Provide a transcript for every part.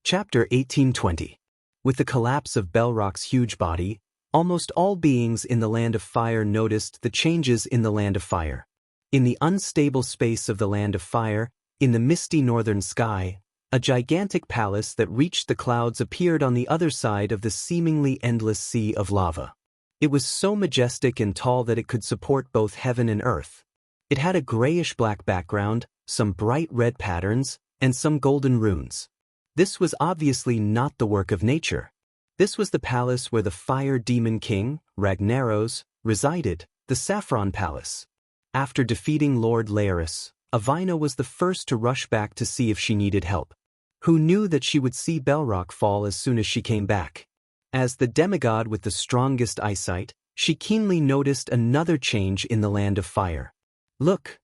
Chapter 1820. With the collapse of Belrock's huge body, almost all beings in the Land of Fire noticed the changes in the Land of Fire. In the unstable space of the Land of Fire, in the misty northern sky, a gigantic palace that reached the clouds appeared on the other side of the seemingly endless sea of lava. It was so majestic and tall that it could support both heaven and earth. It had a grayish-black background, some bright red patterns, and some golden runes. This was obviously not the work of nature. This was the palace where the fire demon king, Ragnaros, resided, the Saffron Palace. After defeating Lord Laeris, Avina was the first to rush back to see if she needed help. Who knew that she would see Belrock fall as soon as she came back? As the demigod with the strongest eyesight, she keenly noticed another change in the Land of Fire. Look!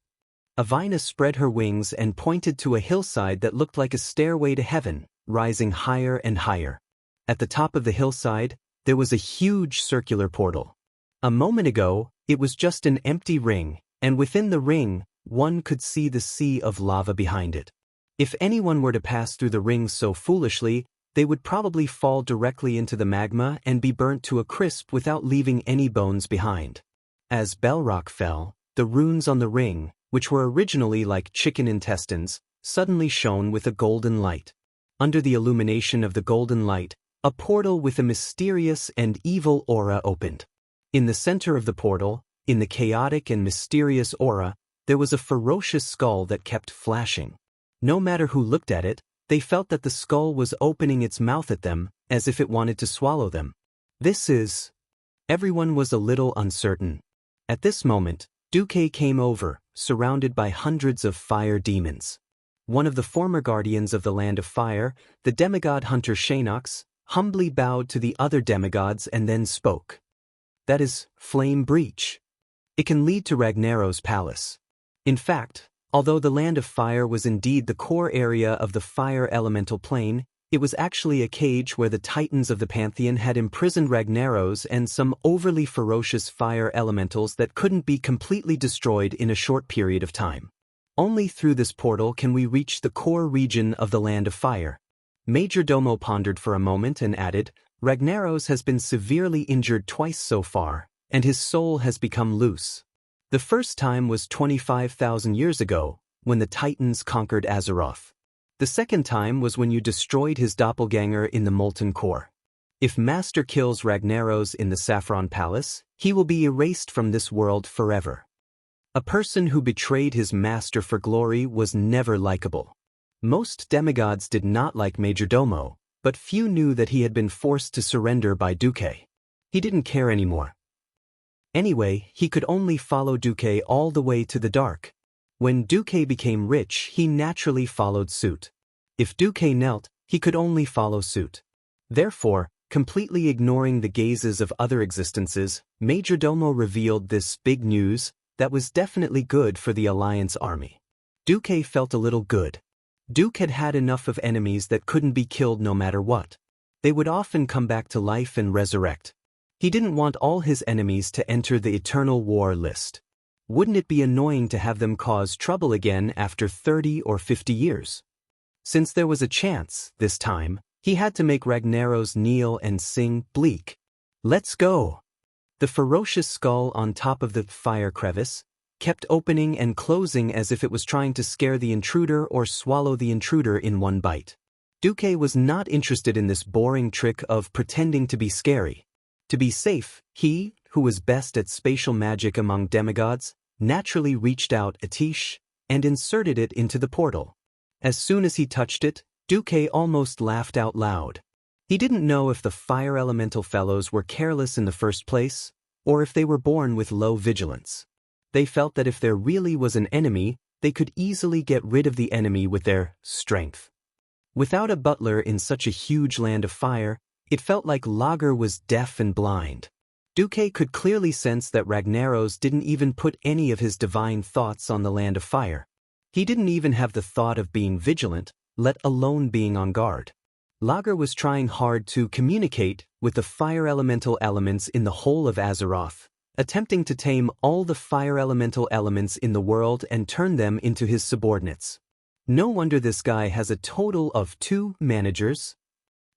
Avina spread her wings and pointed to a hillside that looked like a stairway to heaven, rising higher and higher. At the top of the hillside, there was a huge circular portal. A moment ago, it was just an empty ring, and within the ring, one could see the sea of lava behind it. If anyone were to pass through the ring so foolishly, they would probably fall directly into the magma and be burnt to a crisp without leaving any bones behind. As Belrock fell, the runes on the ring, which were originally like chicken intestines, suddenly shone with a golden light. Under the illumination of the golden light, a portal with a mysterious and evil aura opened. In the center of the portal, in the chaotic and mysterious aura, there was a ferocious skull that kept flashing. No matter who looked at it, they felt that the skull was opening its mouth at them, as if it wanted to swallow them. Everyone was a little uncertain. At this moment, Duque came over, surrounded by hundreds of fire demons. One of the former guardians of the Land of Fire, the demigod hunter Shanox, humbly bowed to the other demigods and then spoke. That is flame breach. It can lead to Ragnaros' palace. In fact, although the Land of Fire was indeed the core area of the fire elemental plane, it was actually a cage where the titans of the pantheon had imprisoned Ragnaros and some overly ferocious fire elementals that couldn't be completely destroyed in a short period of time. Only through this portal can we reach the core region of the Land of Fire. Major Domo pondered for a moment and added, Ragnaros has been severely injured twice so far, and his soul has become loose. The first time was 25,000 years ago, when the Titans conquered Azeroth. The second time was when you destroyed his doppelganger in the Molten Core. If Master kills Ragnaros in the Saffron Palace, he will be erased from this world forever. A person who betrayed his master for glory was never likable. Most demigods did not like Majordomo, but few knew that he had been forced to surrender by Duque. He didn't care anymore. Anyway, he could only follow Duque all the way to the dark. When Duque became rich, he naturally followed suit. If Duque knelt, he could only follow suit. Therefore, completely ignoring the gazes of other existences, Majordomo revealed this big news that was definitely good for the Alliance army. Duque felt a little good. Duque had had enough of enemies that couldn't be killed no matter what. They would often come back to life and resurrect. He didn't want all his enemies to enter the Eternal War list. Wouldn't it be annoying to have them cause trouble again after 30 or 50 years? Since there was a chance, this time, he had to make Ragnaros kneel and sing Bleak. Let's go! The ferocious skull on top of the fire crevice kept opening and closing as if it was trying to scare the intruder or swallow the intruder in one bite. Duque was not interested in this boring trick of pretending to be scary. To be safe, he, who was best at spatial magic among demigods, naturally reached out a tish and inserted it into the portal. As soon as he touched it, Duque almost laughed out loud. He didn't know if the fire elemental fellows were careless in the first place, or if they were born with low vigilance. They felt that if there really was an enemy, they could easily get rid of the enemy with their strength. Without a butler in such a huge Land of Fire, it felt like Lager was deaf and blind. Duque could clearly sense that Ragnaros didn't even put any of his divine thoughts on the Land of Fire. He didn't even have the thought of being vigilant, let alone being on guard. Lager was trying hard to communicate with the fire elemental elements in the whole of Azeroth, attempting to tame all the fire elemental elements in the world and turn them into his subordinates. No wonder this guy has a total of 2 managers.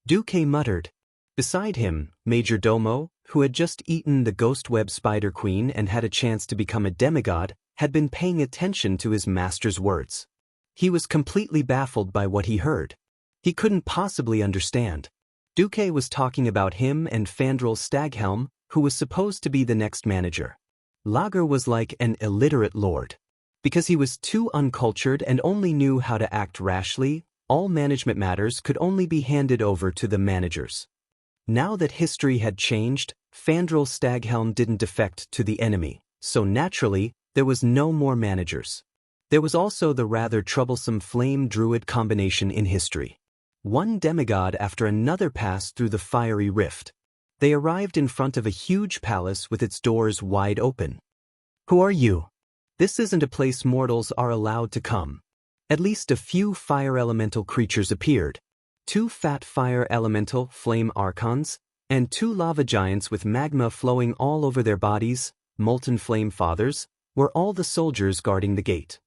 Duque muttered. Beside him, Major Domo, who had just eaten the ghost web spider queen and had a chance to become a demigod, had been paying attention to his master's words. He was completely baffled by what he heard. He couldn't possibly understand. Duque was talking about him and Fandral Staghelm, who was supposed to be the next manager. Lager was like an illiterate lord. Because he was too uncultured and only knew how to act rashly, all management matters could only be handed over to the managers. Now that history had changed, Fandral Staghelm didn't defect to the enemy, so naturally, there was no more managers. There was also the rather troublesome flame druid combination in history. One demigod after another passed through the fiery rift. They arrived in front of a huge palace with its doors wide open. Who are you? This isn't a place mortals are allowed to come. At least a few fire elemental creatures appeared. 2 fat fire elemental flame archons, and 2 lava giants with magma flowing all over their bodies, molten flame fathers, were all the soldiers guarding the gate.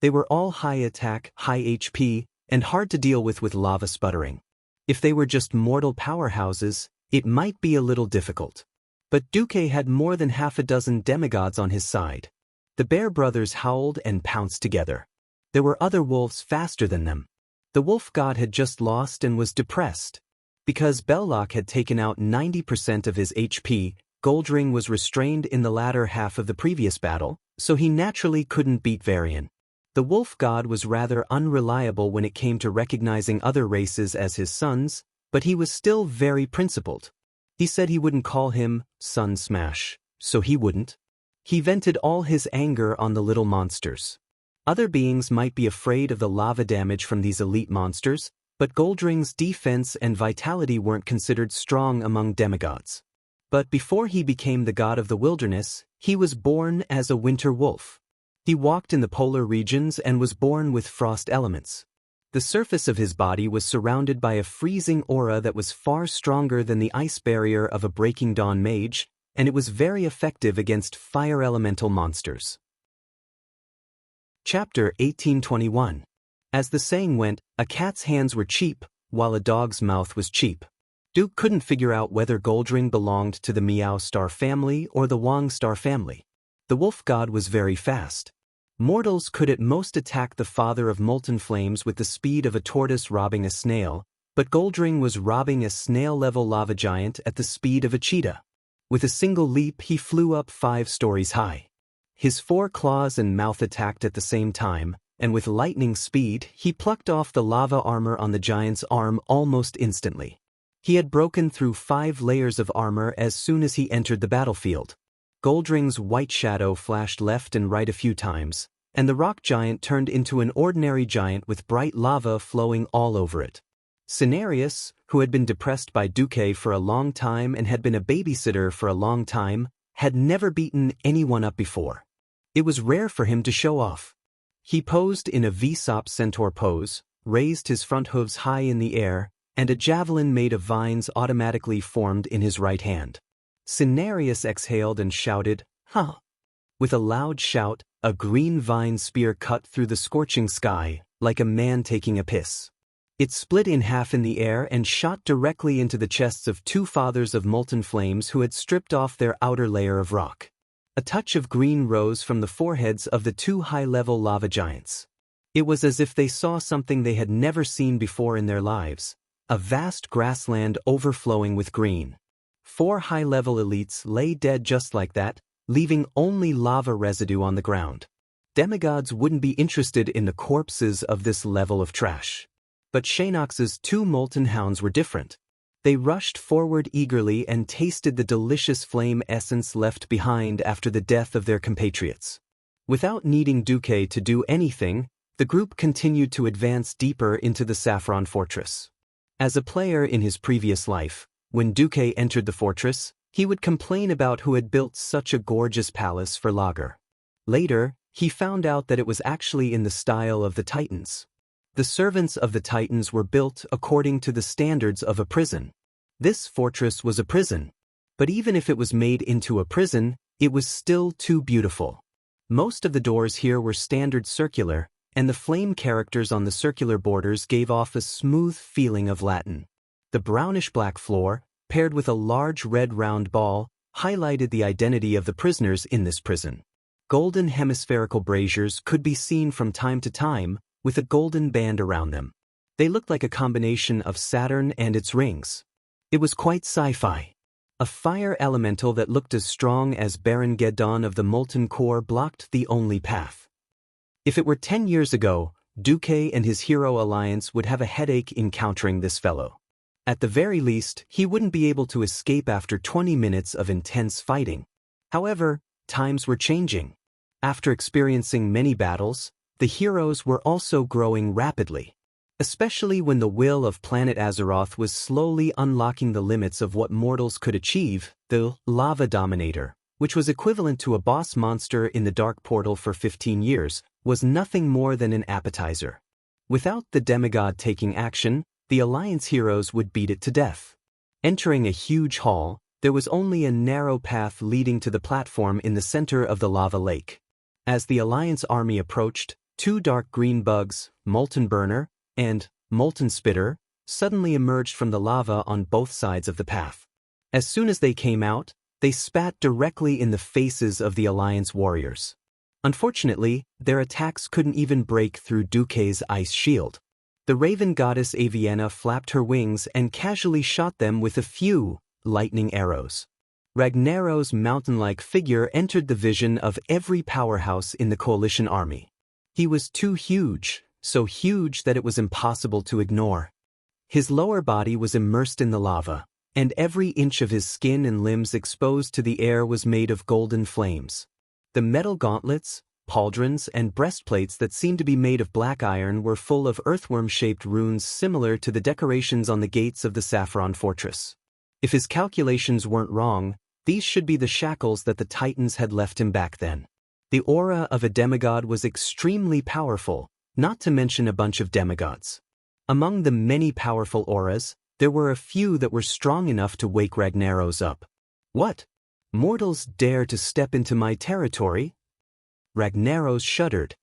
They were all high attack, high HP, and hard to deal with lava sputtering. If they were just mortal powerhouses, it might be a little difficult. But Duque had more than half a dozen demigods on his side. The Bear brothers howled and pounced together. There were other wolves faster than them. The wolf god had just lost and was depressed. Because Belloc had taken out 90% of his HP, Goldring was restrained in the latter half of the previous battle, so he naturally couldn't beat Varian. The wolf god was rather unreliable when it came to recognizing other races as his sons, but he was still very principled. He said he wouldn't call him Sun Smash, so he wouldn't. He vented all his anger on the little monsters. Other beings might be afraid of the lava damage from these elite monsters, but Goldring's defense and vitality weren't considered strong among demigods. But before he became the god of the wilderness, he was born as a winter wolf. He walked in the polar regions and was born with frost elements. The surface of his body was surrounded by a freezing aura that was far stronger than the ice barrier of a Breaking Dawn mage, and it was very effective against fire elemental monsters. Chapter 1821. As the saying went, a cat's hands were cheap, while a dog's mouth was cheap. Duke couldn't figure out whether Goldring belonged to the Meow Star family or the Wang Star family. The wolf god was very fast. Mortals could at most attack the father of molten flames with the speed of a tortoise robbing a snail, but Goldring was robbing a snail-level lava giant at the speed of a cheetah. With a single leap he flew up 5 stories high. His 4 claws and mouth attacked at the same time, and with lightning speed he plucked off the lava armor on the giant's arm almost instantly. He had broken through 5 layers of armor as soon as he entered the battlefield. Goldring's white shadow flashed left and right a few times, and the rock giant turned into an ordinary giant with bright lava flowing all over it. Cenarius, who had been depressed by Duque for a long time and had been a babysitter for a long time, had never beaten anyone up before. It was rare for him to show off. He posed in a Vsop centaur pose, raised his front hooves high in the air, and a javelin made of vines automatically formed in his right hand. Cenarius exhaled and shouted, "Huh!" With a loud shout, a green vine spear cut through the scorching sky, like a man taking a piss. It split in half in the air and shot directly into the chests of 2 fathers of molten flames who had stripped off their outer layer of rock. A touch of green rose from the foreheads of the 2 high-level lava giants. It was as if they saw something they had never seen before in their lives, a vast grassland overflowing with green. 4 high-level elites lay dead just like that, leaving only lava residue on the ground. Demigods wouldn't be interested in the corpses of this level of trash. But Xianxia's 2 molten hounds were different. They rushed forward eagerly and tasted the delicious flame essence left behind after the death of their compatriots. Without needing Duque to do anything, the group continued to advance deeper into the Saffron Fortress. As a player in his previous life, when Duque entered the fortress, he would complain about who had built such a gorgeous palace for Lager. Later, he found out that it was actually in the style of the Titans. The servants of the Titans were built according to the standards of a prison. This fortress was a prison. But even if it was made into a prison, it was still too beautiful. Most of the doors here were standard circular, and the flame characters on the circular borders gave off a smooth feeling of Latin. The brownish-black floor, paired with a large red round ball, highlighted the identity of the prisoners in this prison. Golden hemispherical braziers could be seen from time to time, with a golden band around them. They looked like a combination of Saturn and its rings. It was quite sci-fi. A fire elemental that looked as strong as Baron Geddon of the Molten Core blocked the only path. If it were 10 years ago, Duque and his hero alliance would have a headache encountering this fellow. At the very least, he wouldn't be able to escape after 20 minutes of intense fighting. However, times were changing. After experiencing many battles, the heroes were also growing rapidly. Especially when the will of planet Azeroth was slowly unlocking the limits of what mortals could achieve, the Lava Dominator, which was equivalent to a boss monster in the Dark Portal for 15 years, was nothing more than an appetizer. Without the demigod taking action, the Alliance heroes would beat it to death. Entering a huge hall, there was only a narrow path leading to the platform in the center of the lava lake. As the Alliance army approached, two dark green bugs, Molten Burner and Molten Spitter, suddenly emerged from the lava on both sides of the path. As soon as they came out, they spat directly in the faces of the Alliance warriors. Unfortunately, their attacks couldn't even break through Duque's ice shield. The raven goddess Avienna flapped her wings and casually shot them with a few lightning arrows. Ragnaros's mountain-like figure entered the vision of every powerhouse in the coalition army. He was too huge, so huge that it was impossible to ignore. His lower body was immersed in the lava, and every inch of his skin and limbs exposed to the air was made of golden flames. The metal gauntlets, pauldrons, and breastplates that seemed to be made of black iron were full of earthworm-shaped runes similar to the decorations on the gates of the Saffron Fortress. If his calculations weren't wrong, these should be the shackles that the Titans had left him back then. The aura of a demigod was extremely powerful, not to mention a bunch of demigods. Among the many powerful auras, there were a few that were strong enough to wake Ragnaros up. What? Mortals dare to step into my territory? Ragnaros shuddered.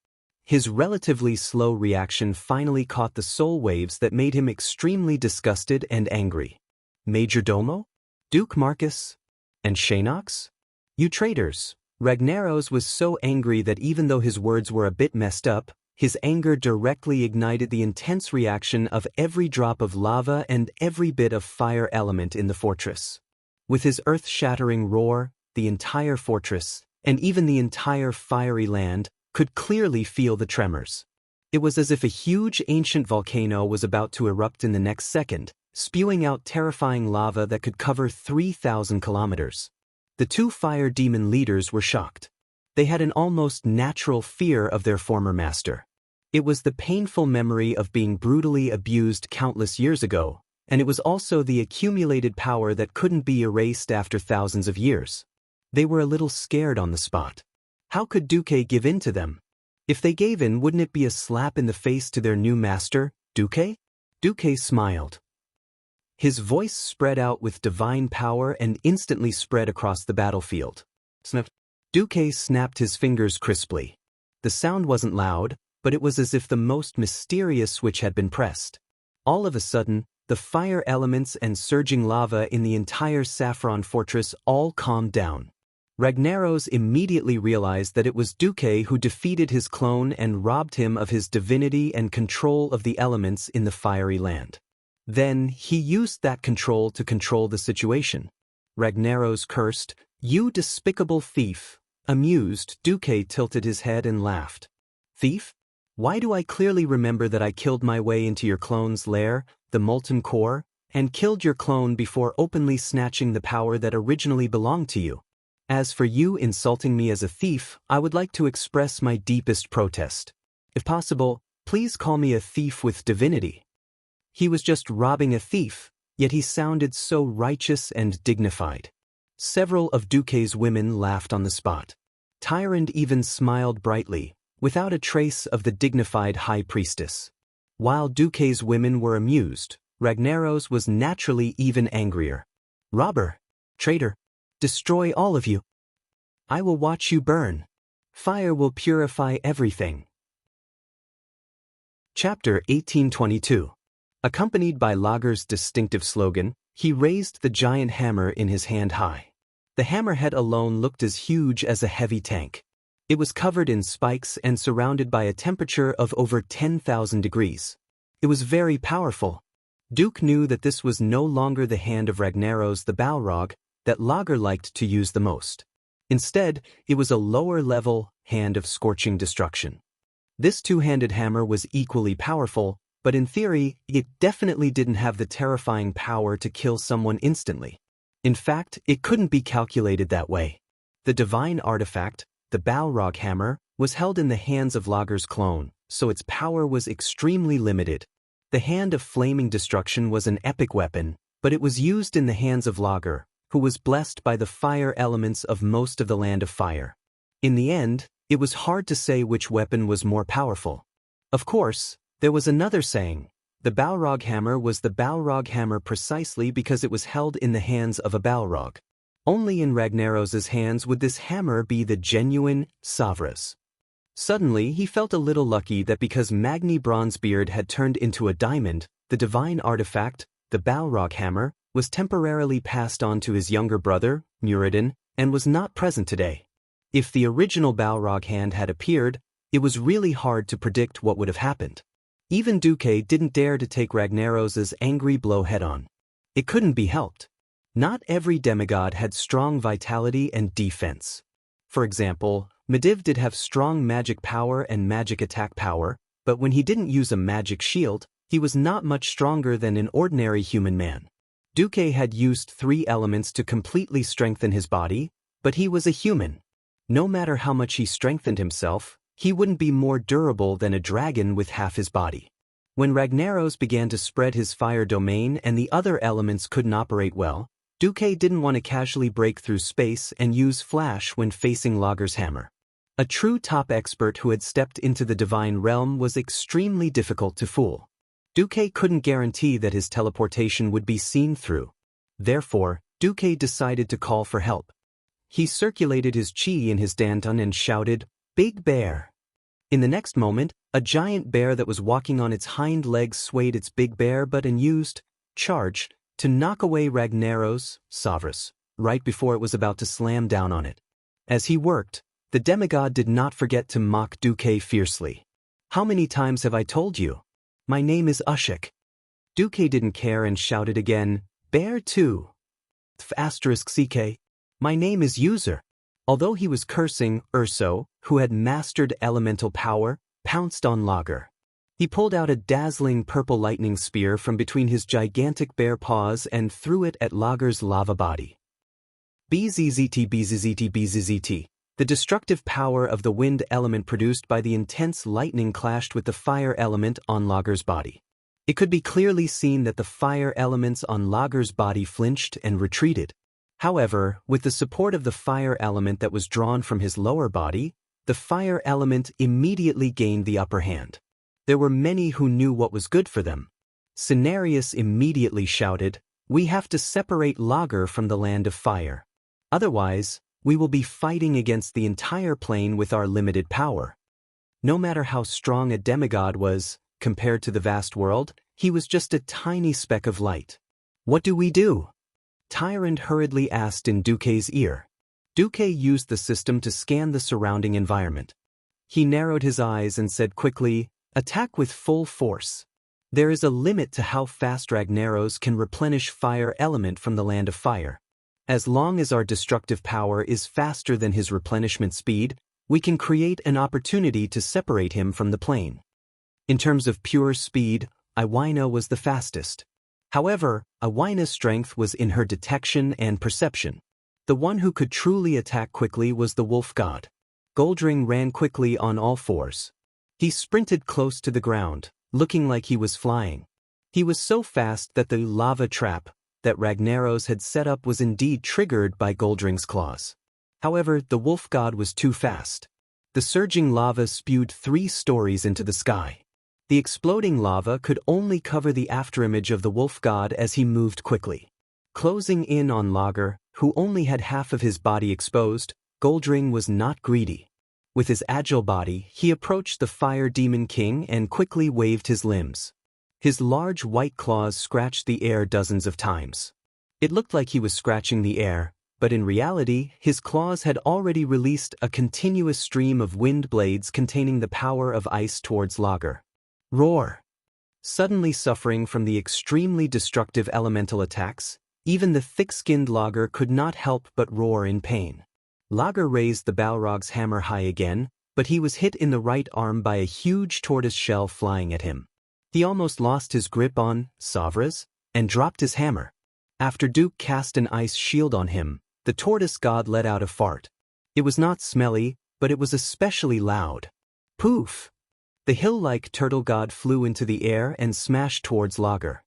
His relatively slow reaction finally caught the soul waves that made him extremely disgusted and angry. Major Domo? Duke Marcus? And Shanox? You traitors! Ragnaros was so angry that even though his words were a bit messed up, his anger directly ignited the intense reaction of every drop of lava and every bit of fire element in the fortress. With his earth-shattering roar, the entire fortress, and even the entire fiery land, could clearly feel the tremors. It was as if a huge ancient volcano was about to erupt in the next second, spewing out terrifying lava that could cover 3,000 kilometers. The two fire demon leaders were shocked. They had an almost natural fear of their former master. It was the painful memory of being brutally abused countless years ago, and it was also the accumulated power that couldn't be erased after thousands of years. They were a little scared on the spot. How could Duque give in to them? If they gave in, wouldn't it be a slap in the face to their new master, Duque? Duque smiled. His voice spread out with divine power and instantly spread across the battlefield. Snap. Duque snapped his fingers crisply. The sound wasn't loud, but it was as if the most mysterious switch had been pressed. All of a sudden, the fire elements and surging lava in the entire Saffron Fortress all calmed down. Ragnaros immediately realized that it was Duque who defeated his clone and robbed him of his divinity and control of the elements in the fiery land. Then, he used that control to control the situation. Ragnaros cursed, "You despicable thief." Amused, Duque tilted his head and laughed. Thief? Why do I clearly remember that I killed my way into your clone's lair, the Molten Core, and killed your clone before openly snatching the power that originally belonged to you? As for you insulting me as a thief, I would like to express my deepest protest. If possible, please call me a thief with divinity. He was just robbing a thief, yet he sounded so righteous and dignified. Several of Duque's women laughed on the spot. Tyrande even smiled brightly, without a trace of the dignified high priestess. While Duque's women were amused, Ragnaros was naturally even angrier. Robber! Traitor! Destroy all of you! I will watch you burn. Fire will purify everything. Chapter 1822. Accompanied by Lager's distinctive slogan, he raised the giant hammer in his hand high. The hammerhead alone looked as huge as a heavy tank. It was covered in spikes and surrounded by a temperature of over 10,000 degrees. It was very powerful. Duke knew that this was no longer the hand of Ragnaros the Balrog that Lager liked to use the most. Instead, it was a lower-level hand of scorching destruction. This two-handed hammer was equally powerful, but in theory, it definitely didn't have the terrifying power to kill someone instantly. In fact, it couldn't be calculated that way. The divine artifact, the Balrog hammer, was held in the hands of Lager's clone, so its power was extremely limited. The hand of flaming destruction was an epic weapon, but it was used in the hands of Lager, who was blessed by the fire elements of most of the Land of Fire. In the end, it was hard to say which weapon was more powerful. Of course, there was another saying. The Balrog hammer was the Balrog hammer precisely because it was held in the hands of a Balrog. Only in Ragnaros's hands would this hammer be the genuine Savras. Suddenly, he felt a little lucky that because Magni Bronzebeard had turned into a diamond, the divine artifact, the Balrog hammer, was temporarily passed on to his younger brother, Muradin, and was not present today. If the original Balrog hand had appeared, it was really hard to predict what would have happened. Even Duque didn't dare to take Ragnaros's angry blow head-on. It couldn't be helped. Not every demigod had strong vitality and defense. For example, Medivh did have strong magic power and magic attack power, but when he didn't use a magic shield, he was not much stronger than an ordinary human man. Duque had used 3 elements to completely strengthen his body, but he was a human. No matter how much he strengthened himself, he wouldn't be more durable than a dragon with half his body. When Ragnaros began to spread his fire domain and the other elements couldn't operate well, Duque didn't want to casually break through space and use flash when facing Lager's hammer. A true top expert who had stepped into the divine realm was extremely difficult to fool. Duque couldn't guarantee that his teleportation would be seen through. Therefore, Duque decided to call for help. He circulated his chi in his danton and shouted, "Big bear!" In the next moment, a giant bear that was walking on its hind legs swayed its big bear butt and used charge to knock away Ragnaros, Savras, right before it was about to slam down on it. As he worked, the demigod did not forget to mock Duque fiercely. "How many times have I told you? My name is Ushik." Duque didn't care and shouted again, "Bear too. *CK. My name is User." Although he was cursing, Urso, who had mastered elemental power, pounced on Lager. He pulled out a dazzling purple lightning spear from between his gigantic bear paws and threw it at Lager's lava body. BZZT BZZT BZZT. The destructive power of the wind element produced by the intense lightning clashed with the fire element on Lager's body. It could be clearly seen that the fire elements on Lager's body flinched and retreated. However, with the support of the fire element that was drawn from his lower body, the fire element immediately gained the upper hand. There were many who knew what was good for them. Cenarius immediately shouted, "We have to separate Lager from the Land of Fire. Otherwise, we will be fighting against the entire plane with our limited power." No matter how strong a demigod was, compared to the vast world, he was just a tiny speck of light. "What do we do?" Tyrant hurriedly asked in Duque's ear. Duque used the system to scan the surrounding environment. He narrowed his eyes and said quickly, "Attack with full force. There is a limit to how fast Ragnaros can replenish fire element from the Land of Fire. As long as our destructive power is faster than his replenishment speed, we can create an opportunity to separate him from the plane." In terms of pure speed, Iwina was the fastest. However, Iwina's strength was in her detection and perception. The one who could truly attack quickly was the wolf god. Goldring ran quickly on all fours. He sprinted close to the ground, looking like he was flying. He was so fast that the lava trap that Ragnaros had set up was indeed triggered by Goldring's claws. However, the wolf god was too fast. The surging lava spewed 3 stories into the sky. The exploding lava could only cover the afterimage of the wolf god as he moved quickly. Closing in on Lager, who only had half of his body exposed, Goldring was not greedy. With his agile body, he approached the Fire Demon King and quickly waved his limbs. His large white claws scratched the air dozens of times. It looked like he was scratching the air, but in reality, his claws had already released a continuous stream of wind blades containing the power of ice towards Lager. Roar! Suddenly suffering from the extremely destructive elemental attacks, even the thick-skinned Lager could not help but roar in pain. Lager raised the Balrog's hammer high again, but he was hit in the right arm by a huge tortoise shell flying at him. He almost lost his grip on Savras and dropped his hammer. After Duke cast an ice shield on him, the tortoise god let out a fart. It was not smelly, but it was especially loud. Poof! The hill-like turtle god flew into the air and smashed towards Lager.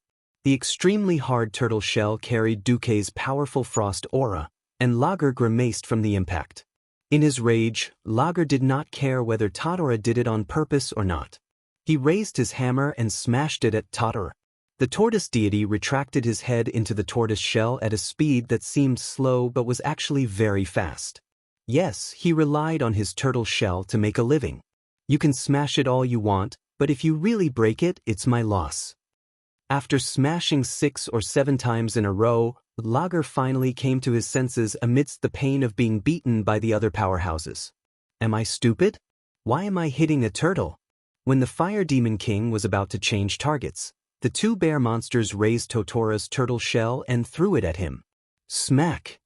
The extremely hard turtle shell carried Duke's powerful frost aura, and Lager grimaced from the impact. In his rage, Lager did not care whether Totoro did it on purpose or not. He raised his hammer and smashed it at Totoro. The tortoise deity retracted his head into the tortoise shell at a speed that seemed slow but was actually very fast. Yes, he relied on his turtle shell to make a living. You can smash it all you want, but if you really break it, it's my loss. After smashing 6 or 7 times in a row, Lager finally came to his senses amidst the pain of being beaten by the other powerhouses. Am I stupid? Why am I hitting a turtle? When the Fire Demon King was about to change targets, the 2 bear monsters raised Totoro's turtle shell and threw it at him. Smack!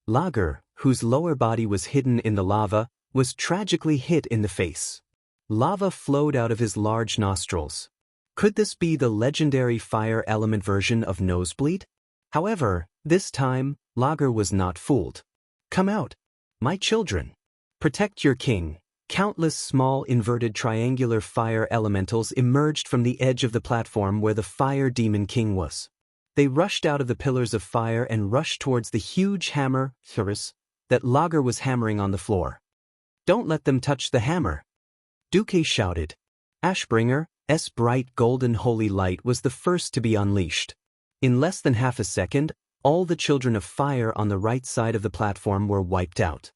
Lager, whose lower body was hidden in the lava, was tragically hit in the face. Lava flowed out of his large nostrils. Could this be the legendary fire element version of Nosebleed? However, this time, Lager was not fooled. Come out, my children. Protect your king. Countless small inverted triangular fire elementals emerged from the edge of the platform where the Fire Demon King was. They rushed out of the pillars of fire and rushed towards the huge hammer, Thuris, that Lager was hammering on the floor. Don't let them touch the hammer! Duke shouted. Ashbringer's bright golden holy light was the first to be unleashed. In less than half a second, all the children of fire on the right side of the platform were wiped out.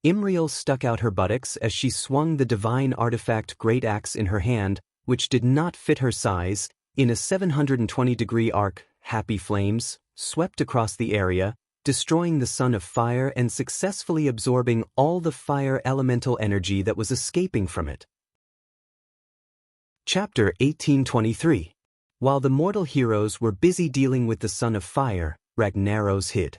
Imriel stuck out her buttocks as she swung the divine artifact great axe in her hand, which did not fit her size. In a 720-degree arc, happy flames swept across the area, destroying the Son of Fire and successfully absorbing all the fire elemental energy that was escaping from it. Chapter 1823. While the mortal heroes were busy dealing with the Son of Fire, Ragnaros hid.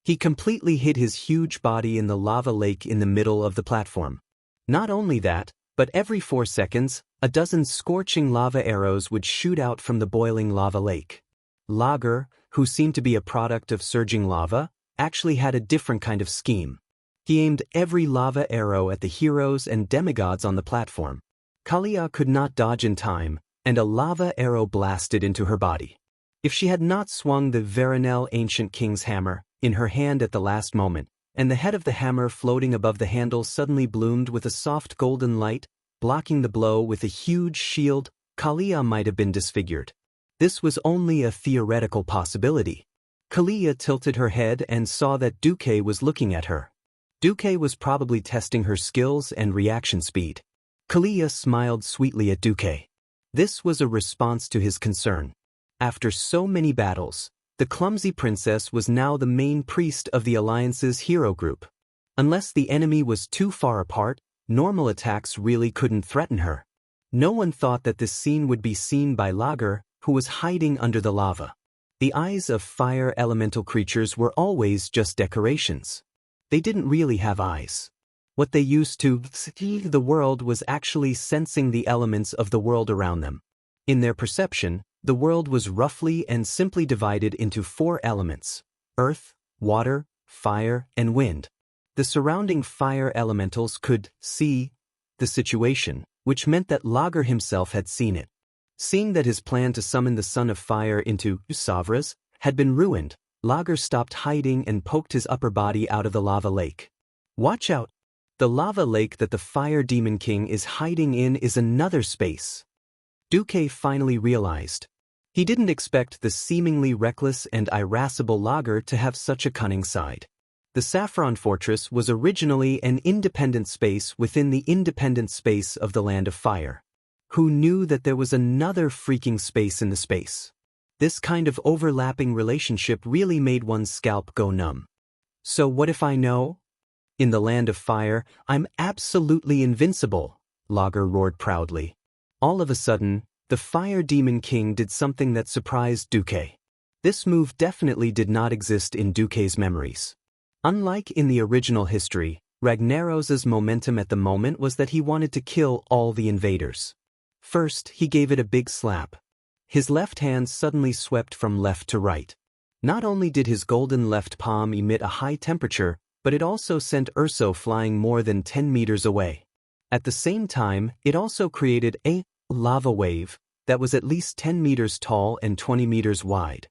He completely hid his huge body in the lava lake in the middle of the platform. Not only that, but every 4 seconds, a dozen scorching lava arrows would shoot out from the boiling lava lake. Lager, who seemed to be a product of surging lava, actually had a different kind of scheme. He aimed every lava arrow at the heroes and demigods on the platform. Kalia could not dodge in time, and a lava arrow blasted into her body. If she had not swung the Veronel Ancient King's hammer in her hand at the last moment, and the head of the hammer floating above the handle suddenly bloomed with a soft golden light, blocking the blow with a huge shield, Kalia might have been disfigured. This was only a theoretical possibility. Kalia tilted her head and saw that Duke was looking at her. Duke was probably testing her skills and reaction speed. Kalia smiled sweetly at Duque. This was a response to his concern. After so many battles, the clumsy princess was now the main priest of the Alliance's hero group. Unless the enemy was too far apart, normal attacks really couldn't threaten her. No one thought that this scene would be seen by Lager, who was hiding under the lava. The eyes of fire elemental creatures were always just decorations. They didn't really have eyes. What they used to see the world was actually sensing the elements of the world around them. In their perception, the world was roughly and simply divided into 4 elements: earth, water, fire, and wind. The surrounding fire elementals could see the situation, which meant that Lager himself had seen it. Seeing that his plan to summon the Son of Fire into Savras had been ruined, Lager stopped hiding and poked his upper body out of the lava lake. Watch out! The lava lake that the Fire Demon King is hiding in is another space. Duque finally realized. He didn't expect the seemingly reckless and irascible Lager to have such a cunning side. The Saffron Fortress was originally an independent space within the independent space of the Land of Fire. Who knew that there was another freaking space in the space? This kind of overlapping relationship really made one's scalp go numb. So what if I know? In the Land of Fire, I'm absolutely invincible, Lager roared proudly. All of a sudden, the Fire Demon King did something that surprised Duque. This move definitely did not exist in Duque's memories. Unlike in the original history, Ragnaros's momentum at the moment was that he wanted to kill all the invaders. First, he gave it a big slap. His left hand suddenly swept from left to right. Not only did his golden left palm emit a high temperature, but it also sent Urso flying more than 10 meters away. At the same time, it also created a lava wave that was at least 10 meters tall and 20 meters wide.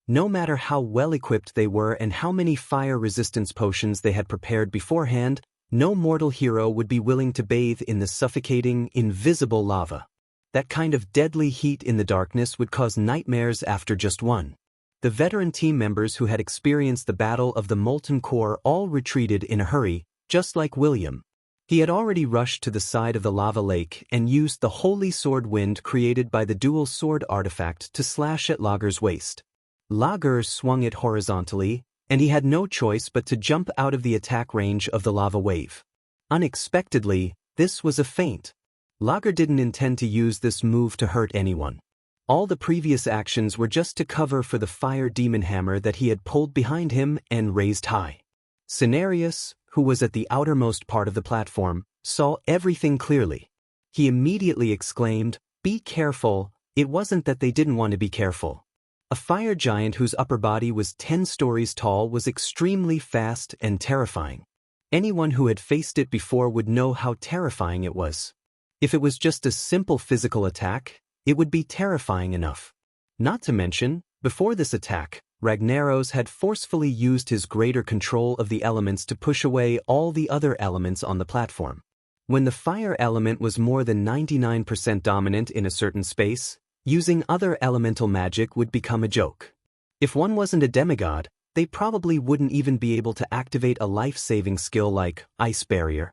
No matter how well equipped they were and how many fire resistance potions they had prepared beforehand, no mortal hero would be willing to bathe in the suffocating, invisible lava. That kind of deadly heat in the darkness would cause nightmares after just one. The veteran team members who had experienced the Battle of the Molten Core all retreated in a hurry, just like William. He had already rushed to the side of the lava lake and used the holy sword wind created by the dual sword artifact to slash at Lager's waist. Lager swung it horizontally, and he had no choice but to jump out of the attack range of the lava wave. Unexpectedly, this was a feint. Lager didn't intend to use this move to hurt anyone. All the previous actions were just to cover for the fire demon hammer that he had pulled behind him and raised high. Cenarius, who was at the outermost part of the platform, saw everything clearly. He immediately exclaimed, "Be careful." It wasn't that they didn't want to be careful. A fire giant whose upper body was 10 stories tall was extremely fast and terrifying. Anyone who had faced it before would know how terrifying it was. If it was just a simple physical attack, it would be terrifying enough. Not to mention, before this attack, Ragnaros had forcefully used his greater control of the elements to push away all the other elements on the platform. When the fire element was more than 99% dominant in a certain space, using other elemental magic would become a joke. If one wasn't a demigod, they probably wouldn't even be able to activate a life-saving skill like Ice Barrier.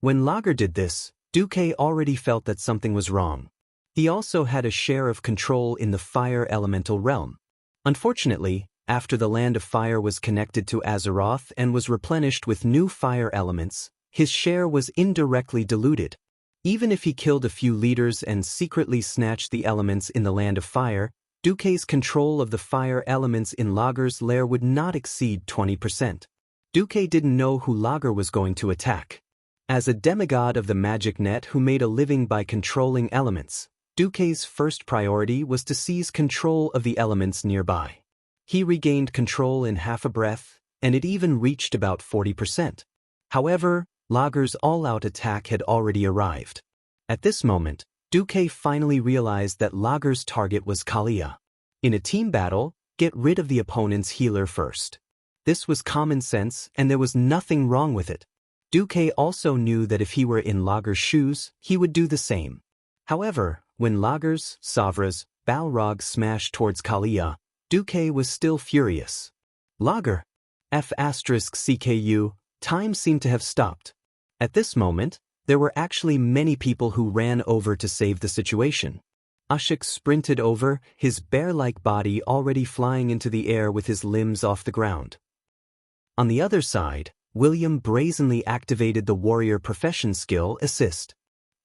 When Lager did this, Duque already felt that something was wrong. He also had a share of control in the fire elemental realm. Unfortunately, after the Land of Fire was connected to Azeroth and was replenished with new fire elements, his share was indirectly diluted. Even if he killed a few leaders and secretly snatched the elements in the Land of Fire, Duque's control of the fire elements in Lager's lair would not exceed 20%. Duque didn't know who Lager was going to attack. As a demigod of the magic net who made a living by controlling elements, Duque's first priority was to seize control of the elements nearby. He regained control in half a breath, and it even reached about 40%. However, Lager's all-out attack had already arrived. At this moment, Duque finally realized that Lager's target was Kalia. In a team battle, get rid of the opponent's healer first. This was common sense, and there was nothing wrong with it. Duque also knew that if he were in Lager's shoes, he would do the same. However, when Lager's, Savra's, Balrog smashed towards Kalia, Duque was still furious. Lager! F***CKU, time seemed to have stopped. At this moment, there were actually many people who ran over to save the situation. Ashok sprinted over, his bear-like body already flying into the air with his limbs off the ground. On the other side, William brazenly activated the warrior profession skill Assist.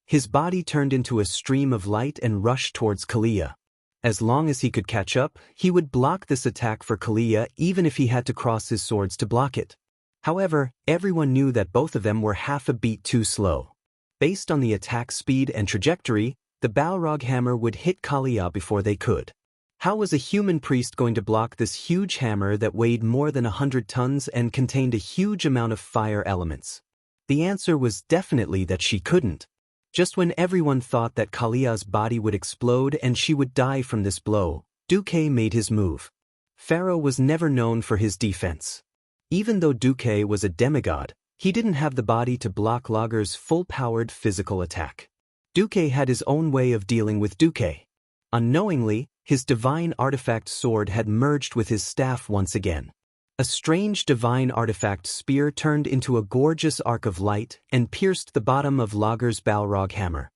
His body turned into a stream of light and rushed towards Kalia. As long as he could catch up, he would block this attack for Kalia even if he had to cross his swords to block it. However, everyone knew that both of them were half a beat too slow. Based on the attack speed and trajectory, the Balrog hammer would hit Kalia before they could. How was a human priest going to block this huge hammer that weighed more than 100 tons and contained a huge amount of fire elements? The answer was definitely that she couldn't. Just when everyone thought that Kalia's body would explode and she would die from this blow, Duque made his move. Pharaoh was never known for his defense. Even though Duque was a demigod, he didn't have the body to block Lager's full-powered physical attack. Duque had his own way of dealing with Duque. Unknowingly, his divine artifact sword had merged with his staff once again. A strange divine artifact spear turned into a gorgeous arc of light and pierced the bottom of Lager's Balrog hammer.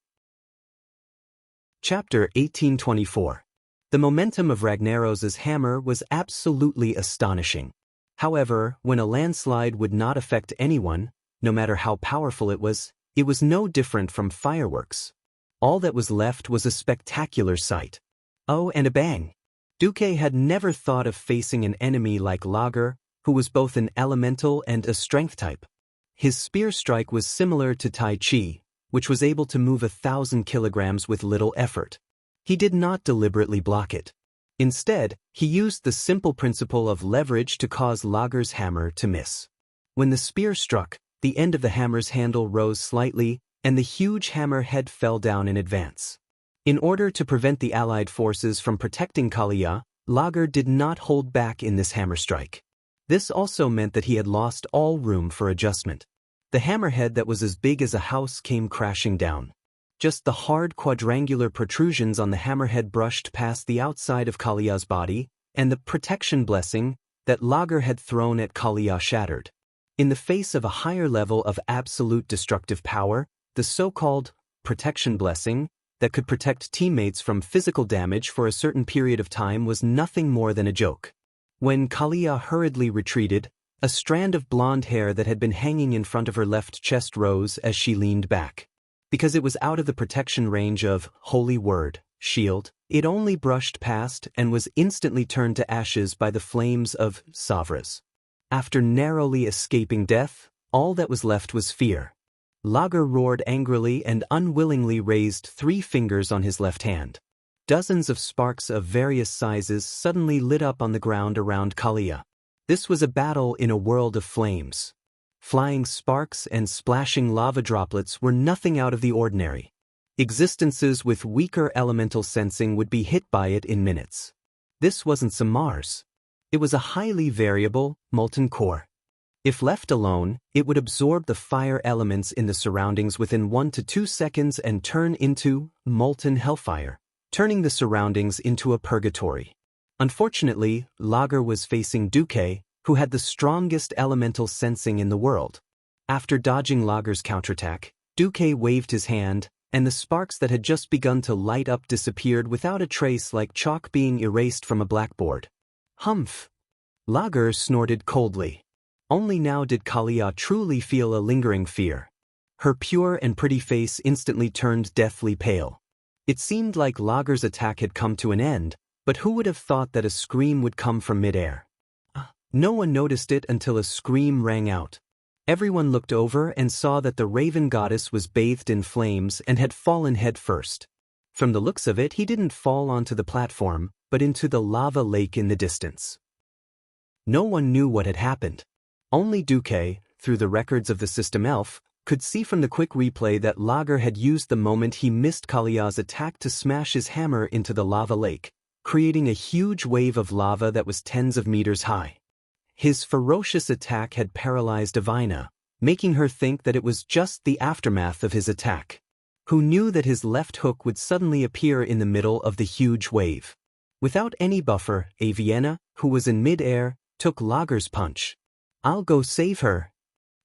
Chapter 1824. The momentum of Ragnaros's hammer was absolutely astonishing. However, when a landslide would not affect anyone, no matter how powerful it was no different from fireworks. All that was left was a spectacular sight. Oh, and a bang! Duque had never thought of facing an enemy like Lager, who was both an elemental and a strength type. His spear strike was similar to Tai Chi, which was able to move 1,000 kilograms with little effort. He did not deliberately block it. Instead, he used the simple principle of leverage to cause Lager's hammer to miss. When the spear struck, the end of the hammer's handle rose slightly, and the huge hammer head fell down in advance. In order to prevent the Allied forces from protecting Kaliya, Lager did not hold back in this hammer strike. This also meant that he had lost all room for adjustment. The hammerhead that was as big as a house came crashing down. Just the hard quadrangular protrusions on the hammerhead brushed past the outside of Kaliya's body, and the protection blessing that Lager had thrown at Kaliya shattered. In the face of a higher level of absolute destructive power, the so-called protection blessing that could protect teammates from physical damage for a certain period of time was nothing more than a joke. When Kaliya hurriedly retreated, a strand of blonde hair that had been hanging in front of her left chest rose as she leaned back. Because it was out of the protection range of Holy Word, shield, it only brushed past and was instantly turned to ashes by the flames of Savras. After narrowly escaping death, all that was left was fear. Lager roared angrily and unwillingly raised 3 fingers on his left hand. Dozens of sparks of various sizes suddenly lit up on the ground around Kaliya. This was a battle in a world of flames. Flying sparks and splashing lava droplets were nothing out of the ordinary. Existences with weaker elemental sensing would be hit by it in minutes. This wasn't some Mars. It was a highly variable, molten core. If left alone, it would absorb the fire elements in the surroundings within 1 to 2 seconds and turn into molten hellfire, turning the surroundings into a purgatory. Unfortunately, Lager was facing Duque, who had the strongest elemental sensing in the world. After dodging Lager's counterattack, Duque waved his hand, and the sparks that had just begun to light up disappeared without a trace, like chalk being erased from a blackboard. Humph! Lager snorted coldly. Only now did Kaliya truly feel a lingering fear. Her pure and pretty face instantly turned deathly pale. It seemed like Lager's attack had come to an end, but who would have thought that a scream would come from midair? No one noticed it until a scream rang out. Everyone looked over and saw that the Raven Goddess was bathed in flames and had fallen head first. From the looks of it, he didn't fall onto the platform, but into the lava lake in the distance. No one knew what had happened. Only Duque, through the records of the system elf, could see from the quick replay that Lager had used the moment he missed Kaliya's attack to smash his hammer into the lava lake, creating a huge wave of lava that was tens of meters high. His ferocious attack had paralyzed Avina, making her think that it was just the aftermath of his attack. Who knew that his left hook would suddenly appear in the middle of the huge wave? Without any buffer, Avienna, who was in mid-air, took Lager's punch. "I'll go save her."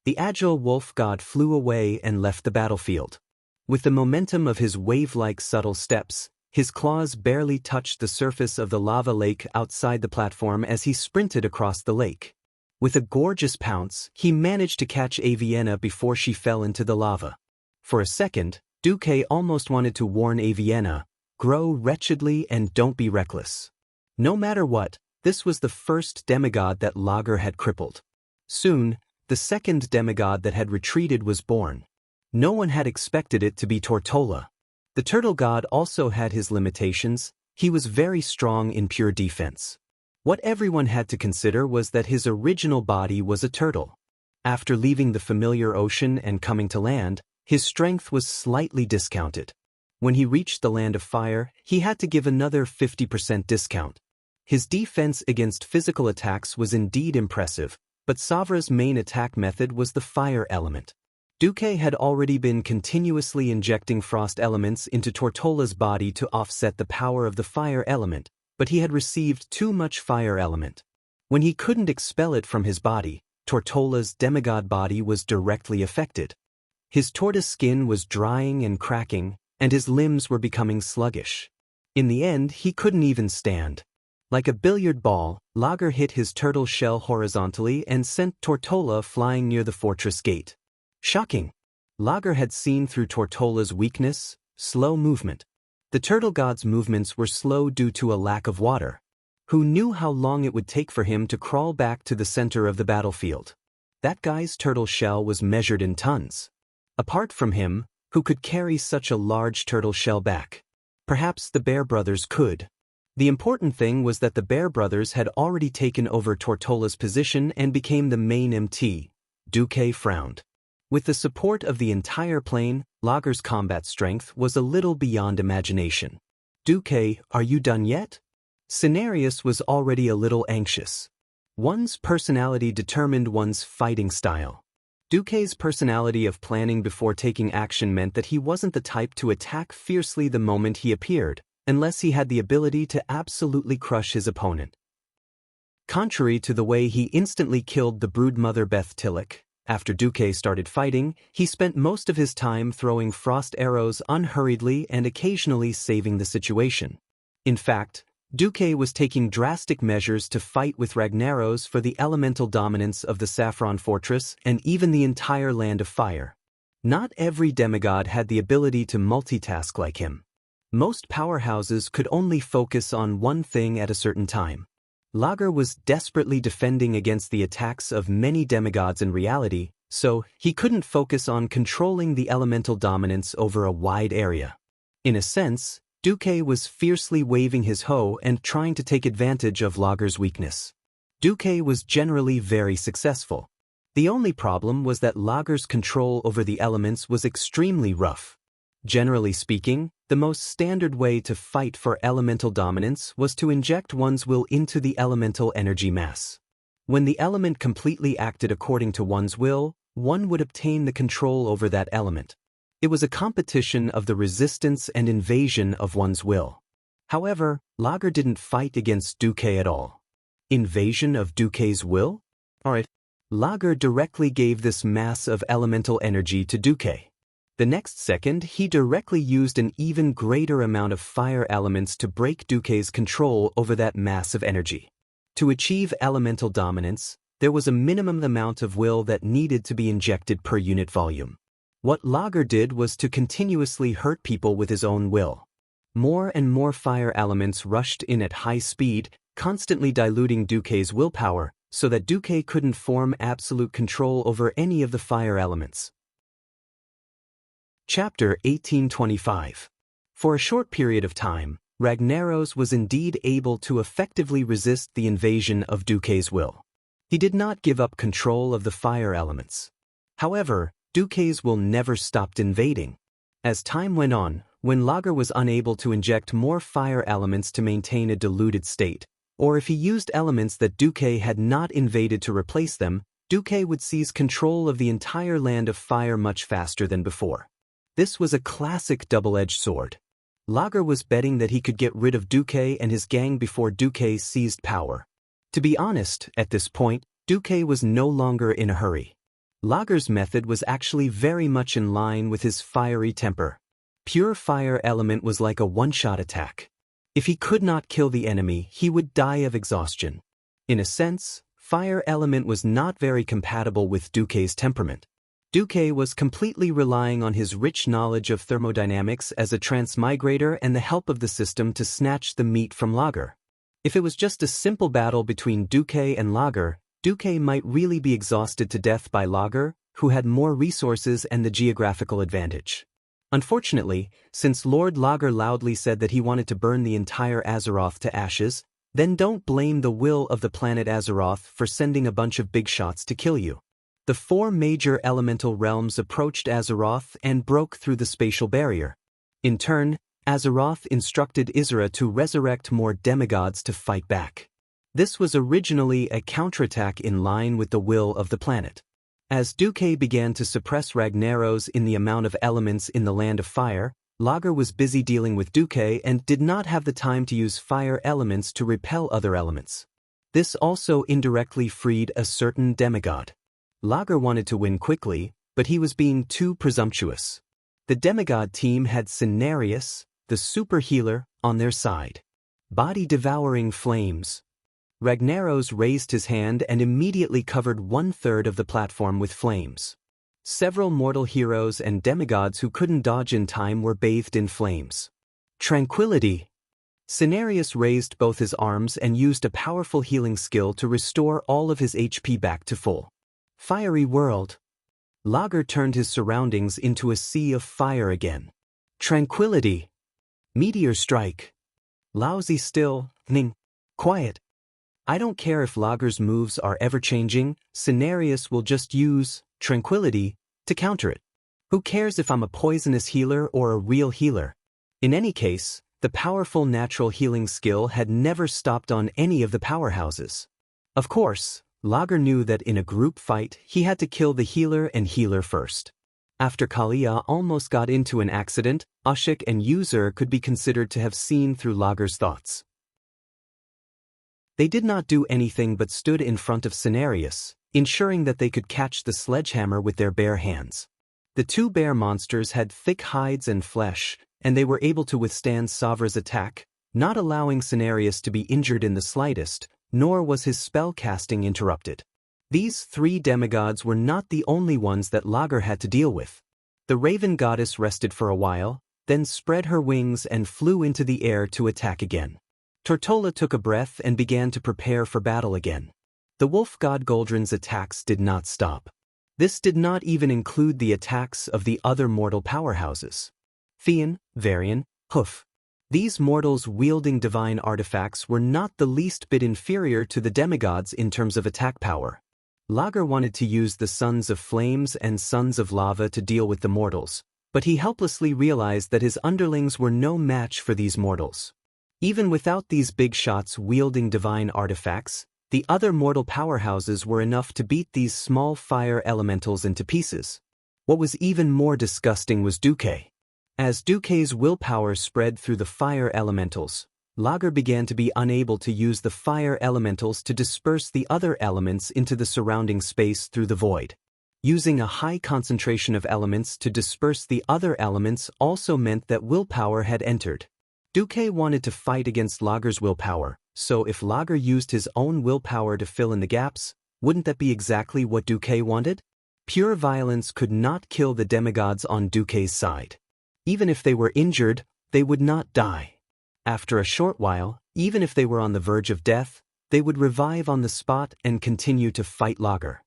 The agile wolf god flew away and left the battlefield. With the momentum of his wave-like subtle steps, his claws barely touched the surface of the lava lake outside the platform as he sprinted across the lake. With a gorgeous pounce, he managed to catch Avienna before she fell into the lava. For a second, Duque almost wanted to warn Avienna, "Grow wretchedly and don't be reckless." No matter what, this was the first demigod that Lager had crippled. Soon, the second demigod that had retreated was born. No one had expected it to be Tortola. The turtle god also had his limitations. He was very strong in pure defense. What everyone had to consider was that his original body was a turtle. After leaving the familiar ocean and coming to land, his strength was slightly discounted. When he reached the land of fire, he had to give another 50% discount. His defense against physical attacks was indeed impressive, but Savra's main attack method was the fire element. Duque had already been continuously injecting frost elements into Tortola's body to offset the power of the fire element, but he had received too much fire element. When he couldn't expel it from his body, Tortola's demigod body was directly affected. His tortoise skin was drying and cracking, and his limbs were becoming sluggish. In the end, he couldn't even stand. Like a billiard ball, Lager hit his turtle shell horizontally and sent Tortola flying near the fortress gate. Shocking! Lager had seen through Tortola's weakness, slow movement. The turtle god's movements were slow due to a lack of water. Who knew how long it would take for him to crawl back to the center of the battlefield? That guy's turtle shell was measured in tons. Apart from him, who could carry such a large turtle shell back? Perhaps the Bear Brothers could. The important thing was that the Bear Brothers had already taken over Tortola's position and became the main MT. Duque frowned. With the support of the entire plane, Lager's combat strength was a little beyond imagination. Duque, are you done yet? Cenarius was already a little anxious. One's personality determined one's fighting style. Duque's personality of planning before taking action meant that he wasn't the type to attack fiercely the moment he appeared, unless he had the ability to absolutely crush his opponent. Contrary to the way he instantly killed the broodmother Beth Tillich, after Duque started fighting, he spent most of his time throwing frost arrows unhurriedly and occasionally saving the situation. In fact, Duque was taking drastic measures to fight with Ragnaros for the elemental dominance of the Saffron Fortress and even the entire Land of Fire. Not every demigod had the ability to multitask like him. Most powerhouses could only focus on one thing at a certain time. Lager was desperately defending against the attacks of many demigods in reality, so he couldn't focus on controlling the elemental dominance over a wide area. In a sense, Duque was fiercely waving his hoe and trying to take advantage of Lager's weakness. Duque was generally very successful. The only problem was that Lager's control over the elements was extremely rough. Generally speaking, the most standard way to fight for elemental dominance was to inject one's will into the elemental energy mass. When the element completely acted according to one's will, one would obtain the control over that element. It was a competition of the resistance and invasion of one's will. However, Lager didn't fight against Duque at all. Invasion of Duque's will? Alright. Lager directly gave this mass of elemental energy to Duque. The next second, he directly used an even greater amount of fire elements to break Duque's control over that mass of energy. To achieve elemental dominance, there was a minimum amount of will that needed to be injected per unit volume. What Lager did was to continuously hurt people with his own will. More and more fire elements rushed in at high speed, constantly diluting Duque's willpower, so that Duque couldn't form absolute control over any of the fire elements. Chapter 1825. For a short period of time, Ragnaros was indeed able to effectively resist the invasion of Duque's will. He did not give up control of the fire elements. However, Duque's will never stopped invading. As time went on, when Lager was unable to inject more fire elements to maintain a diluted state, or if he used elements that Duque had not invaded to replace them, Duque would seize control of the entire Land of Fire much faster than before. This was a classic double-edged sword. Lager was betting that he could get rid of Duque and his gang before Duque seized power. To be honest, at this point, Duque was no longer in a hurry. Lager's method was actually very much in line with his fiery temper. Pure fire element was like a one-shot attack. If he could not kill the enemy, he would die of exhaustion. In a sense, fire element was not very compatible with Duque's temperament. Duque was completely relying on his rich knowledge of thermodynamics as a transmigrator and the help of the system to snatch the meat from Lager. If it was just a simple battle between Duque and Lager, Duque might really be exhausted to death by Lager, who had more resources and the geographical advantage. Unfortunately, since Lord Lager loudly said that he wanted to burn the entire Azeroth to ashes, then don't blame the will of the planet Azeroth for sending a bunch of big shots to kill you. The four major elemental realms approached Azeroth and broke through the spatial barrier. In turn, Azeroth instructed Isra to resurrect more demigods to fight back. This was originally a counterattack in line with the will of the planet. As Duque began to suppress Ragnaros in the amount of elements in the Land of Fire, Lager was busy dealing with Duque and did not have the time to use fire elements to repel other elements. This also indirectly freed a certain demigod. Lager wanted to win quickly, but he was being too presumptuous. The demigod team had Xianxia, the super healer, on their side. Body-devouring flames. Ragnaros raised his hand and immediately covered 1/3 of the platform with flames. Several mortal heroes and demigods who couldn't dodge in time were bathed in flames. Tranquility. Xianxia raised both his arms and used a powerful healing skill to restore all of his HP back to full. Fiery world. Lager turned his surroundings into a sea of fire again. Tranquility. Meteor strike. Lousy still, Ning. Quiet. I don't care if Lager's moves are ever-changing, Xianxia will just use tranquility to counter it. Who cares if I'm a poisonous healer or a real healer? In any case, the powerful natural healing skill had never stopped on any of the powerhouses. Of course, Lager knew that in a group fight he had to kill the healer and healer first. After Kalia almost got into an accident, Ashik and User could be considered to have seen through Lager's thoughts. They did not do anything but stood in front of Xianxia, ensuring that they could catch the sledgehammer with their bare hands. The two bear monsters had thick hides and flesh, and they were able to withstand Savra's attack, not allowing Xianxia to be injured in the slightest, nor was his spell casting interrupted. These three demigods were not the only ones that Lager had to deal with. The raven goddess rested for a while, then spread her wings and flew into the air to attack again. Tortola took a breath and began to prepare for battle again. The wolf god Goldrin's attacks did not stop. This did not even include the attacks of the other mortal powerhouses. Theon, Varian, Hoof. These mortals wielding divine artifacts were not the least bit inferior to the demigods in terms of attack power. Lager wanted to use the Sons of Flames and Sons of Lava to deal with the mortals, but he helplessly realized that his underlings were no match for these mortals. Even without these big shots wielding divine artifacts, the other mortal powerhouses were enough to beat these small fire elementals into pieces. What was even more disgusting was Duque. As Duque's willpower spread through the fire elementals, Lager began to be unable to use the fire elementals to disperse the other elements into the surrounding space through the void. Using a high concentration of elements to disperse the other elements also meant that willpower had entered. Duque wanted to fight against Lager's willpower, so if Lager used his own willpower to fill in the gaps, wouldn't that be exactly what Duque wanted? Pure violence could not kill the demigods on Duque's side. Even if they were injured, they would not die. After a short while, even if they were on the verge of death, they would revive on the spot and continue to fight Lager.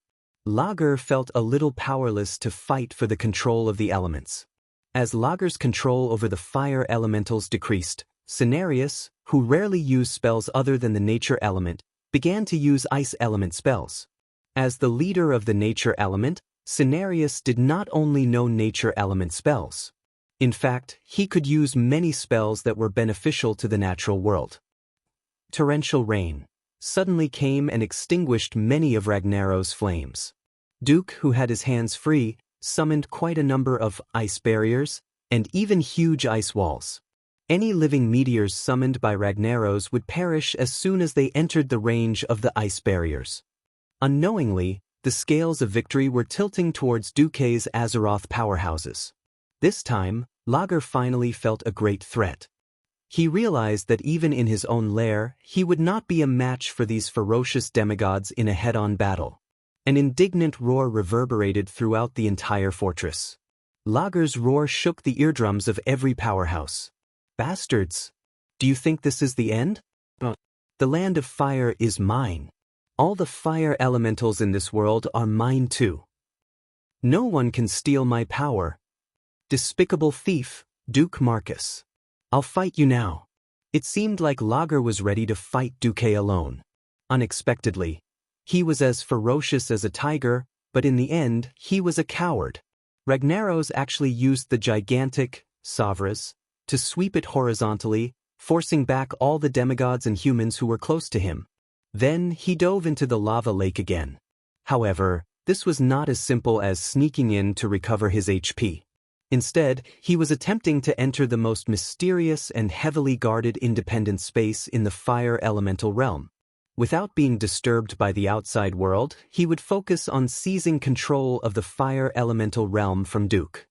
Lager felt a little powerless to fight for the control of the elements. As Lager's control over the fire elementals decreased, Xianxia, who rarely used spells other than the nature element, began to use ice element spells. As the leader of the nature element, Xianxia did not only know nature element spells. In fact, he could use many spells that were beneficial to the natural world. Torrential rain suddenly came and extinguished many of Ragnaros' flames. Duke, who had his hands free, summoned quite a number of ice barriers and even huge ice walls. Any living meteors summoned by Ragnaros would perish as soon as they entered the range of the ice barriers. Unknowingly, the scales of victory were tilting towards Duque's Azeroth powerhouses. This time, Lager finally felt a great threat. He realized that even in his own lair, he would not be a match for these ferocious demigods in a head-on battle. An indignant roar reverberated throughout the entire fortress. Lager's roar shook the eardrums of every powerhouse. Bastards! Do you think this is the end? The land of fire is mine. All the fire elementals in this world are mine too. No one can steal my power. Despicable thief, Duke Marcus. I'll fight you now. It seemed like Lager was ready to fight Duque alone. Unexpectedly, he was as ferocious as a tiger, but in the end, he was a coward. Ragnaros actually used the gigantic Savras to sweep it horizontally, forcing back all the demigods and humans who were close to him. Then he dove into the lava lake again. However, this was not as simple as sneaking in to recover his HP. Instead, he was attempting to enter the most mysterious and heavily guarded independent space in the fire elemental realm. Without being disturbed by the outside world, he would focus on seizing control of the fire elemental realm from Duke.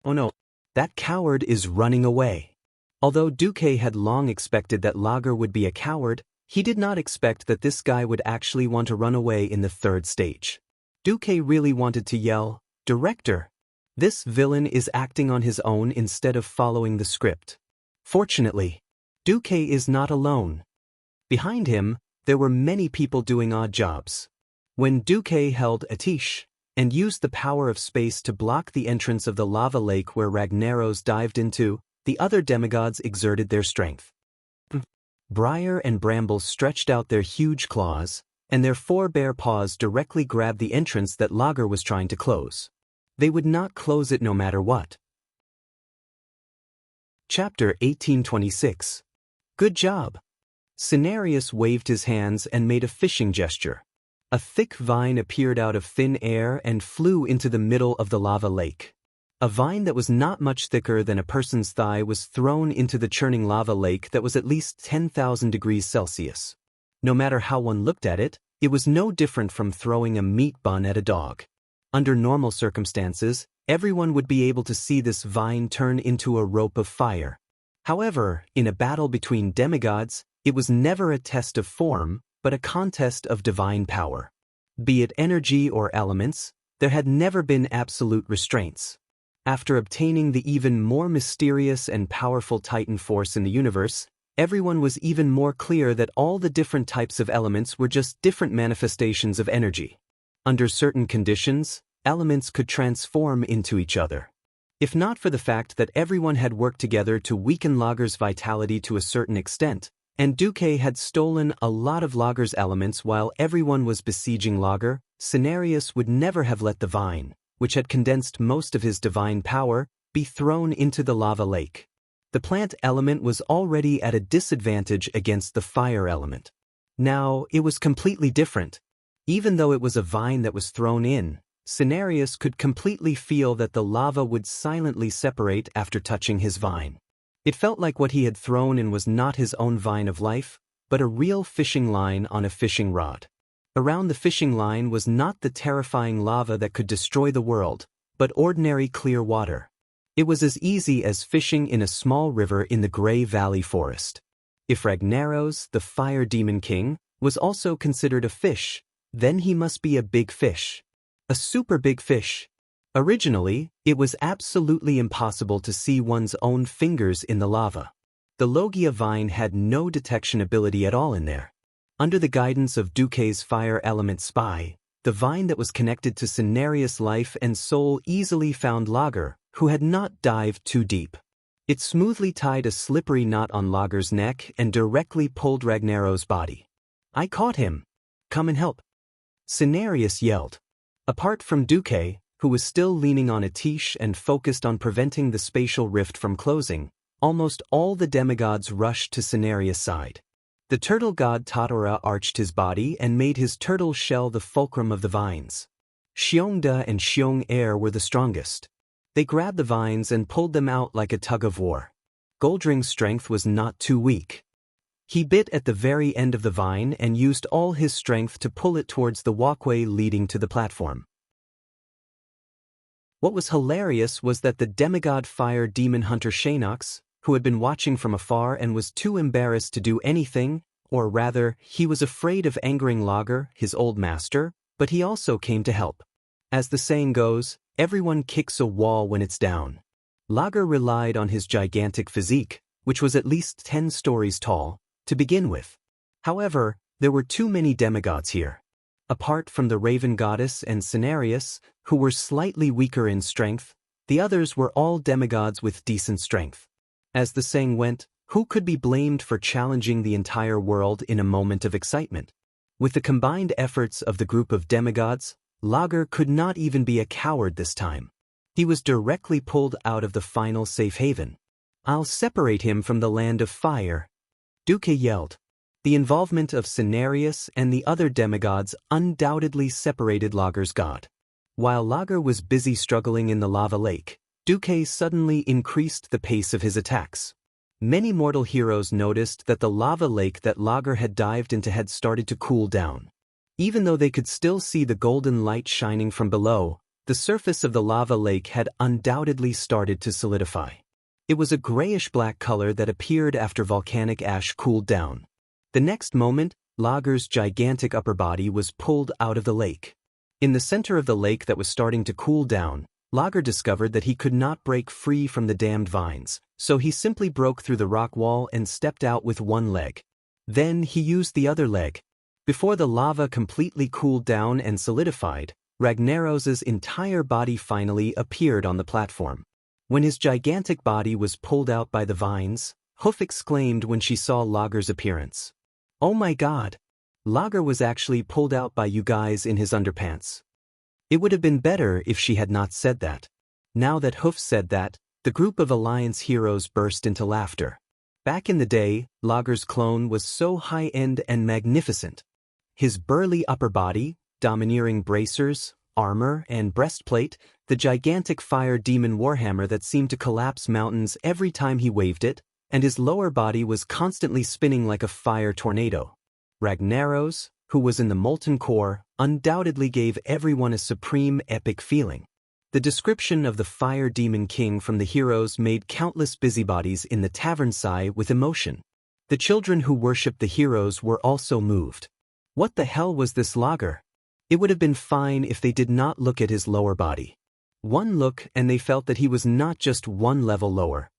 Oh no, that coward is running away. Although Duke had long expected that Lager would be a coward, he did not expect that this guy would actually want to run away in the third stage. Duke really wanted to yell, "Director! This villain is acting on his own instead of following the script." Fortunately, Duke is not alone. Behind him, there were many people doing odd jobs. When Duque held Atish and used the power of space to block the entrance of the lava lake where Ragnaros dived into, the other demigods exerted their strength. Briar and Bramble stretched out their huge claws, and their four bare paws directly grabbed the entrance that Lager was trying to close. They would not close it no matter what. Chapter 1826. Good job. Cenarius waved his hands and made a fishing gesture. A thick vine appeared out of thin air and flew into the middle of the lava lake. A vine that was not much thicker than a person's thigh was thrown into the churning lava lake that was at least 10,000 degrees Celsius. No matter how one looked at it, it was no different from throwing a meat bun at a dog. Under normal circumstances, everyone would be able to see this vine turn into a rope of fire. However, in a battle between demigods, it was never a test of form, but a contest of divine power. Be it energy or elements, there had never been absolute restraints. After obtaining the even more mysterious and powerful Titan force in the universe, everyone was even more clear that all the different types of elements were just different manifestations of energy. Under certain conditions, elements could transform into each other. If not for the fact that everyone had worked together to weaken Lager's vitality to a certain extent, and Duque had stolen a lot of Lager's elements while everyone was besieging Lager, Cenarius would never have let the vine, which had condensed most of his divine power, be thrown into the lava lake. The plant element was already at a disadvantage against the fire element. Now, it was completely different. Even though it was a vine that was thrown in, Cenarius could completely feel that the lava would silently separate after touching his vine. It felt like what he had thrown in was not his own vine of life, but a real fishing line on a fishing rod. Around the fishing line was not the terrifying lava that could destroy the world, but ordinary clear water. It was as easy as fishing in a small river in the Grey Valley forest. If Ragnaros, the fire demon king, was also considered a fish, then he must be a big fish. A super big fish. Originally, it was absolutely impossible to see one's own fingers in the lava. The Logia vine had no detection ability at all in there. Under the guidance of Duque's fire element spy, the vine that was connected to Cenarius' life and soul easily found Lager, who had not dived too deep. It smoothly tied a slippery knot on Lager's neck and directly pulled Ragnaros' body. "I caught him! Come and help!" Cenarius yelled. Apart from Duque, who was still leaning on Atish and focused on preventing the spatial rift from closing, almost all the demigods rushed to Cenarius' side. The turtle god Tatora arched his body and made his turtle shell the fulcrum of the vines. Xiongda and Xiong-Er were the strongest. They grabbed the vines and pulled them out like a tug of war. Goldring's strength was not too weak. He bit at the very end of the vine and used all his strength to pull it towards the walkway leading to the platform. What was hilarious was that the demigod fire demon hunter Xianxia, who had been watching from afar and was too embarrassed to do anything, or rather, he was afraid of angering Lager, his old master, but he also came to help. As the saying goes, everyone kicks a wall when it's down. Lager relied on his gigantic physique, which was at least 10 stories tall, to begin with. However, there were too many demigods here. Apart from the Raven Goddess and Cenarius, who were slightly weaker in strength, the others were all demigods with decent strength. As the saying went, who could be blamed for challenging the entire world in a moment of excitement? With the combined efforts of the group of demigods, Lager could not even be a coward this time. He was directly pulled out of the final safe haven. "I'll separate him from the land of fire," Duque yelled. The involvement of Cenarius and the other demigods undoubtedly separated Lager's god. While Lager was busy struggling in the lava lake, Duque suddenly increased the pace of his attacks. Many mortal heroes noticed that the lava lake that Lager had dived into had started to cool down. Even though they could still see the golden light shining from below, the surface of the lava lake had undoubtedly started to solidify. It was a grayish-black color that appeared after volcanic ash cooled down. The next moment, Lager's gigantic upper body was pulled out of the lake. In the center of the lake that was starting to cool down, Lager discovered that he could not break free from the damned vines, so he simply broke through the rock wall and stepped out with one leg. Then he used the other leg. Before the lava completely cooled down and solidified, Ragnaros's entire body finally appeared on the platform. When his gigantic body was pulled out by the vines, Hoof exclaimed when she saw Lager's appearance. "Oh my God! Lager was actually pulled out by you guys in his underpants." It would have been better if she had not said that. Now that Hoof said that, the group of Alliance heroes burst into laughter. Back in the day, Lager's clone was so high-end and magnificent. His burly upper body, domineering bracers, armor, and breastplate, the gigantic fire demon warhammer that seemed to collapse mountains every time he waved it, and his lower body was constantly spinning like a fire tornado. Ragnaros, who was in the molten core, undoubtedly gave everyone a supreme epic feeling. The description of the fire demon king from the heroes made countless busybodies in the tavern sigh with emotion. The children who worshipped the heroes were also moved. What the hell was this Lager? It would have been fine if they did not look at his lower body. One look and they felt that he was not just one level lower.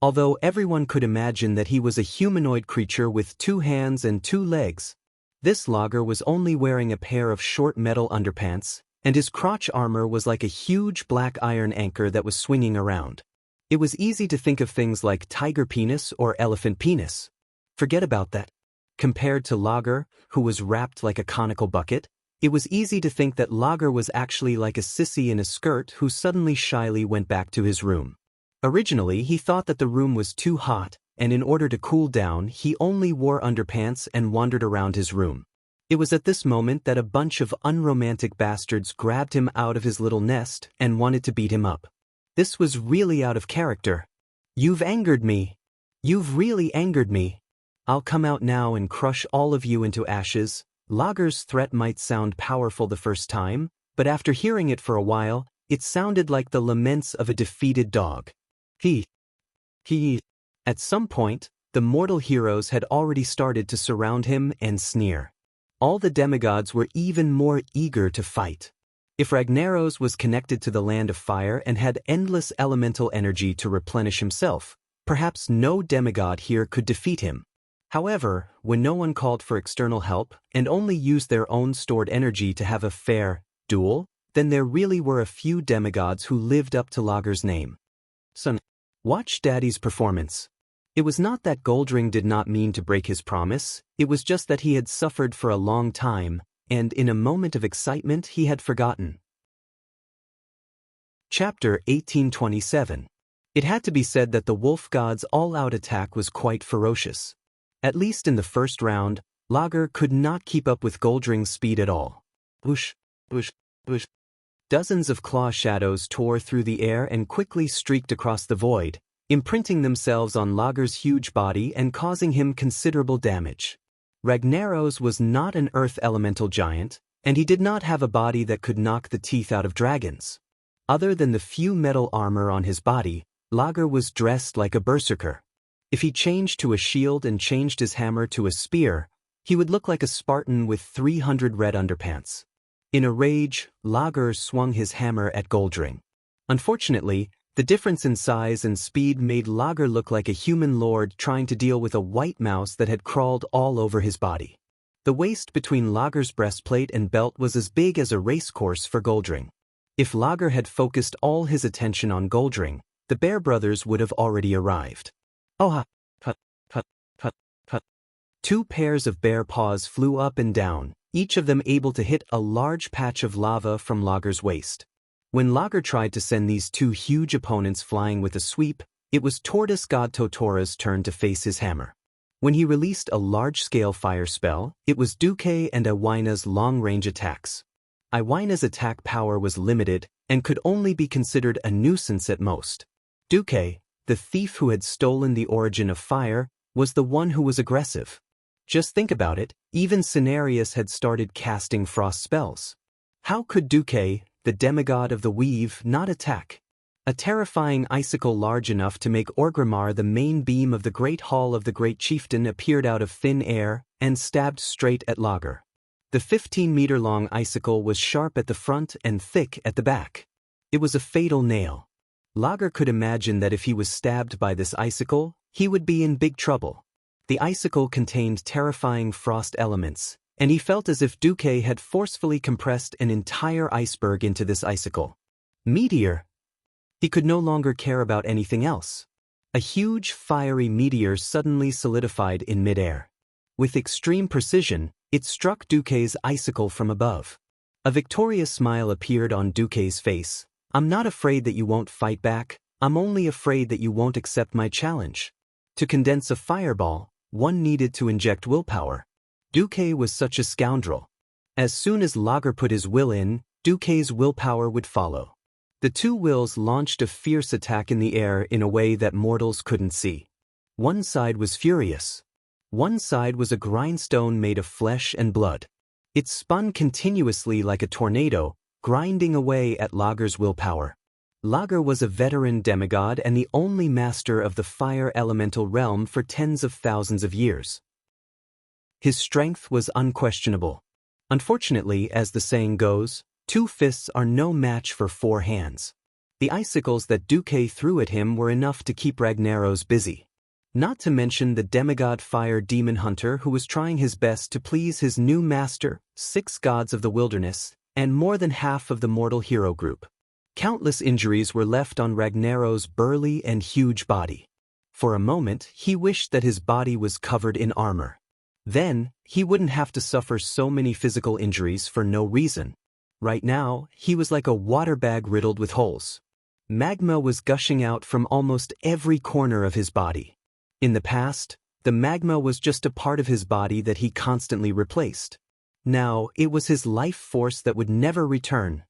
Although everyone could imagine that he was a humanoid creature with 2 hands and 2 legs, this Lager was only wearing a pair of short metal underpants, and his crotch armor was like a huge black iron anchor that was swinging around. It was easy to think of things like tiger penis or elephant penis. Forget about that. Compared to Lager, who was wrapped like a conical bucket, it was easy to think that Lager was actually like a sissy in a skirt who suddenly shyly went back to his room. Originally, he thought that the room was too hot, and in order to cool down, he only wore underpants and wandered around his room. It was at this moment that a bunch of unromantic bastards grabbed him out of his little nest and wanted to beat him up. This was really out of character. "You've angered me. You've really angered me. I'll come out now and crush all of you into ashes." Lager's threat might sound powerful the first time, but after hearing it for a while, it sounded like the laments of a defeated dog. He. At some point, the mortal heroes had already started to surround him and sneer. All the demigods were even more eager to fight. If Ragnaros was connected to the land of fire and had endless elemental energy to replenish himself, perhaps no demigod here could defeat him. However, when no one called for external help and only used their own stored energy to have a fair duel, then there really were a few demigods who lived up to Lager's name. Son, watch Daddy's performance. It was not that Goldring did not mean to break his promise, it was just that he had suffered for a long time, and in a moment of excitement he had forgotten. Chapter 1827. It had to be said that the wolf god's all-out attack was quite ferocious. At least in the first round, Lager could not keep up with Goldring's speed at all. Whoosh, whoosh, whoosh. Dozens of claw shadows tore through the air and quickly streaked across the void, imprinting themselves on Lager's huge body and causing him considerable damage. Ragnaros was not an earth elemental giant, and he did not have a body that could knock the teeth out of dragons. Other than the few metal armor on his body, Lager was dressed like a berserker. If he changed to a shield and changed his hammer to a spear, he would look like a Spartan with 300 red underpants. In a rage, Lager swung his hammer at Goldring. Unfortunately, the difference in size and speed made Lager look like a human lord trying to deal with a white mouse that had crawled all over his body. The waist between Lager's breastplate and belt was as big as a racecourse for Goldring. If Lager had focused all his attention on Goldring, the Bear Brothers would have already arrived. Oh, put, put, put, put. 2 pairs of bear paws flew up and down, each of them able to hit a large patch of lava from Lager's waist. When Lager tried to send these 2 huge opponents flying with a sweep, it was Tortoise God Totora's turn to face his hammer. When he released a large-scale fire spell, it was Duque and Iwina's long-range attacks. Iwina's attack power was limited and could only be considered a nuisance at most. Duque, the thief who had stolen the origin of fire, was the one who was aggressive. Just think about it, even Cenarius had started casting frost spells. How could Duque, the demigod of the weave, not attack? A terrifying icicle large enough to make Orgrimmar the main beam of the great hall of the great chieftain appeared out of thin air and stabbed straight at Lager. The 15-meter-long icicle was sharp at the front and thick at the back. It was a fatal nail. Lager could imagine that if he was stabbed by this icicle, he would be in big trouble. The icicle contained terrifying frost elements, and he felt as if Duque had forcefully compressed an entire iceberg into this icicle. Meteor! He could no longer care about anything else. A huge, fiery meteor suddenly solidified in midair. With extreme precision, it struck Duque's icicle from above. A victorious smile appeared on Duque's face. "I'm not afraid that you won't fight back, I'm only afraid that you won't accept my challenge." To condense a fireball, one needed to inject willpower. Duque was such a scoundrel. As soon as Lager put his will in, Duque's willpower would follow. The two wills launched a fierce attack in the air in a way that mortals couldn't see. One side was furious. One side was a grindstone made of flesh and blood. It spun continuously like a tornado, grinding away at Lager's willpower. Lager was a veteran demigod and the only master of the fire elemental realm for tens of thousands of years. His strength was unquestionable. Unfortunately, as the saying goes, 2 fists are no match for 4 hands. The icicles that Duque threw at him were enough to keep Ragnaros busy. Not to mention the demigod fire demon hunter who was trying his best to please his new master, 6 gods of the wilderness, and more than half of the mortal hero group. Countless injuries were left on Ragnaros' burly and huge body. For a moment, he wished that his body was covered in armor. Then, he wouldn't have to suffer so many physical injuries for no reason. Right now, he was like a water bag riddled with holes. Magma was gushing out from almost every corner of his body. In the past, the magma was just a part of his body that he constantly replaced. Now, it was his life force that would never return.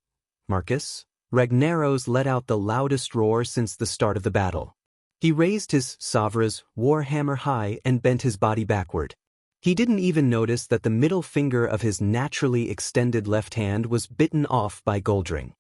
Marcus? Ragnaros let out the loudest roar since the start of the battle. He raised his Savra's warhammer high and bent his body backward. He didn't even notice that the middle finger of his naturally extended left hand was bitten off by Goldring.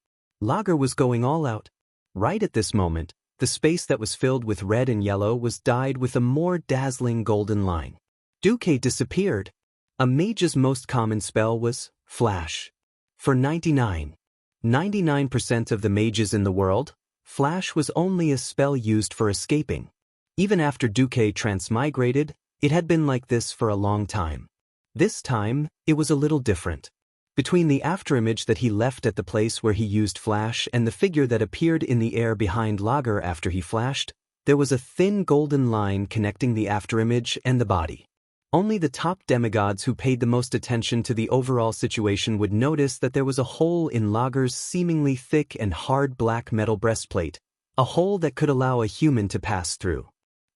Lager was going all out. Right at this moment, the space that was filled with red and yellow was dyed with a more dazzling golden line. Duque disappeared. A mage's most common spell was Flash. For 99% of the mages in the world, Flash was only a spell used for escaping. Even after Duque transmigrated, it had been like this for a long time. This time, it was a little different. Between the afterimage that he left at the place where he used Flash and the figure that appeared in the air behind Lager after he flashed, there was a thin golden line connecting the afterimage and the body. Only the top demigods who paid the most attention to the overall situation would notice that there was a hole in Lager's seemingly thick and hard black metal breastplate, a hole that could allow a human to pass through.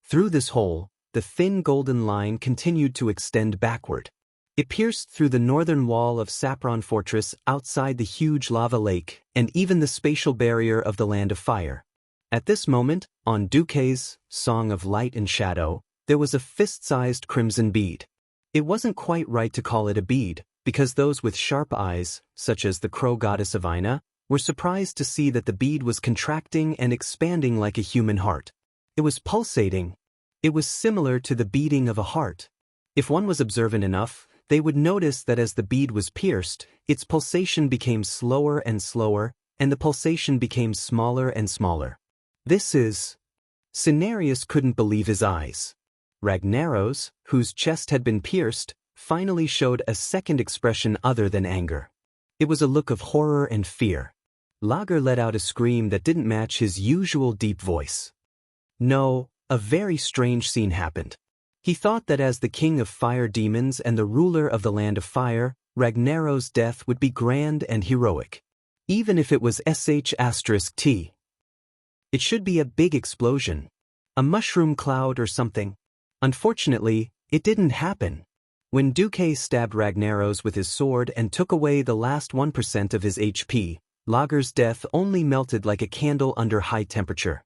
Through this hole, the thin golden line continued to extend backward. It pierced through the northern wall of Sapron Fortress outside the huge lava lake and even the spatial barrier of the Land of Fire. At this moment, on Duque's Song of Light and Shadow, there was a fist-sized crimson bead. It wasn't quite right to call it a bead, because those with sharp eyes, such as the crow goddess of Ina, were surprised to see that the bead was contracting and expanding like a human heart. It was pulsating. It was similar to the beating of a heart. If one was observant enough, they would notice that as the bead was pierced, its pulsation became slower and slower, and the pulsation became smaller and smaller. Cenarius couldn't believe his eyes. Ragnaros, whose chest had been pierced, finally showed a second expression other than anger. It was a look of horror and fear. Lager let out a scream that didn't match his usual deep voice. No, a very strange scene happened. He thought that as the king of fire demons and the ruler of the Land of Fire, Ragnaros' death would be grand and heroic. Even if it was **T. It should be a big explosion. A mushroom cloud or something. Unfortunately, it didn't happen. When Duque stabbed Ragnaros with his sword and took away the last 1% of his HP, Lager's death only melted like a candle under high temperature.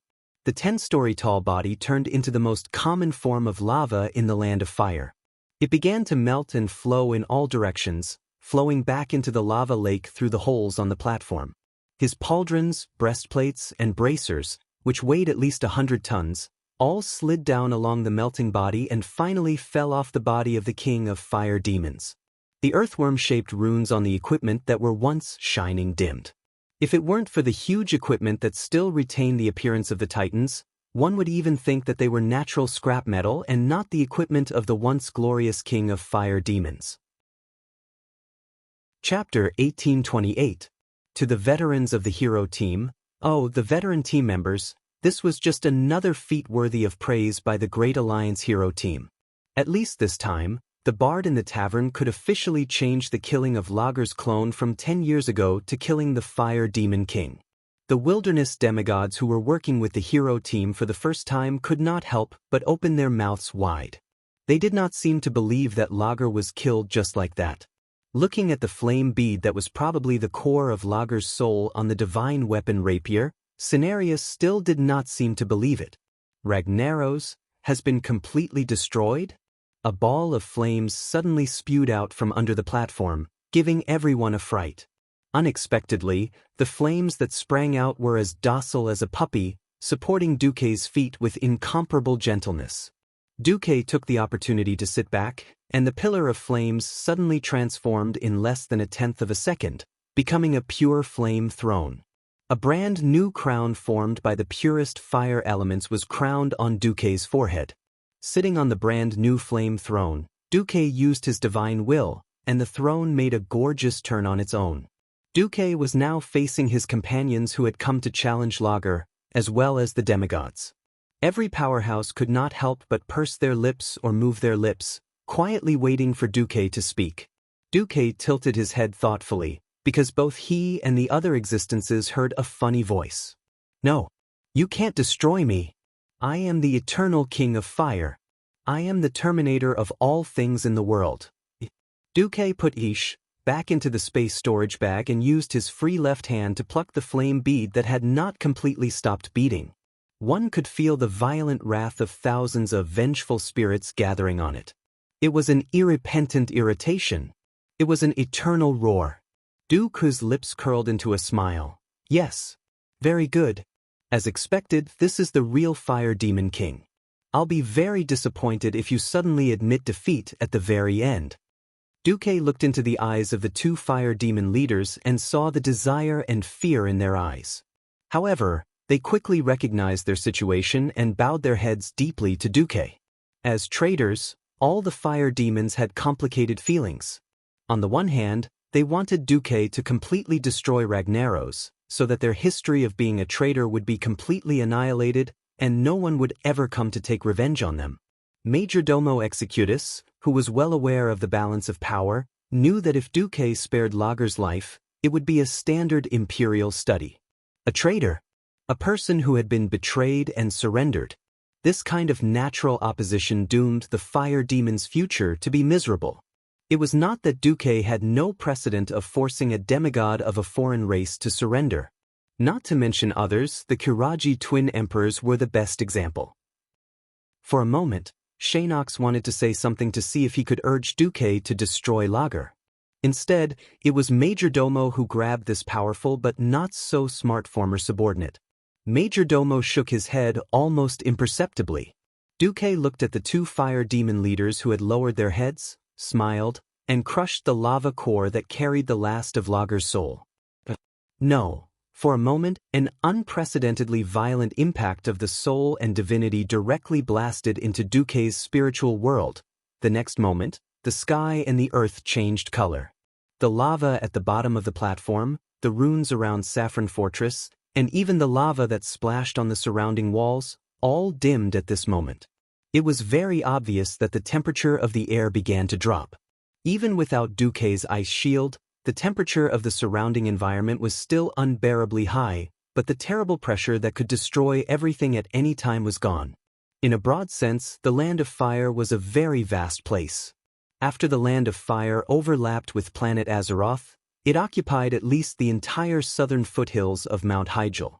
the 10-story tall body turned into the most common form of lava in the Land of Fire. It began to melt and flow in all directions, flowing back into the lava lake through the holes on the platform. His pauldrons, breastplates, and bracers, which weighed at least 100 tons, all slid down along the melting body and finally fell off the body of the king of fire demons. The earthworm-shaped runes on the equipment that were once shining dimmed. If it weren't for the huge equipment that still retained the appearance of the Titans, one would even think that they were natural scrap metal and not the equipment of the once glorious king of fire demons. Chapter 1828. To the veterans of the hero team, oh, the veteran team members, this was just another feat worthy of praise by the Great Alliance hero team. At least this time, the bard in the tavern could officially change the killing of Lager's clone from 10 years ago to killing the Fire Demon King. The wilderness demigods who were working with the hero team for the first time could not help but open their mouths wide. They did not seem to believe that Lager was killed just like that. Looking at the flame bead that was probably the core of Lager's soul on the divine weapon rapier, Cenarius still did not seem to believe it. Ragnaros has been completely destroyed? A ball of flames suddenly spewed out from under the platform, giving everyone a fright. Unexpectedly, the flames that sprang out were as docile as a puppy, supporting Duque's feet with incomparable gentleness. Duque took the opportunity to sit back, and the pillar of flames suddenly transformed in less than 1/10 of a second, becoming a pure flame throne. A brand new crown formed by the purest fire elements was crowned on Duque's forehead. Sitting on the brand new flame throne, Duque used his divine will, and the throne made a gorgeous turn on its own. Duque was now facing his companions who had come to challenge Lager, as well as the demigods. Every powerhouse could not help but purse their lips or move their lips, quietly waiting for Duque to speak. Duque tilted his head thoughtfully, because both he and the other existences heard a funny voice. "No, you can't destroy me. I am the eternal king of fire. I am the terminator of all things in the world." Duque put Ish back into the space storage bag and used his free left hand to pluck the flame bead that had not completely stopped beating. One could feel the violent wrath of thousands of vengeful spirits gathering on it. It was an irrepentant irritation. It was an eternal roar. Duque's lips curled into a smile. "Yes. Very good. As expected, this is the real Fire Demon King. I'll be very disappointed if you suddenly admit defeat at the very end." Duque looked into the eyes of the two fire demon leaders and saw the desire and fear in their eyes. However, they quickly recognized their situation and bowed their heads deeply to Duque. As traitors, all the fire demons had complicated feelings. On the one hand, they wanted Duque to completely destroy Ragnaros, so that their history of being a traitor would be completely annihilated and no one would ever come to take revenge on them. Majordomo Executus, who was well aware of the balance of power, knew that if Duque spared Lager's life, it would be a standard imperial study. A traitor, a person who had been betrayed and surrendered. This kind of natural opposition doomed the fire demon's future to be miserable. It was not that Duque had no precedent of forcing a demigod of a foreign race to surrender. Not to mention others, the Kiraji twin emperors were the best example. For a moment, Xianxia wanted to say something to see if he could urge Duque to destroy Lager. Instead, it was Majordomo who grabbed this powerful but not so smart former subordinate. Majordomo shook his head almost imperceptibly. Duque looked at the two fire demon leaders who had lowered their heads, smiled, and crushed the lava core that carried the last of Lager's soul. No. For a moment, an unprecedentedly violent impact of the soul and divinity directly blasted into Duque's spiritual world. The next moment, the sky and the earth changed color. The lava at the bottom of the platform, the runes around Saffron Fortress, and even the lava that splashed on the surrounding walls, all dimmed at this moment. It was very obvious that the temperature of the air began to drop. Even without Duque's ice shield, the temperature of the surrounding environment was still unbearably high, but the terrible pressure that could destroy everything at any time was gone. In a broad sense, the Land of Fire was a very vast place. After the Land of Fire overlapped with planet Azeroth, it occupied at least the entire southern foothills of Mount Hyjal.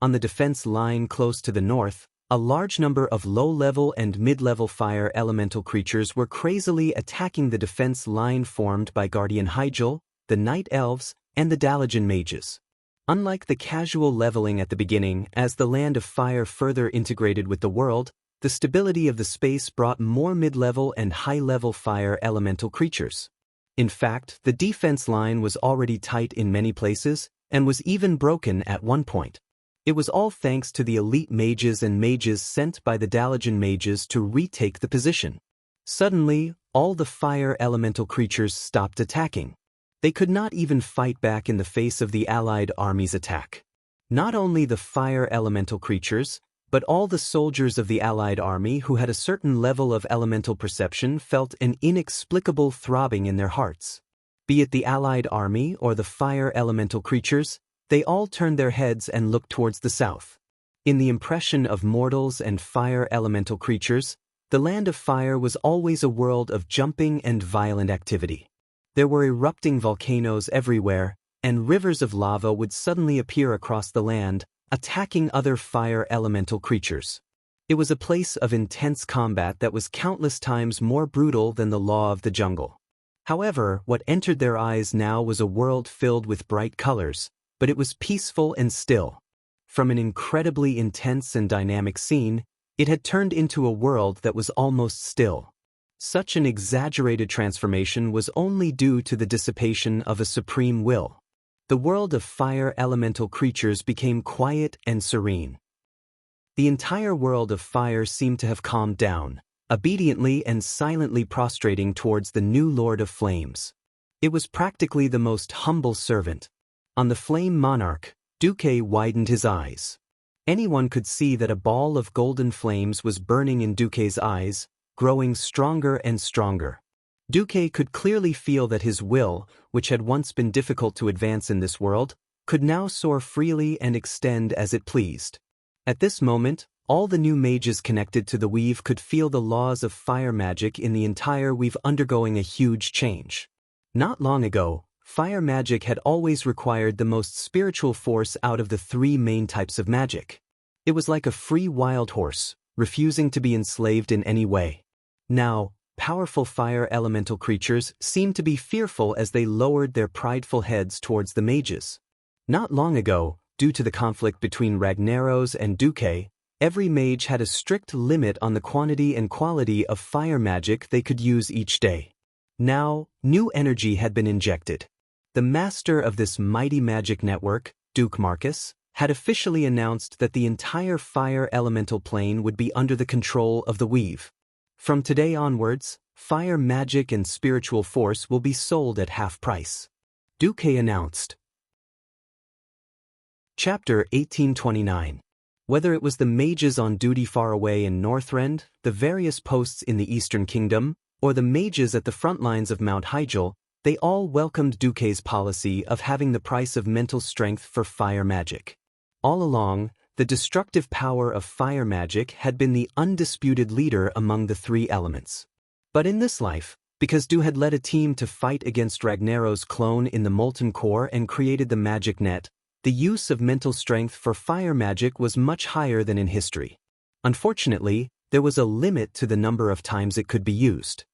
On the defense line close to the north, a large number of low-level and mid-level fire elemental creatures were crazily attacking the defense line formed by Guardian Hyjal, the Night Elves, and the Dalajan Mages. Unlike the casual leveling at the beginning, as the Land of Fire further integrated with the world, the stability of the space brought more mid-level and high-level fire elemental creatures. In fact, the defense line was already tight in many places, and was even broken at one point. It was all thanks to the elite mages and mages sent by the Dalajan mages to retake the position. Suddenly, all the fire elemental creatures stopped attacking. They could not even fight back in the face of the allied army's attack. Not only the fire elemental creatures, but all the soldiers of the allied army who had a certain level of elemental perception felt an inexplicable throbbing in their hearts. Be it the allied army or the fire elemental creatures, they all turned their heads and looked towards the south. In the impression of mortals and fire elemental creatures, the Land of Fire was always a world of jumping and violent activity. There were erupting volcanoes everywhere, and rivers of lava would suddenly appear across the land, attacking other fire elemental creatures. It was a place of intense combat that was countless times more brutal than the law of the jungle. However, what entered their eyes now was a world filled with bright colors, but it was peaceful and still. From an incredibly intense and dynamic scene, it had turned into a world that was almost still. Such an exaggerated transformation was only due to the dissipation of a supreme will. The world of fire elemental creatures became quiet and serene. The entire world of fire seemed to have calmed down, obediently and silently prostrating towards the new Lord of Flames. It was practically the most humble servant. On the Flame Monarch, Duque widened his eyes. Anyone could see that a ball of golden flames was burning in Duque's eyes, growing stronger and stronger. Duque could clearly feel that his will, which had once been difficult to advance in this world, could now soar freely and extend as it pleased. At this moment, all the new mages connected to the weave could feel the laws of fire magic in the entire weave undergoing a huge change. Not long ago, fire magic had always required the most spiritual force out of the three main types of magic. It was like a free wild horse, refusing to be enslaved in any way. Now, powerful fire elemental creatures seemed to be fearful as they lowered their prideful heads towards the mages. Not long ago, due to the conflict between Ragnaros and Duque, every mage had a strict limit on the quantity and quality of fire magic they could use each day. Now, new energy had been injected. The master of this mighty magic network, Duke Marcus, had officially announced that the entire fire elemental plane would be under the control of the weave. From today onwards, fire magic and spiritual force will be sold at half price. Duque announced. Chapter 1829. Whether it was the mages on duty far away in Northrend, the various posts in the Eastern Kingdom, or the mages at the front lines of Mount Hyjal, they all welcomed Duque's policy of having the price of mental strength for fire magic. All along, the destructive power of fire magic had been the undisputed leader among the three elements. But in this life, because Du had led a team to fight against Ragnaros' clone in the Molten Core and created the magic net, the use of mental strength for fire magic was much higher than in history. Unfortunately, there was a limit to the number of times it could be used.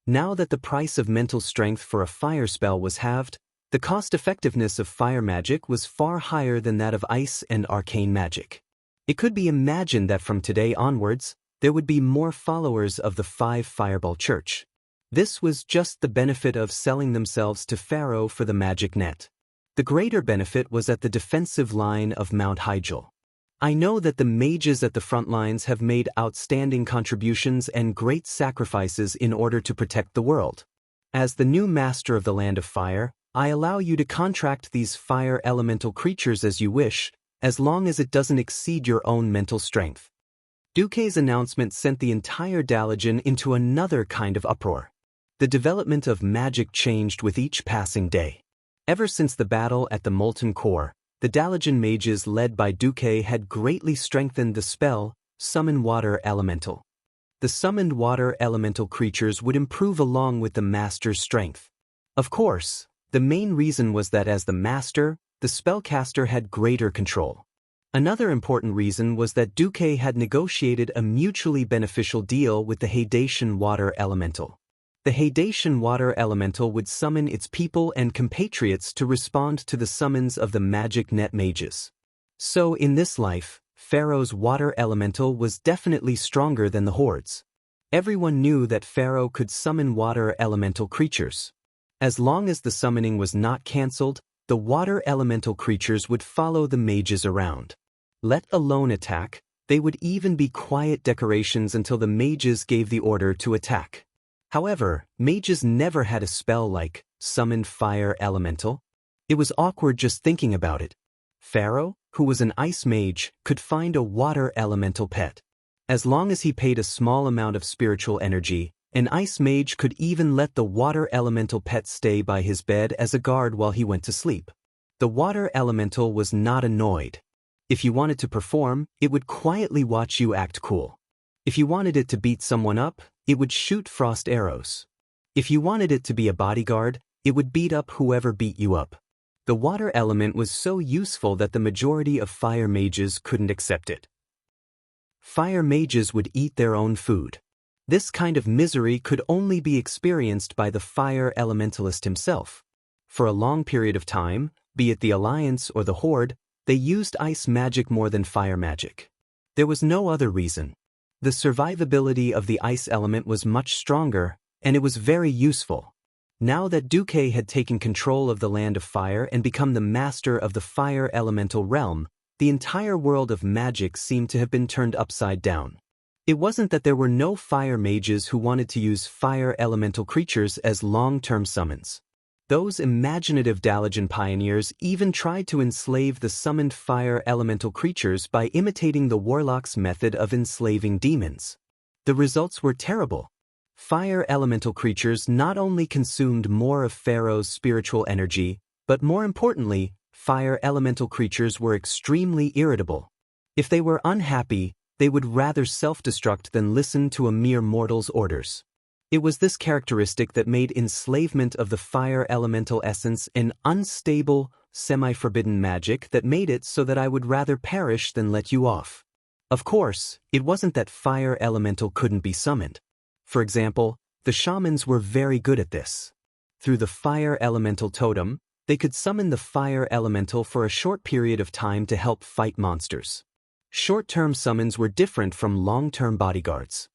Now that the price of mental strength for a fire spell was halved, the cost-effectiveness of fire magic was far higher than that of ice and arcane magic. It could be imagined that from today onwards, there would be more followers of the Five Fireball Church. This was just the benefit of selling themselves to Pharaoh for the magic net. The greater benefit was at the defensive line of Mount Hyjal. I know that the mages at the front lines have made outstanding contributions and great sacrifices in order to protect the world. As the new master of the Land of Fire, I allow you to contract these fire elemental creatures as you wish, as long as it doesn't exceed your own mental strength. Duque's announcement sent the entire Dalajan into another kind of uproar. The development of magic changed with each passing day. Ever since the battle at the Molten Core, the Dalajan mages led by Duque had greatly strengthened the spell, Summon Water Elemental. The summoned water elemental creatures would improve along with the master's strength. Of course, the main reason was that as the master, the spellcaster had greater control. Another important reason was that Duque had negotiated a mutually beneficial deal with the Haitian water elemental. The Haitian water elemental would summon its people and compatriots to respond to the summons of the magic net mages. So in this life, Pharaoh's water elemental was definitely stronger than the hordes. Everyone knew that Pharaoh could summon water elemental creatures. As long as the summoning was not cancelled, the water elemental creatures would follow the mages around. Let alone attack, they would even be quiet decorations until the mages gave the order to attack. However, mages never had a spell like summon fire elemental. It was awkward just thinking about it. Pharaoh, who was an ice mage, could find a water elemental pet. As long as he paid a small amount of spiritual energy, an ice mage could even let the water elemental pet stay by his bed as a guard while he went to sleep. The water elemental was not annoyed. If you wanted to perform, it would quietly watch you act cool. If you wanted it to beat someone up, it would shoot frost arrows. If you wanted it to be a bodyguard, it would beat up whoever beat you up. The water element was so useful that the majority of fire mages couldn't accept it. Fire mages would eat their own food. This kind of misery could only be experienced by the fire elementalist himself. For a long period of time, be it the Alliance or the Horde, they used ice magic more than fire magic. There was no other reason. The survivability of the ice element was much stronger, and it was very useful. Now that Duque had taken control of the Land of Fire and become the master of the fire elemental realm, the entire world of magic seemed to have been turned upside down. It wasn't that there were no fire mages who wanted to use fire elemental creatures as long-term summons. Those imaginative Dalajan pioneers even tried to enslave the summoned fire elemental creatures by imitating the warlock's method of enslaving demons. The results were terrible. Fire elemental creatures not only consumed more of Pharaoh's spiritual energy, but more importantly, fire elemental creatures were extremely irritable. If they were unhappy, they would rather self-destruct than listen to a mere mortal's orders. It was this characteristic that made enslavement of the fire elemental essence an unstable, semi-forbidden magic that made it so that I would rather perish than let you off. Of course, it wasn't that fire elemental couldn't be summoned. For example, the shamans were very good at this. Through the fire elemental totem, they could summon the fire elemental for a short period of time to help fight monsters. Short-term summons were different from long-term bodyguards.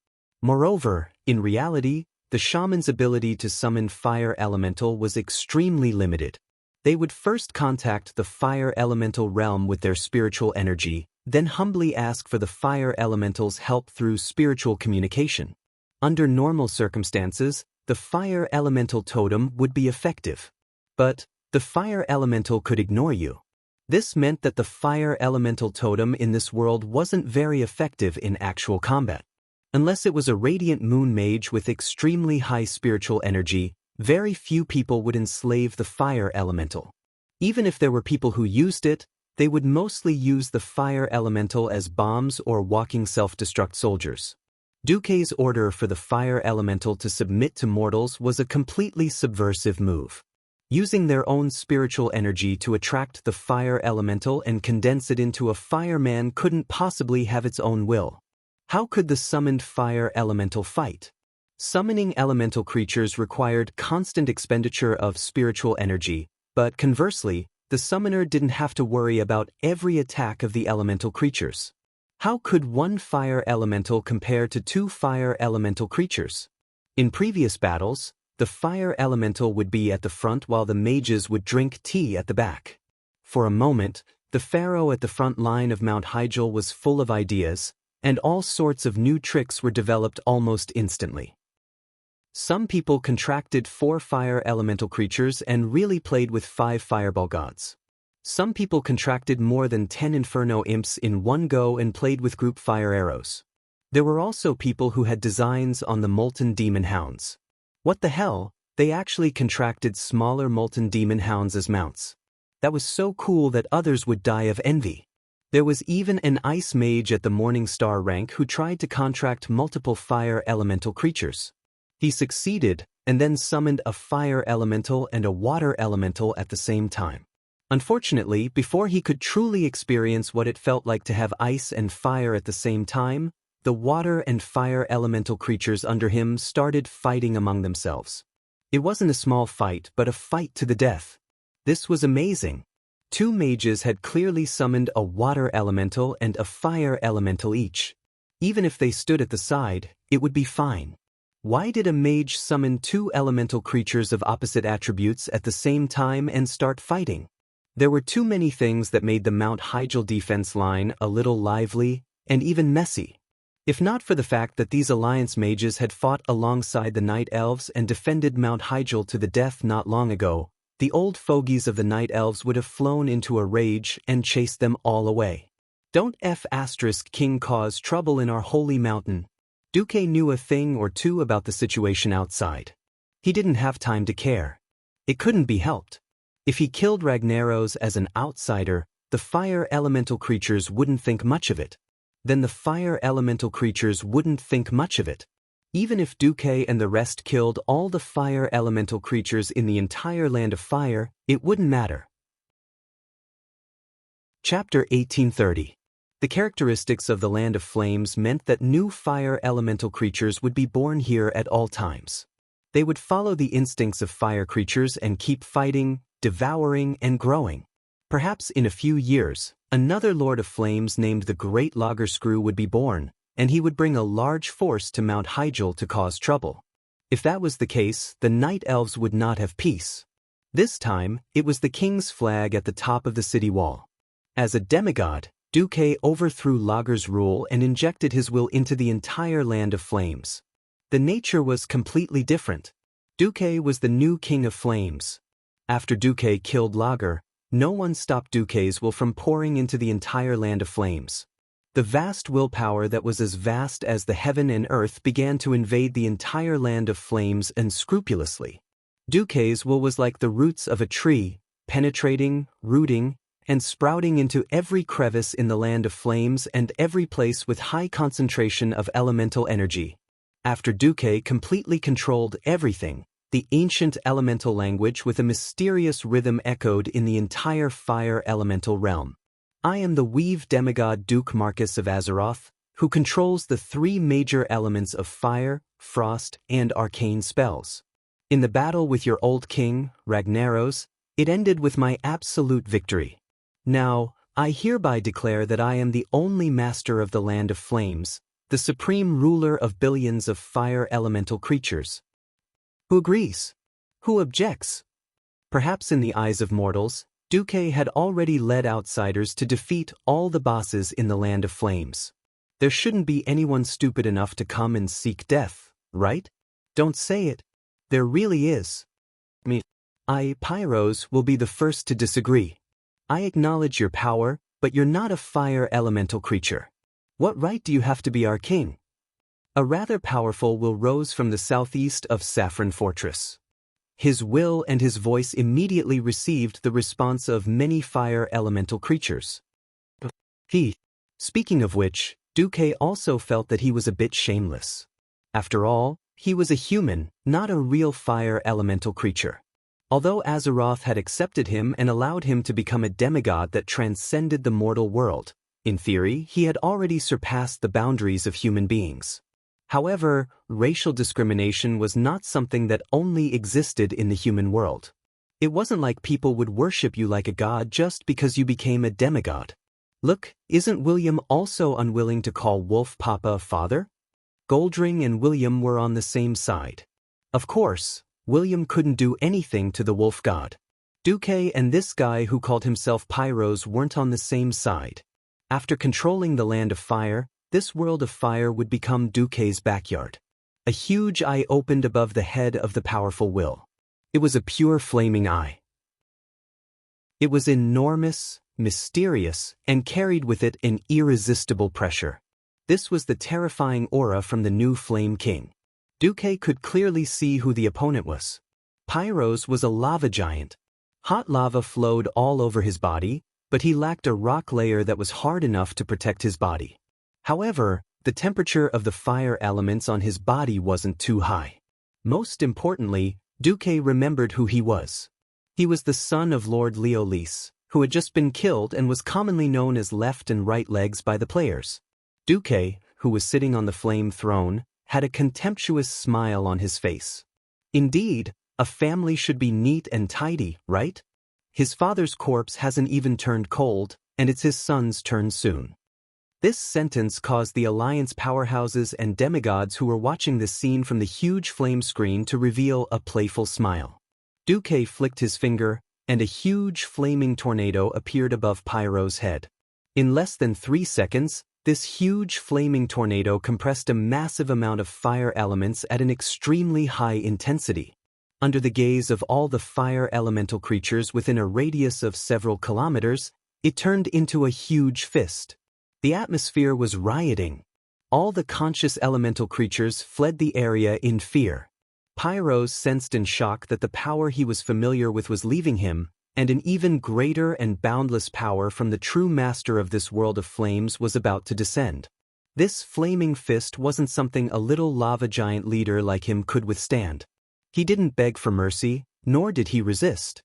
Moreover, in reality, the shaman's ability to summon fire elemental was extremely limited. They would first contact the fire elemental realm with their spiritual energy, then humbly ask for the fire elemental's help through spiritual communication. Under normal circumstances, the fire elemental totem would be effective. But the fire elemental could ignore you. This meant that the fire elemental totem in this world wasn't very effective in actual combat. Unless it was a radiant moon mage with extremely high spiritual energy, very few people would enslave the fire elemental. Even if there were people who used it, they would mostly use the fire elemental as bombs or walking self-destruct soldiers. Duque's order for the fire elemental to submit to mortals was a completely subversive move. Using their own spiritual energy to attract the fire elemental and condense it into a fireman couldn't possibly have its own will. How could the summoned fire elemental fight? Summoning elemental creatures required constant expenditure of spiritual energy, but conversely, the summoner didn't have to worry about every attack of the elemental creatures. How could one fire elemental compare to two fire elemental creatures? In previous battles, the fire elemental would be at the front while the mages would drink tea at the back. For a moment, the pharaoh at the front line of Mount Hyjal was full of ideas, and all sorts of new tricks were developed almost instantly. Some people contracted 4 fire elemental creatures and really played with 5 fireball gods. Some people contracted more than 10 inferno imps in one go and played with group fire arrows. There were also people who had designs on the molten demon hounds. What the hell, they actually contracted smaller molten demon hounds as mounts. That was so cool that others would die of envy. There was even an ice mage at the Morning Star rank who tried to contract multiple fire elemental creatures. He succeeded, and then summoned a fire elemental and a water elemental at the same time. Unfortunately, before he could truly experience what it felt like to have ice and fire at the same time, the water and fire elemental creatures under him started fighting among themselves. It wasn't a small fight, but a fight to the death. This was amazing. Two mages had clearly summoned a water elemental and a fire elemental each. Even if they stood at the side, it would be fine. Why did a mage summon two elemental creatures of opposite attributes at the same time and start fighting? There were too many things that made the Mount Hyjal defense line a little lively and even messy. If not for the fact that these alliance mages had fought alongside the Night Elves and defended Mount Hyjal to the death not long ago, the old fogies of the Night Elves would have flown into a rage and chased them all away. Don't King cause trouble in our holy mountain. Duque knew a thing or two about the situation outside. He didn't have time to care. It couldn't be helped. If he killed Ragnaros as an outsider, the fire elemental creatures wouldn't think much of it. Then the fire elemental creatures wouldn't think much of it. Even if Duque and the rest killed all the fire elemental creatures in the entire Land of Fire, it wouldn't matter. Chapter 1830. The characteristics of the Land of Flames meant that new fire elemental creatures would be born here at all times. They would follow the instincts of fire creatures and keep fighting, devouring, and growing. Perhaps in a few years, another Lord of Flames named the Great Loggerscrew would be born, and he would bring a large force to Mount Hyjal to cause trouble. If that was the case, the Night Elves would not have peace. This time, it was the king's flag at the top of the city wall. As a demigod, Duque overthrew Logger's rule and injected his will into the entire Land of Flames. The nature was completely different. Duque was the new King of Flames. After Duque killed Logger, no one stopped Duque's will from pouring into the entire Land of Flames. The vast willpower that was as vast as the heaven and earth began to invade the entire Land of Flames unscrupulously. Duque's will was like the roots of a tree, penetrating, rooting, and sprouting into every crevice in the Land of Flames and every place with high concentration of elemental energy. After Duque completely controlled everything, the ancient elemental language with a mysterious rhythm echoed in the entire fire elemental realm. I am the weave demigod Duke Marcus of Azeroth, who controls the three major elements of fire, frost, and arcane spells. In the battle with your old king, Ragnaros, it ended with my absolute victory. Now, I hereby declare that I am the only master of the Land of Flames, the supreme ruler of billions of fire elemental creatures. Who agrees? Who objects? Perhaps in the eyes of mortals, Duque had already led outsiders to defeat all the bosses in the Land of Flames. There shouldn't be anyone stupid enough to come and seek death, right? Don't say it. There really is. I, Pyros, will be the first to disagree. I acknowledge your power, but you're not a fire elemental creature. What right do you have to be our king? A rather powerful will rose from the southeast of Saffron Fortress. His will and his voice immediately received the response of many fire elemental creatures. Speaking of which, Duque also felt that he was a bit shameless. After all, he was a human, not a real fire elemental creature. Although Azeroth had accepted him and allowed him to become a demigod that transcended the mortal world, in theory, he had already surpassed the boundaries of human beings. However, racial discrimination was not something that only existed in the human world. It wasn't like people would worship you like a god just because you became a demigod. Look, isn't William also unwilling to call Wolf Papa father? Goldring and William were on the same side. Of course, William couldn't do anything to the wolf god. Duque and this guy who called himself Pyros weren't on the same side. After controlling the Land of Fire, this world of fire would become Duque's backyard. A huge eye opened above the head of the powerful will. It was a pure flaming eye. It was enormous, mysterious, and carried with it an irresistible pressure. This was the terrifying aura from the new Flame King. Duque could clearly see who the opponent was. Pyros was a lava giant. Hot lava flowed all over his body, but he lacked a rock layer that was hard enough to protect his body. However, the temperature of the fire elements on his body wasn't too high. Most importantly, Duque remembered who he was. He was the son of Lord Leolis, who had just been killed and was commonly known as left and right legs by the players. Duque, who was sitting on the flame throne, had a contemptuous smile on his face. Indeed, a family should be neat and tidy, right? His father's corpse hasn't even turned cold, and it's his son's turn soon. This sentence caused the Alliance powerhouses and demigods who were watching this scene from the huge flame screen to reveal a playful smile. Duque flicked his finger, and a huge flaming tornado appeared above Pyro's head. In less than 3 seconds, this huge flaming tornado compressed a massive amount of fire elements at an extremely high intensity. Under the gaze of all the fire elemental creatures within a radius of several kilometers, it turned into a huge fist. The atmosphere was rioting. All the conscious elemental creatures fled the area in fear. Pyro sensed in shock that the power he was familiar with was leaving him, and an even greater and boundless power from the true master of this world of flames was about to descend. This flaming fist wasn't something a little lava giant leader like him could withstand. He didn't beg for mercy, nor did he resist.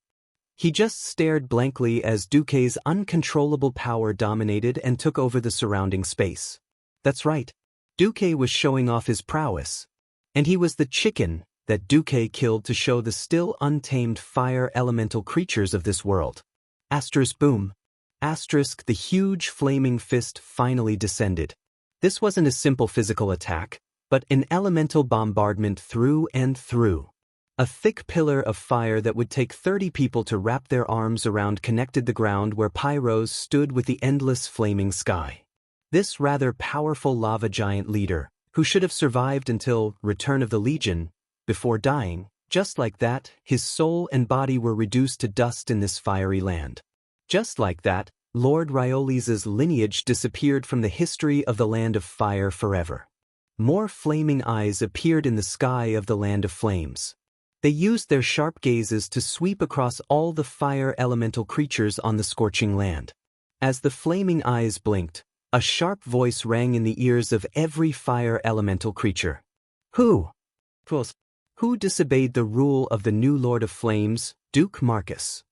He just stared blankly as Duque's uncontrollable power dominated and took over the surrounding space. That's right, Duque was showing off his prowess. And he was the chicken that Duque killed to show the still untamed fire elemental creatures of this world. Asterisk boom. Asterisk, the huge flaming fist finally descended. This wasn't a simple physical attack, but an elemental bombardment through and through. A thick pillar of fire that would take 30 people to wrap their arms around connected the ground where Pyros stood with the endless flaming sky. This rather powerful lava giant leader, who should have survived until Return of the Legion, before dying, just like that, his soul and body were reduced to dust in this fiery land. Just like that, Lord Rioles' lineage disappeared from the history of the Land of Fire forever. More flaming eyes appeared in the sky of the Land of Flames. They used their sharp gazes to sweep across all the fire elemental creatures on the scorching land. As the flaming eyes blinked, a sharp voice rang in the ears of every fire elemental creature. Who disobeyed the rule of the new Lord of Flames, Duke Marcus?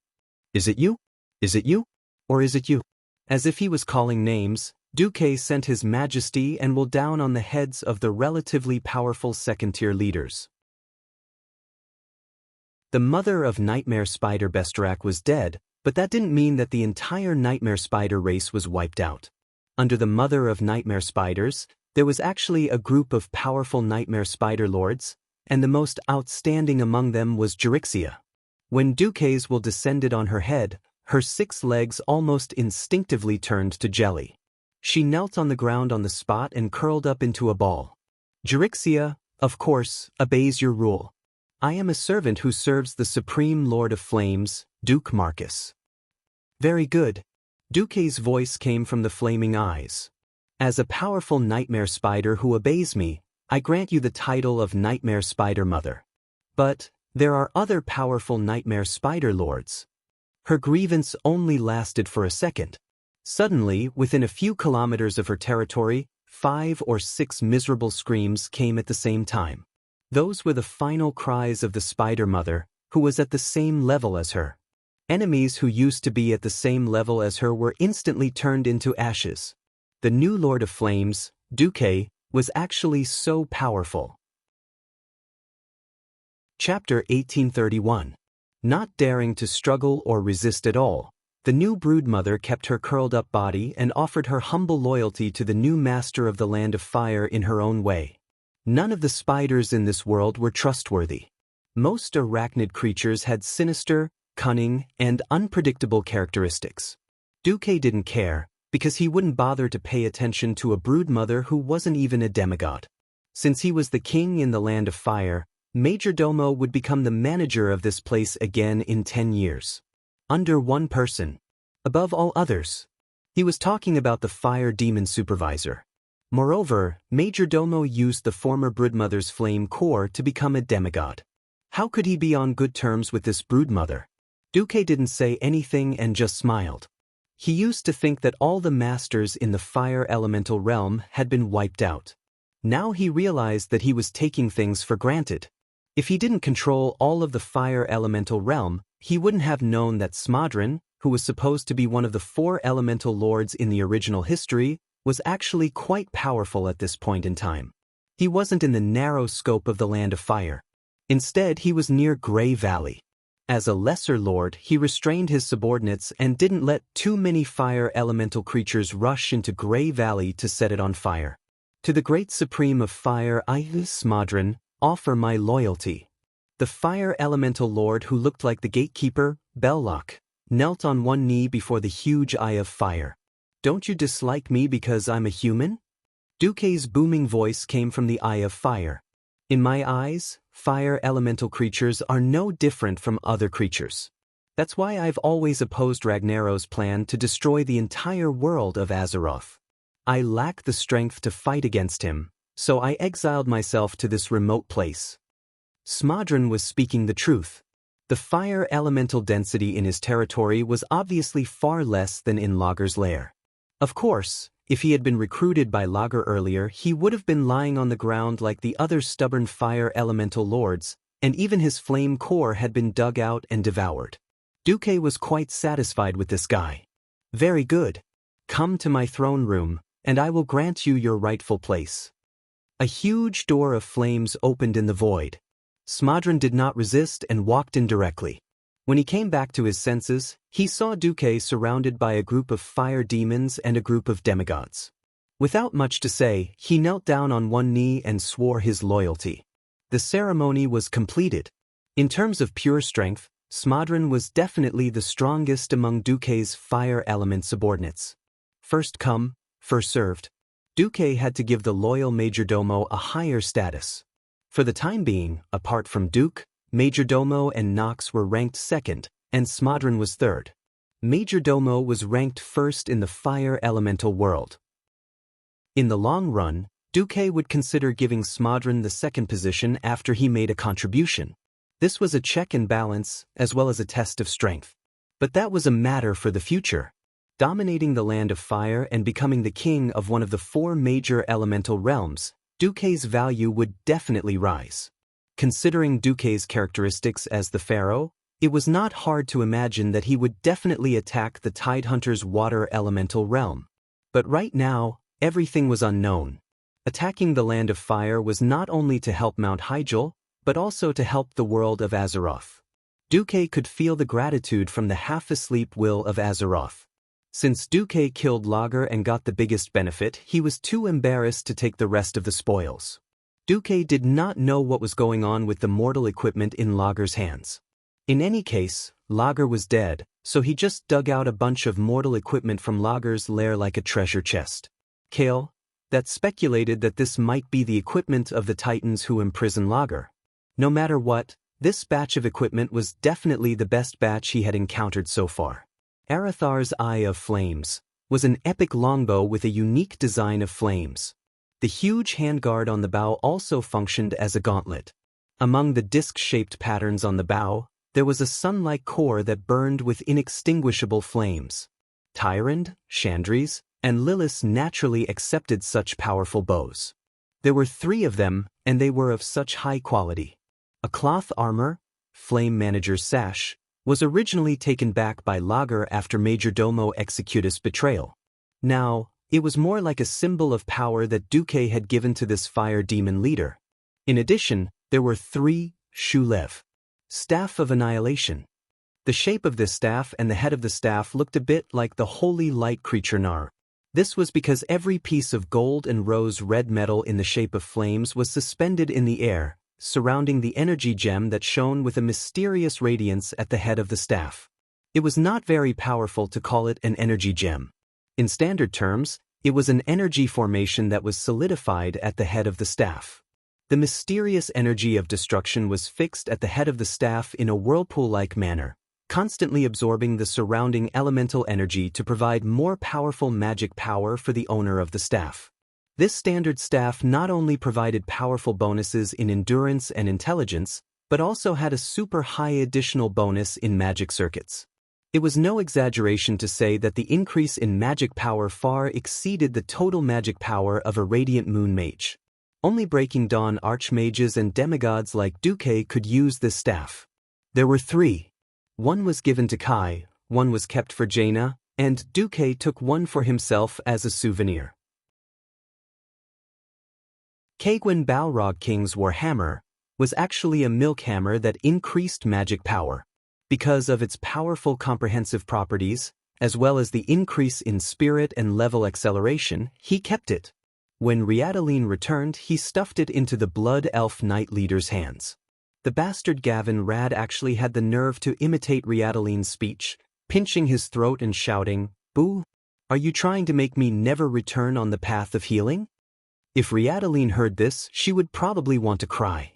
Is it you? Is it you? Or is it you? As if he was calling names, Duque sent his majesty and will down on the heads of the relatively powerful second-tier leaders. The mother of Nightmare Spider Bestrak was dead, but that didn't mean that the entire Nightmare Spider race was wiped out. Under the mother of Nightmare Spiders, there was actually a group of powerful Nightmare Spider lords, and the most outstanding among them was Jurixia. When Duque's will descended on her head, her 6 legs almost instinctively turned to jelly. She knelt on the ground on the spot and curled up into a ball. Jurixia, of course, obeys your rule. I am a servant who serves the Supreme Lord of Flames, Duke Marcus. Very good. Duque's voice came from the flaming eyes. As a powerful Nightmare Spider who obeys me, I grant you the title of Nightmare Spider Mother. But there are other powerful Nightmare Spider Lords. Her grievance only lasted for a second. Suddenly, within a few kilometers of her territory, 5 or 6 miserable screams came at the same time. Those were the final cries of the Spider Mother, who was at the same level as her. Enemies who used to be at the same level as her were instantly turned into ashes. The new Lord of Flames, Duque, was actually so powerful. Chapter 1831. Not daring to struggle or resist at all, the new broodmother kept her curled-up body and offered her humble loyalty to the new master of the Land of Fire in her own way. None of the spiders in this world were trustworthy. Most arachnid creatures had sinister, cunning, and unpredictable characteristics. Duque didn't care, because he wouldn't bother to pay attention to a broodmother who wasn't even a demigod. Since he was the king in the Land of Fire, Majordomo would become the manager of this place again in 10 years. Under one person. Above all others. He was talking about the Fire Demon Supervisor. Moreover, Majordomo used the former broodmother's flame core to become a demigod. How could he be on good terms with this broodmother? Duque didn't say anything and just smiled. He used to think that all the masters in the fire elemental realm had been wiped out. Now he realized that he was taking things for granted. If he didn't control all of the fire elemental realm, he wouldn't have known that Smodron, who was supposed to be one of the 4 elemental lords in the original history, was actually quite powerful at this point in time. He wasn't in the narrow scope of the Land of Fire. Instead, he was near Grey Valley. As a lesser lord, he restrained his subordinates and didn't let too many fire elemental creatures rush into Grey Valley to set it on fire. To the great supreme of fire, I, Smadron, offer my loyalty. The fire elemental lord, who looked like the gatekeeper, Belloc, knelt on one knee before the huge eye of fire. Don't you dislike me because I'm a human? Duque's booming voice came from the eye of fire. In my eyes, fire elemental creatures are no different from other creatures. That's why I've always opposed Ragnarok's plan to destroy the entire world of Azeroth. I lack the strength to fight against him, so I exiled myself to this remote place. Smadron was speaking the truth. The fire elemental density in his territory was obviously far less than in Lager's lair. Of course, if he had been recruited by Lager earlier, he would have been lying on the ground like the other stubborn fire elemental lords, and even his flame core had been dug out and devoured. Duque was quite satisfied with this guy. Very good. Come to my throne room, and I will grant you your rightful place. A huge door of flames opened in the void. Smadron did not resist and walked in directly. When he came back to his senses, he saw Duque surrounded by a group of fire demons and a group of demigods. Without much to say, he knelt down on one knee and swore his loyalty. The ceremony was completed. In terms of pure strength, Smadron was definitely the strongest among Duque's fire element subordinates. First come, first served. Duque had to give the loyal majordomo a higher status. For the time being, apart from Duke, Majordomo and Nox were ranked second, and Smadron was third. Majordomo was ranked first in the fire elemental world. In the long run, Duque would consider giving Smadron the second position after he made a contribution. This was a check and balance, as well as a test of strength. But that was a matter for the future. Dominating the Land of Fire and becoming the king of one of the 4 major elemental realms, Duque's value would definitely rise. Considering Duque's characteristics as the pharaoh, it was not hard to imagine that he would definitely attack the Tidehunter's water elemental realm. But right now, everything was unknown. Attacking the Land of Fire was not only to help Mount Hyjal, but also to help the world of Azeroth. Duque could feel the gratitude from the half-asleep will of Azeroth. Since Duque killed Lager and got the biggest benefit, he was too embarrassed to take the rest of the spoils. Duque did not know what was going on with the mortal equipment in Lager's hands. In any case, Lager was dead, so he just dug out a bunch of mortal equipment from Lager's lair like a treasure chest. Kale, that speculated that this might be the equipment of the Titans who imprison Lager. No matter what, this batch of equipment was definitely the best batch he had encountered so far. Arathar's Eye of Flames was an epic longbow with a unique design of flames. The huge handguard on the bow also functioned as a gauntlet. Among the disc-shaped patterns on the bow, there was a sun-like core that burned with inextinguishable flames. Tyrande, Chandris, and Lilith naturally accepted such powerful bows. There were 3 of them, and they were of such high quality. A cloth armor, Flame Manager's Sash, was originally taken back by Lager after Majordomo Executus' betrayal. Now, it was more like a symbol of power that Duque had given to this fire demon leader. In addition, there were 3 Shulev. Staff of Annihilation. The shape of this staff and the head of the staff looked a bit like the holy light creature Nar. This was because every piece of gold and rose red metal in the shape of flames was suspended in the air, surrounding the energy gem that shone with a mysterious radiance at the head of the staff. It was not very powerful to call it an energy gem. In standard terms, it was an energy formation that was solidified at the head of the staff. The mysterious energy of destruction was fixed at the head of the staff in a whirlpool-like manner, constantly absorbing the surrounding elemental energy to provide more powerful magic power for the owner of the staff. This standard staff not only provided powerful bonuses in endurance and intelligence, but also had a super high additional bonus in magic circuits. It was no exaggeration to say that the increase in magic power far exceeded the total magic power of a Radiant Moon Mage. Only Breaking Dawn archmages and demigods like Duque could use this staff. There were 3. One was given to Kai, one was kept for Jaina, and Duque took one for himself as a souvenir. Kagwin Balrog King's Warhammer was actually a milk hammer that increased magic power. Because of its powerful comprehensive properties, as well as the increase in spirit and level acceleration, he kept it. When Rhiannon returned, he stuffed it into the Blood Elf Knight leader's hands. The bastard Gavin Rad actually had the nerve to imitate Rhiannon's speech, pinching his throat and shouting, "Boo! Are you trying to make me never return on the path of healing?" If Rhiannon heard this, she would probably want to cry.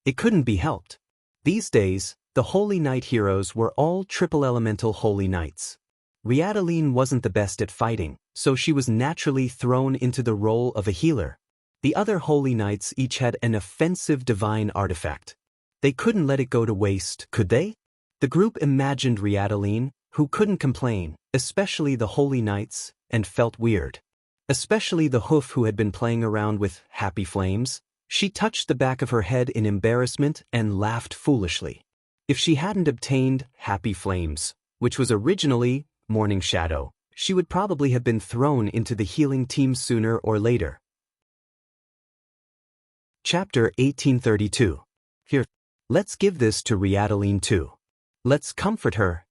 It couldn't be helped. These days, the Holy Knight heroes were all triple elemental Holy Knights. Rhiannon wasn't the best at fighting, so she was naturally thrown into the role of a healer. The other Holy Knights each had an offensive divine artifact. They couldn't let it go to waste, could they? The group imagined Rhiannon, who couldn't complain, especially the Holy Knights, and felt weird. Especially the Hoof, who had been playing around with happy flames. She touched the back of her head in embarrassment and laughed foolishly. If she hadn't obtained happy flames, which was originally Morning Shadow, she would probably have been thrown into the healing team sooner or later. Chapter 1832. Here, let's give this to Rhiannon too. Let's comfort her.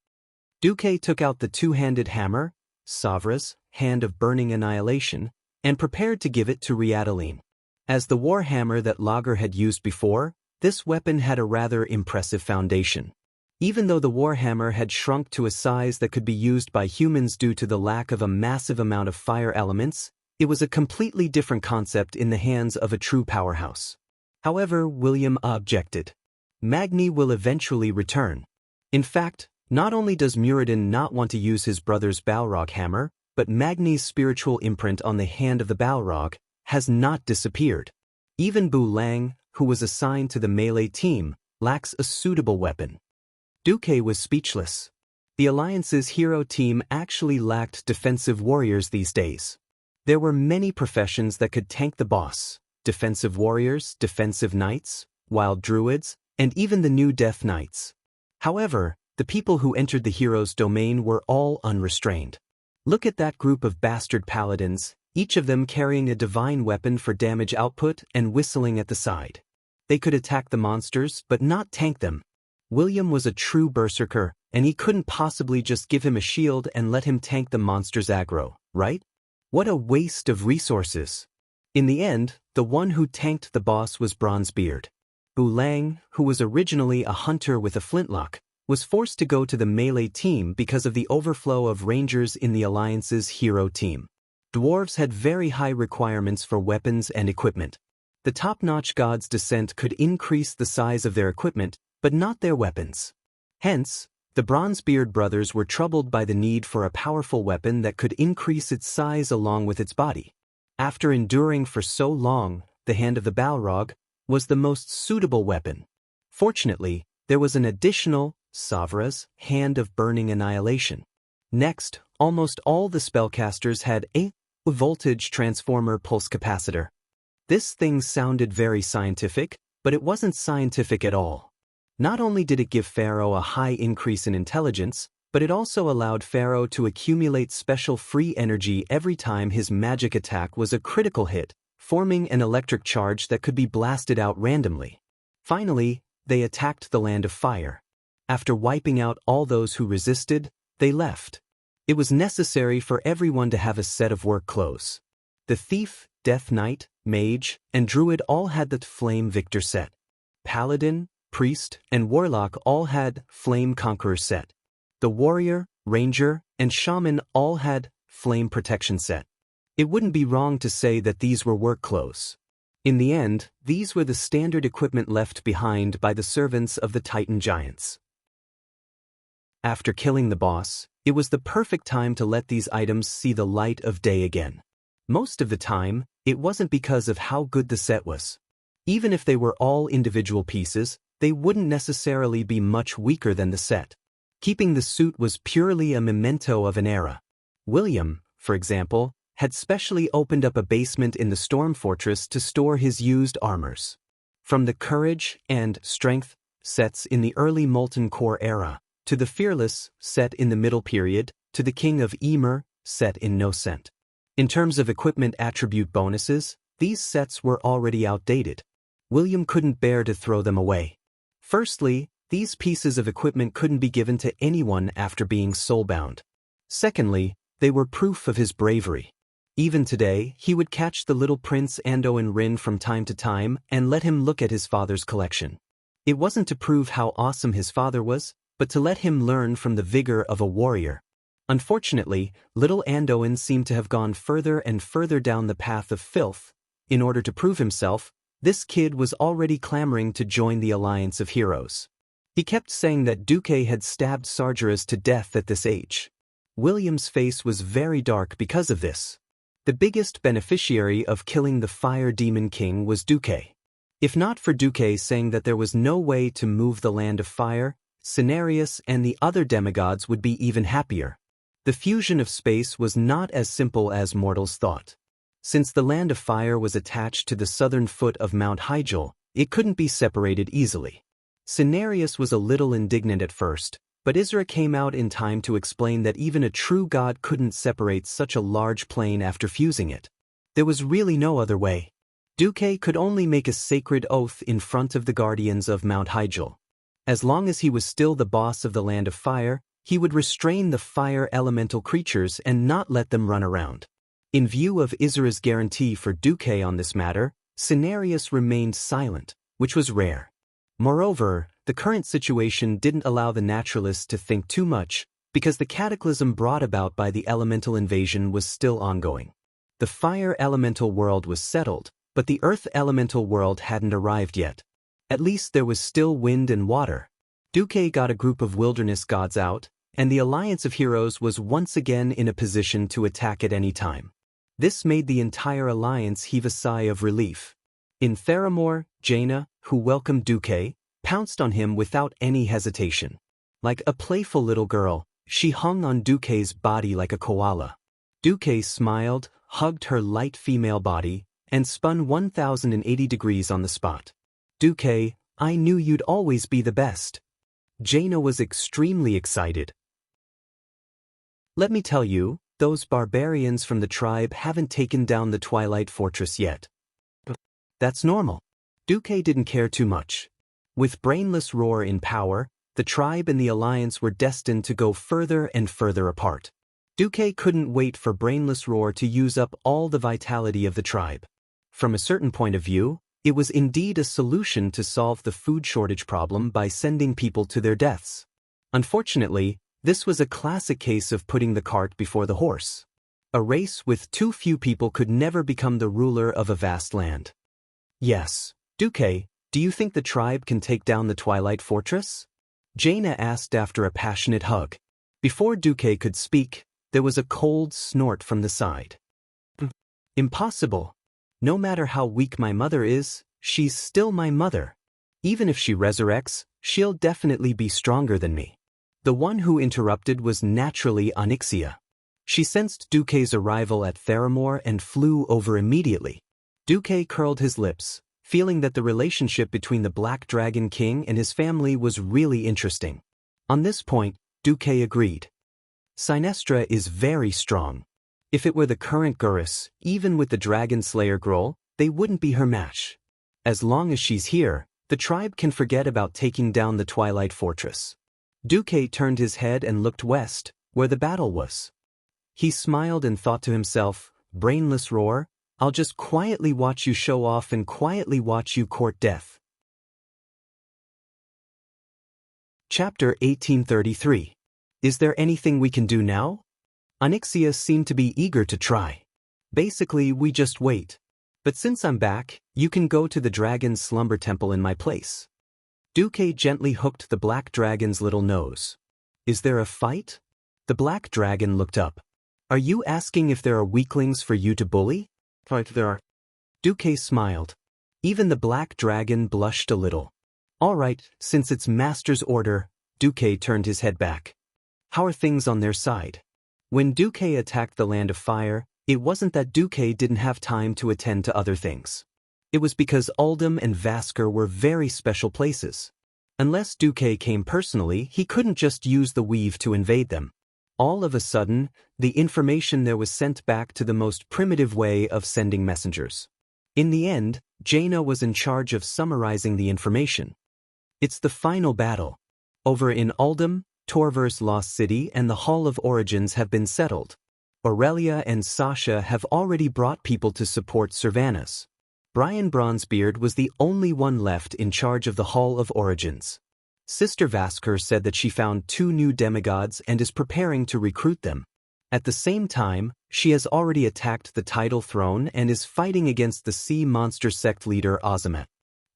Duque took out the two-handed hammer, Savra's Hand of Burning Annihilation, and prepared to give it to Rhiannon. As the warhammer that Lager had used before, this weapon had a rather impressive foundation. Even though the warhammer had shrunk to a size that could be used by humans due to the lack of a massive amount of fire elements, it was a completely different concept in the hands of a true powerhouse. However, William objected. Magni will eventually return. In fact, not only does Muradin not want to use his brother's Balrog hammer, but Magni's spiritual imprint on the hand of the Balrog has not disappeared. Even Bu Lang, who was assigned to the melee team, lacks a suitable weapon. Duque was speechless. The Alliance's hero team actually lacked defensive warriors these days. There were many professions that could tank the boss: defensive warriors, defensive knights, wild druids, and even the new death knights. However, the people who entered the hero's domain were all unrestrained. Look at that group of bastard paladins, each of them carrying a divine weapon for damage output and whistling at the side. They could attack the monsters, but not tank them. William was a true berserker, and he couldn't possibly just give him a shield and let him tank the monster's aggro, right? What a waste of resources. In the end, the one who tanked the boss was Bronzebeard. Bu Lang, who was originally a hunter with a flintlock, was forced to go to the melee team because of the overflow of rangers in the Alliance's hero team. Dwarves had very high requirements for weapons and equipment. The top-notch god's descent could increase the size of their equipment, but not their weapons. Hence, the Bronzebeard brothers were troubled by the need for a powerful weapon that could increase its size along with its body. After enduring for so long, the hand of the Balrog was the most suitable weapon. Fortunately, there was an additional Savra's Hand of Burning Annihilation. Next, almost all the spellcasters had a voltage transformer pulse capacitor. This thing sounded very scientific, but it wasn't scientific at all. Not only did it give Pharaoh a high increase in intelligence, but it also allowed Pharaoh to accumulate special free energy every time his magic attack was a critical hit, forming an electric charge that could be blasted out randomly. Finally, they attacked the Land of Fire. After wiping out all those who resisted, they left. It was necessary for everyone to have a set of work clothes. The Thief, Death Knight, Mage, and Druid all had the Flame Victor set. Paladin, Priest, and Warlock all had Flame Conqueror set. The Warrior, Ranger, and Shaman all had Flame Protection set. It wouldn't be wrong to say that these were work clothes. In the end, these were the standard equipment left behind by the servants of the Titan Giants. After killing the boss, it was the perfect time to let these items see the light of day again. Most of the time, it wasn't because of how good the set was. Even if they were all individual pieces, they wouldn't necessarily be much weaker than the set. Keeping the suit was purely a memento of an era. William, for example, had specially opened up a basement in the Storm Fortress to store his used armors. From the Courage and Strength sets in the early Molten Core era, to the Fearless, set in the Middle Period, to the King of Emer, set in No Scent. In terms of equipment attribute bonuses, these sets were already outdated. William couldn't bear to throw them away. Firstly, these pieces of equipment couldn't be given to anyone after being soulbound. Secondly, they were proof of his bravery. Even today, he would catch the little Prince Andoin Rin from time to time and let him look at his father's collection. It wasn't to prove how awesome his father was, but to let him learn from the vigor of a warrior. Unfortunately, little Andoin seemed to have gone further and further down the path of filth. In order to prove himself, this kid was already clamoring to join the Alliance of Heroes. He kept saying that Duque had stabbed Sargeras to death at this age. William's face was very dark because of this. The biggest beneficiary of killing the Fire Demon King was Duque. If not for Duque saying that there was no way to move the Land of Fire, Cenarius and the other demigods would be even happier. The fusion of space was not as simple as mortals thought. Since the Land of Fire was attached to the southern foot of Mount Hyjal, it couldn't be separated easily. Cenarius was a little indignant at first, but Isra came out in time to explain that even a true god couldn't separate such a large plane after fusing it. There was really no other way. Duque could only make a sacred oath in front of the guardians of Mount Hyjal. As long as he was still the boss of the Land of Fire, he would restrain the fire elemental creatures and not let them run around. In view of Isra's guarantee for Duque on this matter, Cenarius remained silent, which was rare. Moreover, the current situation didn't allow the naturalists to think too much, because the cataclysm brought about by the elemental invasion was still ongoing. The fire elemental world was settled, but the earth elemental world hadn't arrived yet. At least there was still wind and water. Duque got a group of wilderness gods out, and the Alliance of Heroes was once again in a position to attack at any time. This made the entire alliance heave a sigh of relief. In Theramore, Jaina, who welcomed Duque, pounced on him without any hesitation. Like a playful little girl, she hung on Duque's body like a koala. Duque smiled, hugged her light female body, and spun 1,080 degrees on the spot. Duque, I knew you'd always be the best. Jaina was extremely excited. Let me tell you, those barbarians from the tribe haven't taken down the Twilight Fortress yet. That's normal. Duque didn't care too much. With Brainless Roar in power, the tribe and the alliance were destined to go further and further apart. Duque couldn't wait for Brainless Roar to use up all the vitality of the tribe. From a certain point of view, it was indeed a solution to solve the food shortage problem by sending people to their deaths. Unfortunately, this was a classic case of putting the cart before the horse. A race with too few people could never become the ruler of a vast land. Yes, Duque, do you think the tribe can take down the Twilight Fortress? Jaina asked after a passionate hug. Before Duque could speak, there was a cold snort from the side. Impossible. No matter how weak my mother is, she's still my mother. Even if she resurrects, she'll definitely be stronger than me. The one who interrupted was naturally Onyxia. She sensed Duque's arrival at Theramore and flew over immediately. Duque curled his lips, feeling that the relationship between the Black Dragon King and his family was really interesting. On this point, Duque agreed. Sinestra is very strong. If it were the current Gurus, even with the Dragon Slayer Groll, they wouldn't be her match. As long as she's here, the tribe can forget about taking down the Twilight Fortress. Duque turned his head and looked west, where the battle was. He smiled and thought to himself, Brainless Roar, I'll just quietly watch you show off and quietly watch you court death. Chapter 1833. Is there anything we can do now? Onyxia seemed to be eager to try. Basically, we just wait. But since I'm back, you can go to the dragon's slumber temple in my place. Duque gently hooked the black dragon's little nose. Is there a fight? The black dragon looked up. Are you asking if there are weaklings for you to bully? Fight there are. Duque smiled. Even the black dragon blushed a little. All right, since it's master's order, Duque turned his head back. How are things on their side? When Duque attacked the Land of Fire, it wasn't that Duque didn't have time to attend to other things. It was because Uldum and Vasker were very special places. Unless Duque came personally, he couldn't just use the weave to invade them. All of a sudden, the information there was sent back to the most primitive way of sending messengers. In the end, Jaina was in charge of summarizing the information. It's the final battle. Over in Uldum, Torver's lost city and the Hall of Origins have been settled. Aurelia and Sasha have already brought people to support Sylvanas. Brian Bronzebeard was the only one left in charge of the Hall of Origins. Sister Vasker said that she found 2 new demigods and is preparing to recruit them. At the same time, she has already attacked the tidal throne and is fighting against the sea monster sect leader Azamat.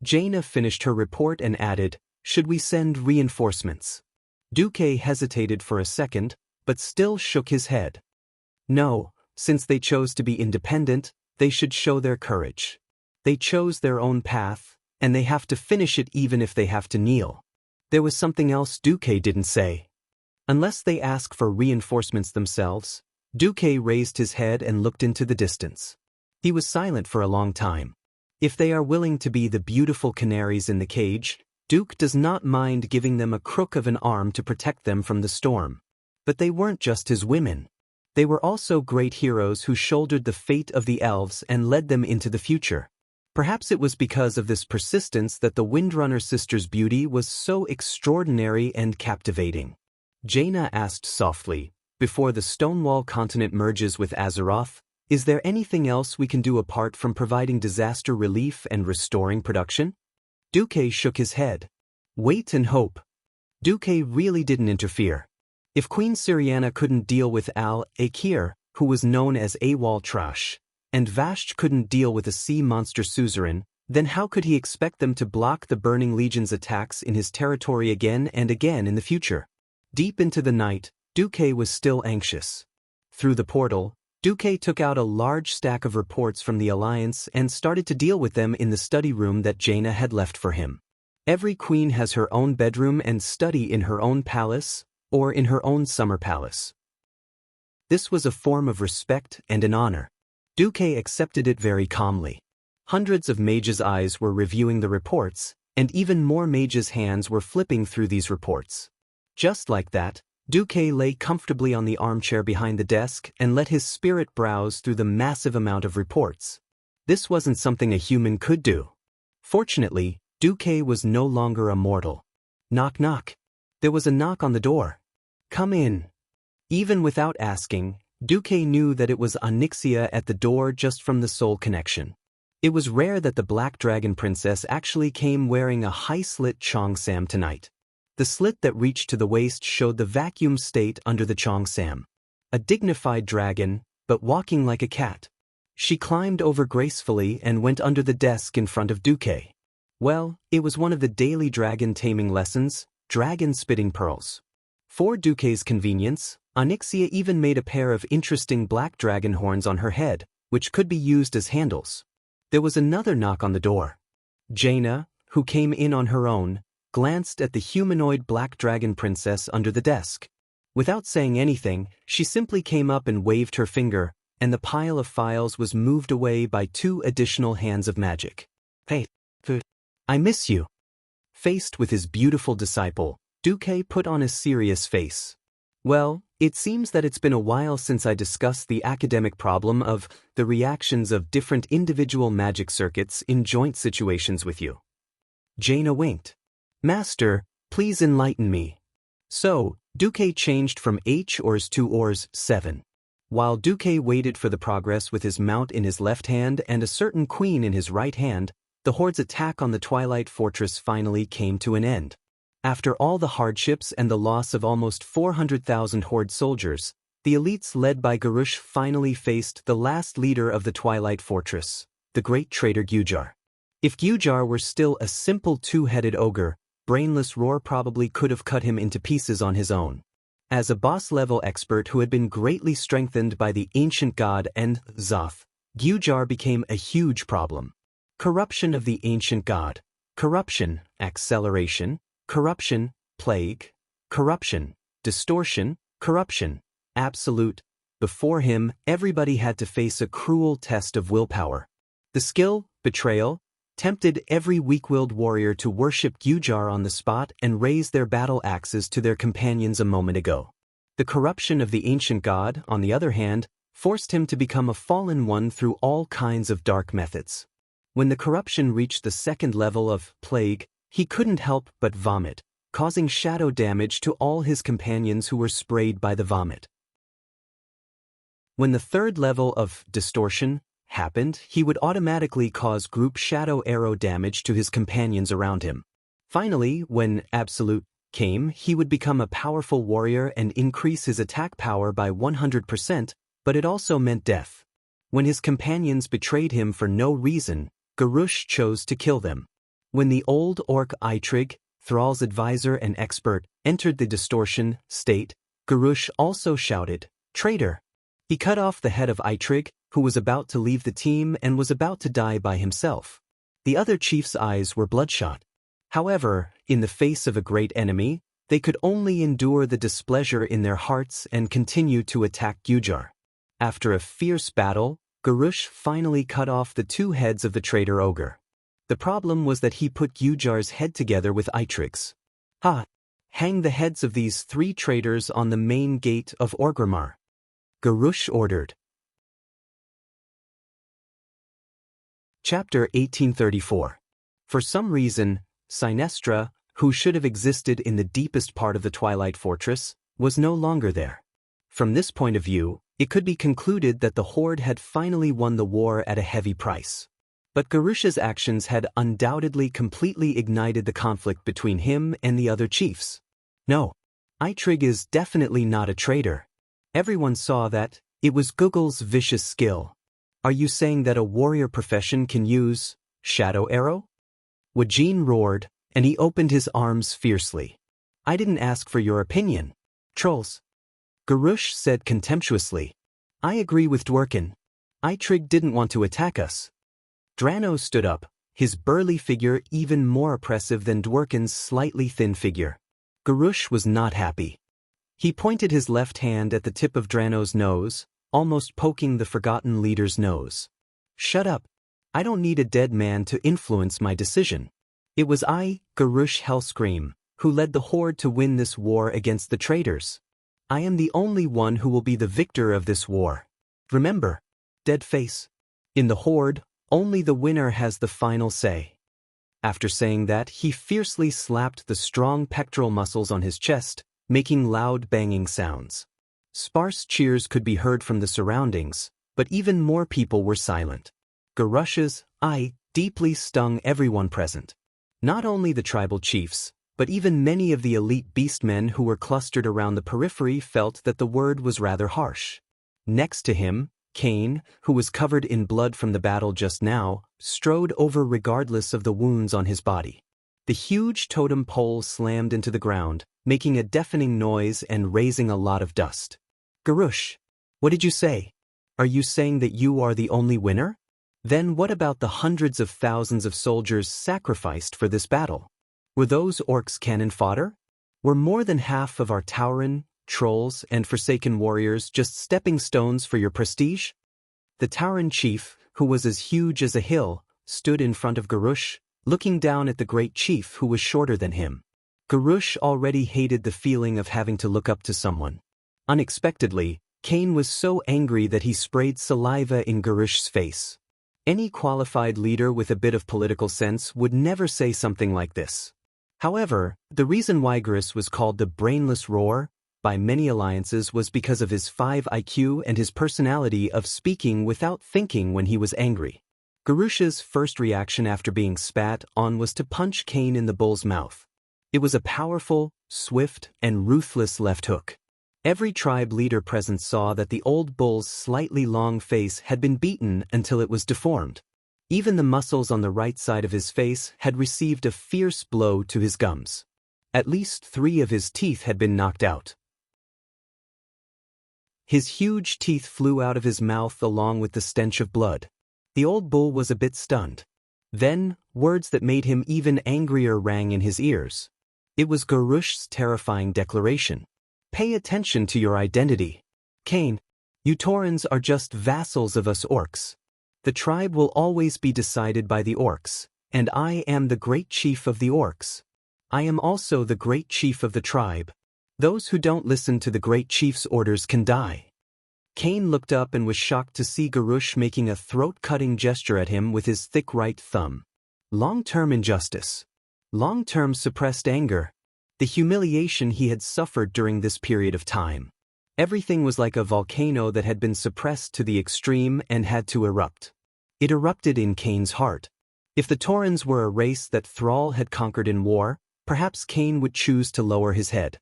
Jaina finished her report and added, "Should we send reinforcements?" Duque hesitated for a second, but still shook his head. No, since they chose to be independent, they should show their courage. They chose their own path, and they have to finish it even if they have to kneel. There was something else Duque didn't say. Unless they ask for reinforcements themselves, Duque raised his head and looked into the distance. He was silent for a long time. If they are willing to be the beautiful canaries in the cage, Duke does not mind giving them a crook of an arm to protect them from the storm. But they weren't just his women. They were also great heroes who shouldered the fate of the elves and led them into the future. Perhaps it was because of this persistence that the Windrunner sisters' beauty was so extraordinary and captivating. Jaina asked softly, "Before the Stonewall continent merges with Azeroth, is there anything else we can do apart from providing disaster relief and restoring production?" Duque shook his head. "Wait and hope." Duque really didn't interfere. If Queen Syriana couldn't deal with Al-Akir, who was known as Awal Trash, and Vashj couldn't deal with a sea monster suzerain, then how could he expect them to block the Burning Legion's attacks in his territory again and again in the future? Deep into the night, Duque was still anxious. Through the portal, Duque took out a large stack of reports from the Alliance and started to deal with them in the study room that Jaina had left for him. Every queen has her own bedroom and study in her own palace, or in her own summer palace. This was a form of respect and an honor. Duque accepted it very calmly. Hundreds of mages' eyes were reviewing the reports, and even more mages' hands were flipping through these reports. Just like that, Duque lay comfortably on the armchair behind the desk and let his spirit browse through the massive amount of reports. This wasn't something a human could do. Fortunately, Duque was no longer a mortal. Knock knock. There was a knock on the door. "Come in." Even without asking, Duque knew that it was Onyxia at the door just from the soul connection. It was rare that the Black Dragon Princess actually came wearing a high-slit cheongsam tonight. The slit that reached to the waist showed the vacuum state under the cheongsam. A dignified dragon, but walking like a cat. She climbed over gracefully and went under the desk in front of Duque. Well, it was one of the daily dragon taming lessons, dragon spitting pearls. For Duque's convenience, Onyxia even made a pair of interesting black dragon horns on her head, which could be used as handles. There was another knock on the door. Jaina, who came in on her own, glanced at the humanoid black dragon princess under the desk. Without saying anything, she simply came up and waved her finger, and the pile of files was moved away by 2 additional hands of magic. "Hey, I miss you." Faced with his beautiful disciple, Duque put on a serious face. "Well, it seems that it's been a while since I discussed the academic problem of the reactions of different individual magic circuits in joint situations with you." Jaina winked. "Master, please enlighten me." So, Duque changed from H-Ors to Ors 7. While Duque waited for the progress with his mount in his left hand and a certain queen in his right hand, the Horde's attack on the Twilight Fortress finally came to an end. After all the hardships and the loss of almost 400,000 Horde soldiers, the elites led by Garush finally faced the last leader of the Twilight Fortress, the great traitor Gujar. If Gujar were still a simple 2-headed ogre, Brainless Roar probably could have cut him into pieces on his own. As a boss-level expert who had been greatly strengthened by the ancient god and Zoth, Gujar became a huge problem. Corruption of the ancient god. Corruption, acceleration, corruption, plague, corruption, distortion, corruption, absolute. Before him, everybody had to face a cruel test of willpower. The skill, betrayal, tempted every weak-willed warrior to worship Gyujar on the spot and raise their battle axes to their companions a moment ago. The corruption of the ancient god, on the other hand, forced him to become a fallen one through all kinds of dark methods. When the corruption reached the second level of plague, he couldn't help but vomit, causing shadow damage to all his companions who were sprayed by the vomit. When the third level of distortion happened, he would automatically cause group shadow arrow damage to his companions around him. Finally, when absolute came, he would become a powerful warrior and increase his attack power by 100%, but it also meant death. When his companions betrayed him for no reason, Garush chose to kill them. When the old orc Eitrig, Thrall's advisor and expert, entered the distortion state, Garush also shouted, "Traitor!" He cut off the head of Eitrig, who was about to leave the team and was about to die by himself. The other chief's eyes were bloodshot. However, in the face of a great enemy, they could only endure the displeasure in their hearts and continue to attack Gyujar. After a fierce battle, Garush finally cut off the two heads of the traitor ogre. The problem was that he put Gyujar's head together with Eitrig's. Hang the heads of these 3 traitors on the main gate of Orgrimmar, Garush ordered. Chapter 1834. For some reason, Sinestra, who should have existed in the deepest part of the Twilight Fortress, was no longer there. From this point of view, it could be concluded that the Horde had finally won the war at a heavy price. But Garush's actions had undoubtedly completely ignited the conflict between him and the other chiefs. No, Eitrig is definitely not a traitor. Everyone saw that. It was Google's vicious skill. Are you saying that a warrior profession can use shadow arrow? Wajin roared, and he opened his arms fiercely. I didn't ask for your opinion. Trolls. Garush said contemptuously. I agree with Dworkin. Eitrig didn't want to attack us. Drano stood up, his burly figure even more oppressive than Dworkin's slightly thin figure. Garush was not happy. He pointed his left hand at the tip of Drano's nose, almost poking the forgotten leader's nose. Shut up. I don't need a dead man to influence my decision. It was I, Garush Hellscream, who led the Horde to win this war against the traitors. I am the only one who will be the victor of this war. Remember, dead face. In the Horde, only the winner has the final say. After saying that, he fiercely slapped the strong pectoral muscles on his chest, making loud banging sounds. Sparse cheers could be heard from the surroundings, but even more people were silent. Garush's "I" deeply stung everyone present. Not only the tribal chiefs, but even many of the elite beastmen who were clustered around the periphery felt that the word was rather harsh. Next to him, Cain, who was covered in blood from the battle just now, strode over regardless of the wounds on his body. The huge totem pole slammed into the ground, making a deafening noise and raising a lot of dust. Garush, what did you say? Are you saying that you are the only winner? Then what about the hundreds of thousands of soldiers sacrificed for this battle? Were those orcs cannon fodder? Were more than half of our Tauren, trolls, and Forsaken warriors just stepping stones for your prestige? The Tauren chief, who was as huge as a hill, stood in front of Garush, looking down at the great chief who was shorter than him. Garush already hated the feeling of having to look up to someone. Unexpectedly, Cain was so angry that he sprayed saliva in Garush's face. Any qualified leader with a bit of political sense would never say something like this. However, the reason why Garush was called the Brainless Roar by many alliances was because of his 5 IQ and his personality of speaking without thinking when he was angry. Garush's first reaction after being spat on was to punch Cain in the bull's mouth. It was a powerful, swift, and ruthless left hook. Every tribe leader present saw that the old bull's slightly long face had been beaten until it was deformed. Even the muscles on the right side of his face had received a fierce blow to his gums. At least 3 of his teeth had been knocked out. His huge teeth flew out of his mouth along with the stench of blood. The old bull was a bit stunned. Then, words that made him even angrier rang in his ears. It was Garush's terrifying declaration. Pay attention to your identity. Cain, you Taurens are just vassals of us orcs. The tribe will always be decided by the orcs, and I am the great chief of the orcs. I am also the great chief of the tribe. Those who don't listen to the great chief's orders can die. Cain looked up and was shocked to see Garush making a throat-cutting gesture at him with his thick right thumb. Long-term injustice. Long-term suppressed anger. The humiliation he had suffered during this period of time. Everything was like a volcano that had been suppressed to the extreme and had to erupt. It erupted in Cain's heart. If the Taurans were a race that Thrall had conquered in war, perhaps Cain would choose to lower his head.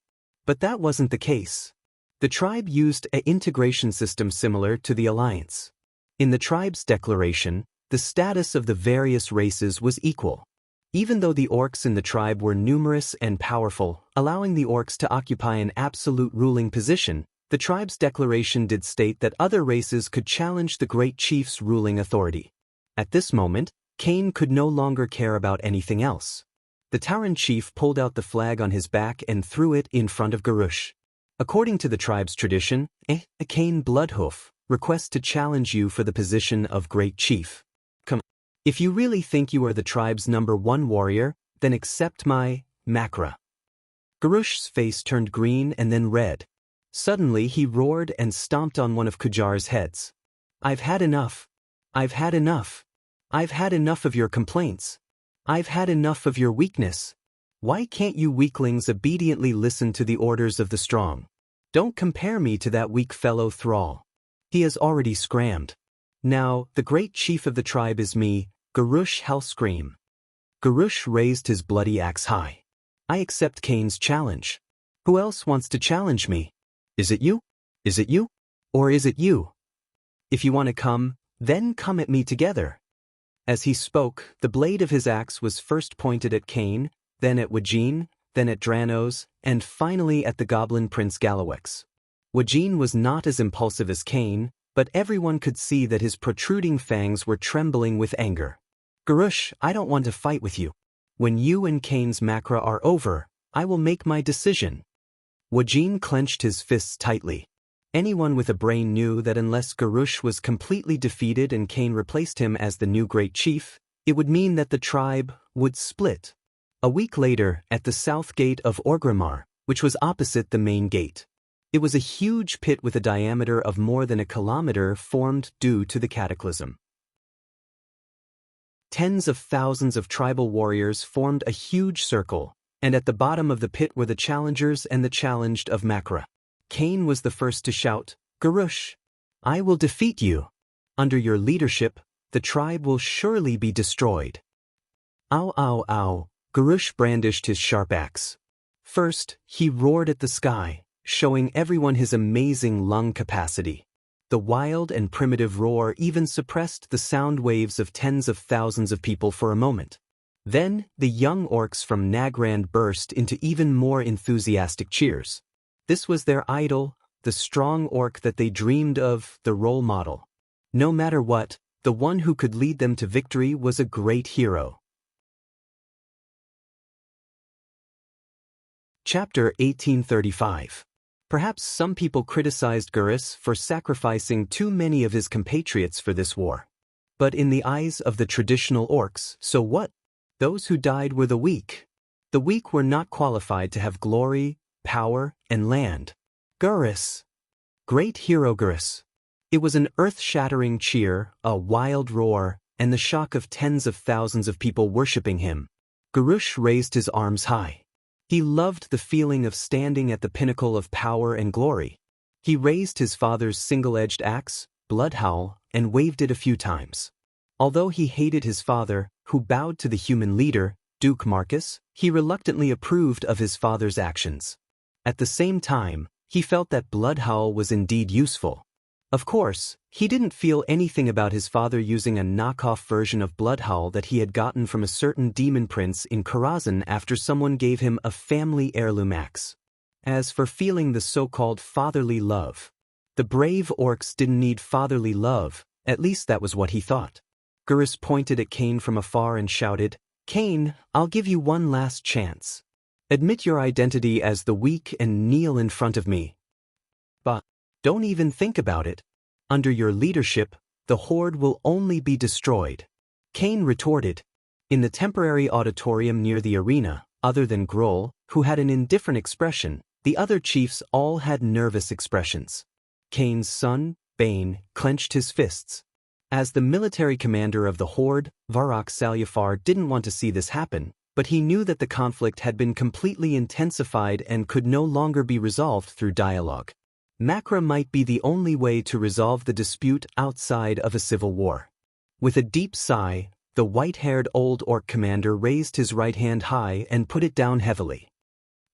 But that wasn't the case. The tribe used an integration system similar to the Alliance. In the tribe's declaration, the status of the various races was equal. Even though the orcs in the tribe were numerous and powerful, allowing the orcs to occupy an absolute ruling position, the tribe's declaration did state that other races could challenge the great chief's ruling authority. At this moment, Cain could no longer care about anything else. The Tauren chief pulled out the flag on his back and threw it in front of Garush. According to the tribe's tradition, a Cain Bloodhoof requests to challenge you for the position of great chief. Come, if you really think you are the tribe's #1 warrior, then accept my Makra. Garush's face turned green and then red. Suddenly he roared and stomped on one of Kujar's heads. I've had enough. I've had enough. I've had enough of your complaints. I've had enough of your weakness. Why can't you weaklings obediently listen to the orders of the strong? Don't compare me to that weak fellow Thrall. He has already scrammed. Now, the great chief of the tribe is me, Garush Hellscream. Garush raised his bloody axe high. I accept Cain's challenge. Who else wants to challenge me? Is it you? Is it you? Or is it you? If you want to come, then come at me together. As he spoke, the blade of his axe was first pointed at Cain, then at Wajin, then at Dranos, and finally at the goblin prince Galawex. Wajin was not as impulsive as Cain, but everyone could see that his protruding fangs were trembling with anger. Garush, I don't want to fight with you. When you and Cain's Makra are over, I will make my decision. Wajin clenched his fists tightly. Anyone with a brain knew that unless Garush was completely defeated and Cain replaced him as the new great chief, it would mean that the tribe would split. A week later, at the south gate of Orgrimmar, which was opposite the main gate. It was a huge pit with a diameter of more than a kilometer formed due to the cataclysm. Tens of thousands of tribal warriors formed a huge circle, and at the bottom of the pit were the challengers and the challenged of Makra. Cain was the first to shout, Garush, I will defeat you. Under your leadership, the tribe will surely be destroyed. Ow, ow, ow, Garush brandished his sharp axe. First, he roared at the sky, showing everyone his amazing lung capacity. The wild and primitive roar even suppressed the sound waves of tens of thousands of people for a moment. Then, the young orcs from Nagrand burst into even more enthusiastic cheers. This was their idol, the strong orc that they dreamed of, the role model. No matter what, the one who could lead them to victory was a great hero. Chapter 1835. Perhaps some people criticized Garush for sacrificing too many of his compatriots for this war. But in the eyes of the traditional orcs, so what? Those who died were the weak. The weak were not qualified to have glory, power, and land. Garush. Great hero Garush. It was an earth-shattering cheer, a wild roar, and the shock of tens of thousands of people worshipping him. Garush raised his arms high. He loved the feeling of standing at the pinnacle of power and glory. He raised his father's single-edged axe, Bloodhowl, and waved it a few times. Although he hated his father, who bowed to the human leader, Duke Marcus, he reluctantly approved of his father's actions. At the same time, he felt that Bloodhowl was indeed useful. Of course, he didn't feel anything about his father using a knockoff version of Bloodhowl that he had gotten from a certain demon prince in Karazhan after someone gave him a family heirloom axe. As for feeling the so-called fatherly love, the brave orcs didn't need fatherly love, at least that was what he thought. Garush pointed at Cain from afar and shouted, Cain, I'll give you one last chance. Admit your identity as the weak and kneel in front of me. But don't even think about it. Under your leadership, the Horde will only be destroyed. Cain retorted, In the temporary auditorium near the arena, other than Grohl, who had an indifferent expression, the other chiefs all had nervous expressions. Kane's son, Bane, clenched his fists. As the military commander of the Horde, Varrock Salyafar didn't want to see this happen, but he knew that the conflict had been completely intensified and could no longer be resolved through dialogue. Makra might be the only way to resolve the dispute outside of a civil war. With a deep sigh, the white-haired old orc commander raised his right hand high and put it down heavily.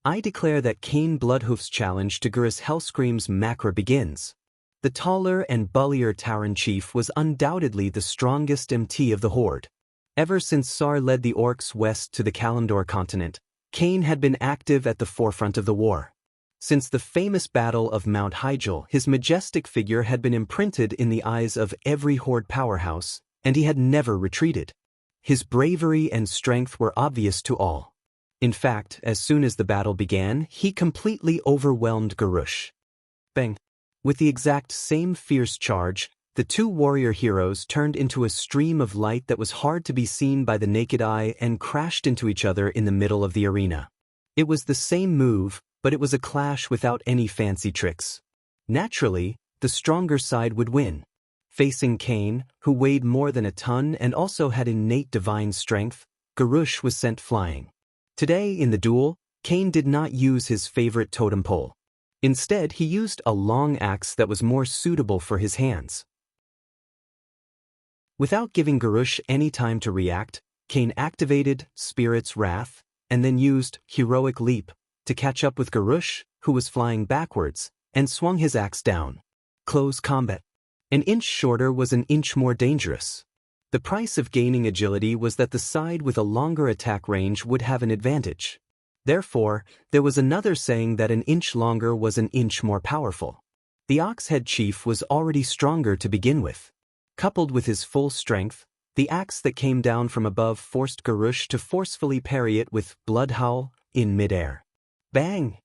I declare that Kane Bloodhoof's challenge to Gurus Hellscream's Makra begins. The taller and bullier Tauren chief was undoubtedly the strongest MT of the Horde. Ever since Sar led the orcs west to the Kalimdor continent, Kane had been active at the forefront of the war. Since the famous Battle of Mount Hyjal, his majestic figure had been imprinted in the eyes of every Horde powerhouse, and he had never retreated. His bravery and strength were obvious to all. In fact, as soon as the battle began, he completely overwhelmed Garush. Bang! With the exact same fierce charge, the two warrior heroes turned into a stream of light that was hard to be seen by the naked eye and crashed into each other in the middle of the arena. It was the same move, but it was a clash without any fancy tricks. Naturally, the stronger side would win. Facing Kane, who weighed more than a ton and also had innate divine strength, Garush was sent flying. Today, in the duel, Kane did not use his favorite totem pole. Instead, he used a long axe that was more suitable for his hands. Without giving Garush any time to react, Kane activated Spirit's Wrath, and then used Heroic Leap to catch up with Garush, who was flying backwards, and swung his axe down. Close combat. An inch shorter was an inch more dangerous. The price of gaining agility was that the side with a longer attack range would have an advantage. Therefore, there was another saying that an inch longer was an inch more powerful. The Oxhead chief was already stronger to begin with. Coupled with his full strength, the axe that came down from above forced Garush to forcefully parry it with Blood Howl in midair. Bang!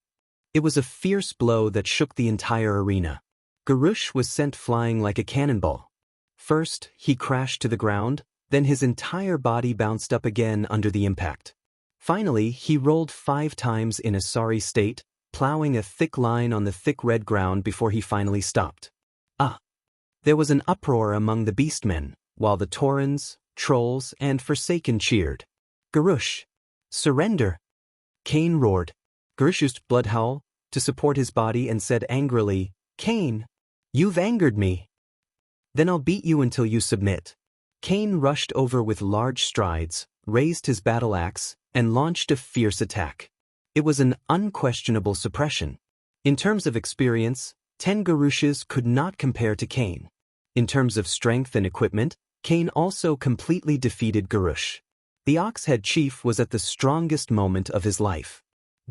It was a fierce blow that shook the entire arena. Garush was sent flying like a cannonball. First, he crashed to the ground, then his entire body bounced up again under the impact. Finally, he rolled 5 times in a sorry state, plowing a thick line on the thick red ground before he finally stopped. There was an uproar among the beastmen, while the Taurens, Trolls, and Forsaken cheered. Garush! Surrender! Kane roared. Garush used Blood Howl to support his body and said angrily, "Kane, you've angered me. Then I'll beat you until you submit." Kane rushed over with large strides, raised his battle axe, and launched a fierce attack. It was an unquestionable suppression. In terms of experience, 10 Garushes could not compare to Kane. In terms of strength and equipment, Kane also completely defeated Garush. The Oxhead chief was at the strongest moment of his life.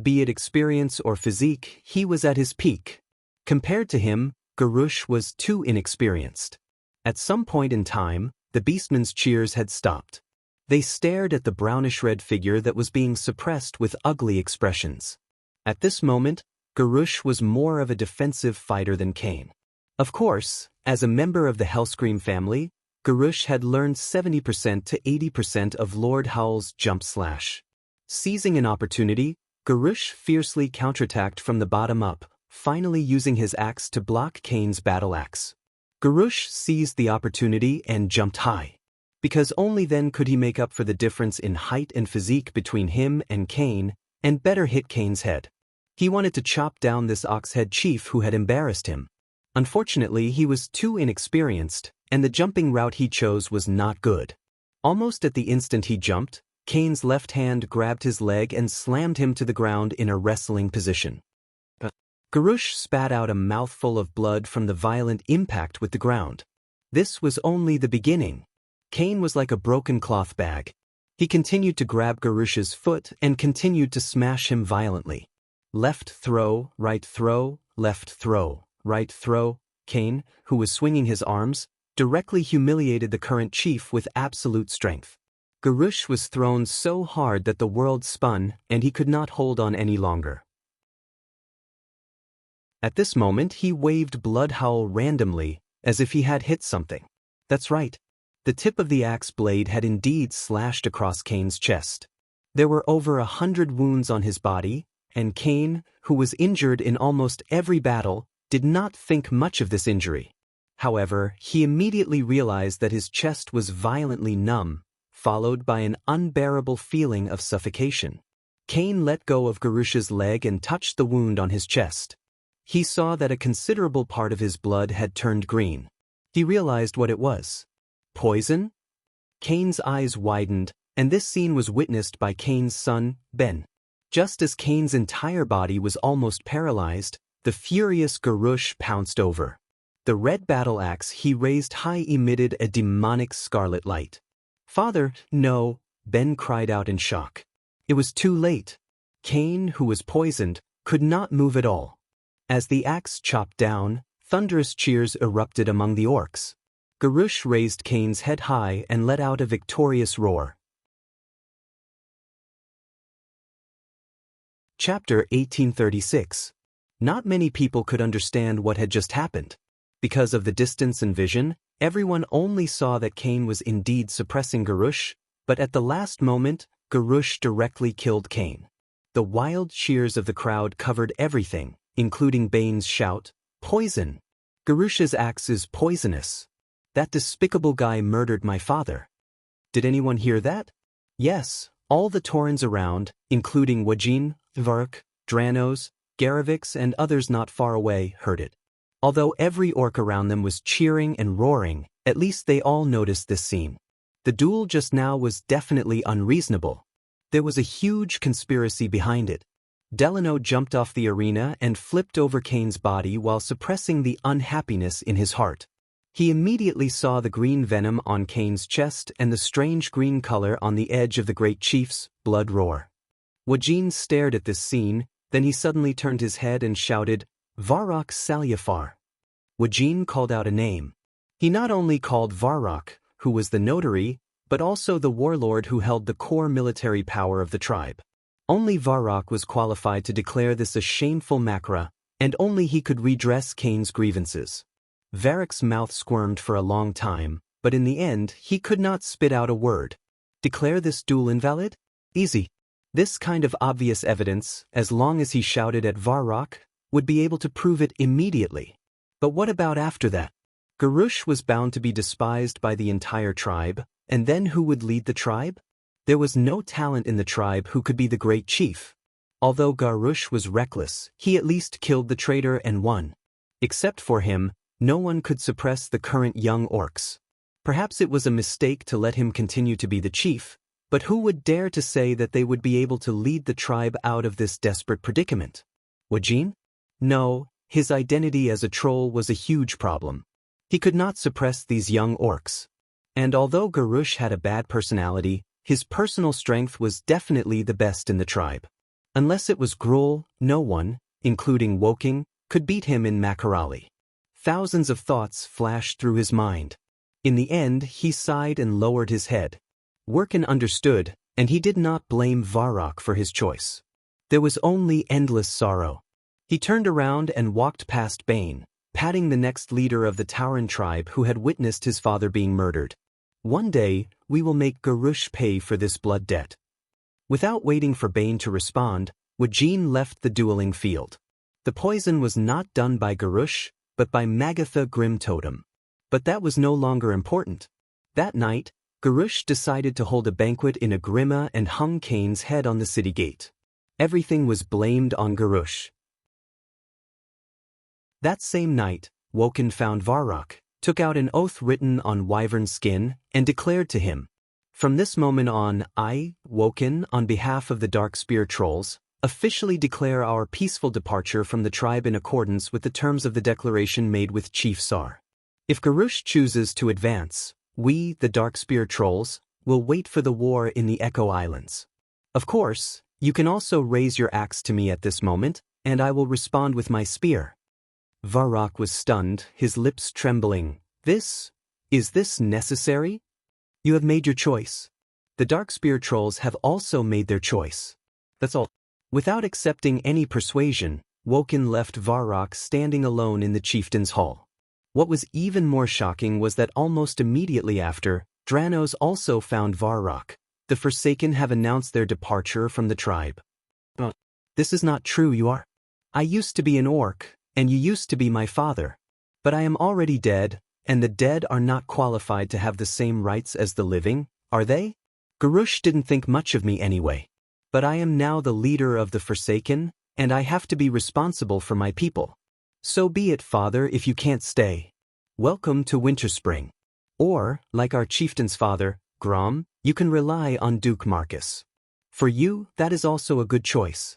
Be it experience or physique, he was at his peak. Compared to him, Garush was too inexperienced. At some point in time, the beastmen's cheers had stopped. They stared at the brownish-red figure that was being suppressed with ugly expressions. At this moment, Garush was more of a defensive fighter than Kane. Of course, as a member of the Hellscream family, Garush had learned 70% to 80% of Lord Howl's jump slash. Seizing an opportunity, Garush fiercely counterattacked from the bottom up, finally using his axe to block Kane's battle axe. Garush seized the opportunity and jumped high. Because only then could he make up for the difference in height and physique between him and Kane, and better hit Kane's head. He wanted to chop down this Oxhead chief who had embarrassed him. Unfortunately, he was too inexperienced, and the jumping route he chose was not good. Almost at the instant he jumped, Kane's left hand grabbed his leg and slammed him to the ground in a wrestling position. Garush spat out a mouthful of blood from the violent impact with the ground. This was only the beginning. Kane was like a broken cloth bag. He continued to grab Garush's foot and continued to smash him violently. Left throw, right throw, left throw, right throw. Kane, who was swinging his arms, directly humiliated the current chief with absolute strength. Garush was thrown so hard that the world spun and he could not hold on any longer. At this moment he waved Blood Howl randomly, as if he had hit something. That's right. The tip of the axe blade had indeed slashed across Cain's chest. There were over 100 wounds on his body, and Cain, who was injured in almost every battle, did not think much of this injury. However, he immediately realized that his chest was violently numb, followed by an unbearable feeling of suffocation. Cain let go of Garush's leg and touched the wound on his chest. He saw that a considerable part of his blood had turned green. He realized what it was. Poison? Cain's eyes widened, and this scene was witnessed by Cain's son, Ben. Just as Cain's entire body was almost paralyzed, the furious Garush pounced over. The red battle axe he raised high emitted a demonic scarlet light. "Father, no," Ben cried out in shock. It was too late. Cain, who was poisoned, could not move at all. As the axe chopped down, thunderous cheers erupted among the orcs. Garush raised Cain's head high and let out a victorious roar. Chapter 1836. Not many people could understand what had just happened. Because of the distance and vision, everyone only saw that Cain was indeed suppressing Garush, but at the last moment, Garush directly killed Cain. The wild cheers of the crowd covered everything, including Bane's shout, "Poison! Garush's axe is poisonous. That despicable guy murdered my father." Did anyone hear that? Yes, all the Taurens around, including Wajin, Vark, Dranos, Garavix and others not far away, heard it. Although every orc around them was cheering and roaring, at least they all noticed this scene. The duel just now was definitely unreasonable. There was a huge conspiracy behind it. Delano jumped off the arena and flipped over Cain's body while suppressing the unhappiness in his heart. He immediately saw the green venom on Cain's chest and the strange green color on the edge of the great chief's blood roar. Wajin stared at this scene, then he suddenly turned his head and shouted, "Varrock Salyafar." Wajin called out a name. He not only called Varrock, who was the notary, but also the warlord who held the core military power of the tribe. Only Varrock was qualified to declare this a shameful makra, and only he could redress Cain's grievances. Varrock's mouth squirmed for a long time, but in the end he could not spit out a word. Declare this duel invalid? Easy. This kind of obvious evidence, as long as he shouted at Varrock, would be able to prove it immediately. But what about after that? Garush was bound to be despised by the entire tribe, and then who would lead the tribe? There was no talent in the tribe who could be the great chief. Although Garush was reckless, he at least killed the traitor and won. Except for him, no one could suppress the current young orcs. Perhaps it was a mistake to let him continue to be the chief, but who would dare to say that they would be able to lead the tribe out of this desperate predicament? Wajin? No, his identity as a troll was a huge problem. He could not suppress these young orcs. And although Garush had a bad personality, his personal strength was definitely the best in the tribe. Unless it was Gruul, no one, including Woking, could beat him in Makarali. Thousands of thoughts flashed through his mind. In the end, he sighed and lowered his head. Workin understood, and he did not blame Varrock for his choice. There was only endless sorrow. He turned around and walked past Bane, patting the next leader of the Tauren tribe who had witnessed his father being murdered. "One day, we will make Garush pay for this blood debt." Without waiting for Bane to respond, Wajin left the dueling field. The poison was not done by Garush, but by Magatha Grim Totem. But that was no longer important. That night, Garush decided to hold a banquet in Agrima and hung Cain's head on the city gate. Everything was blamed on Garush. That same night, Woken found Varrock, took out an oath written on wyvern skin, and declared to him, "From this moment on, I, Woken, on behalf of the Darkspear Trolls, officially declare our peaceful departure from the tribe in accordance with the terms of the declaration made with Chief Sar. If Garush chooses to advance, we, the Darkspear Trolls, will wait for the war in the Echo Islands. Of course, you can also raise your axe to me at this moment, and I will respond with my spear." Varrock was stunned, his lips trembling. Is this necessary? You have made your choice. The Darkspear Trolls have also made their choice. That's all. Without accepting any persuasion, Woken left Varrock standing alone in the chieftain's hall. What was even more shocking was that almost immediately after, Dranos also found Varrock. The Forsaken have announced their departure from the tribe. But this is not true, you are. I used to be an orc, and you used to be my father. But I am already dead, and the dead are not qualified to have the same rights as the living, are they? Garush didn't think much of me anyway. But I am now the leader of the Forsaken, and I have to be responsible for my people. So be it, father, if you can't stay. Welcome to Winterspring. Or, like our chieftain's father, Grom, you can rely on Duke Marcus. For you, that is also a good choice.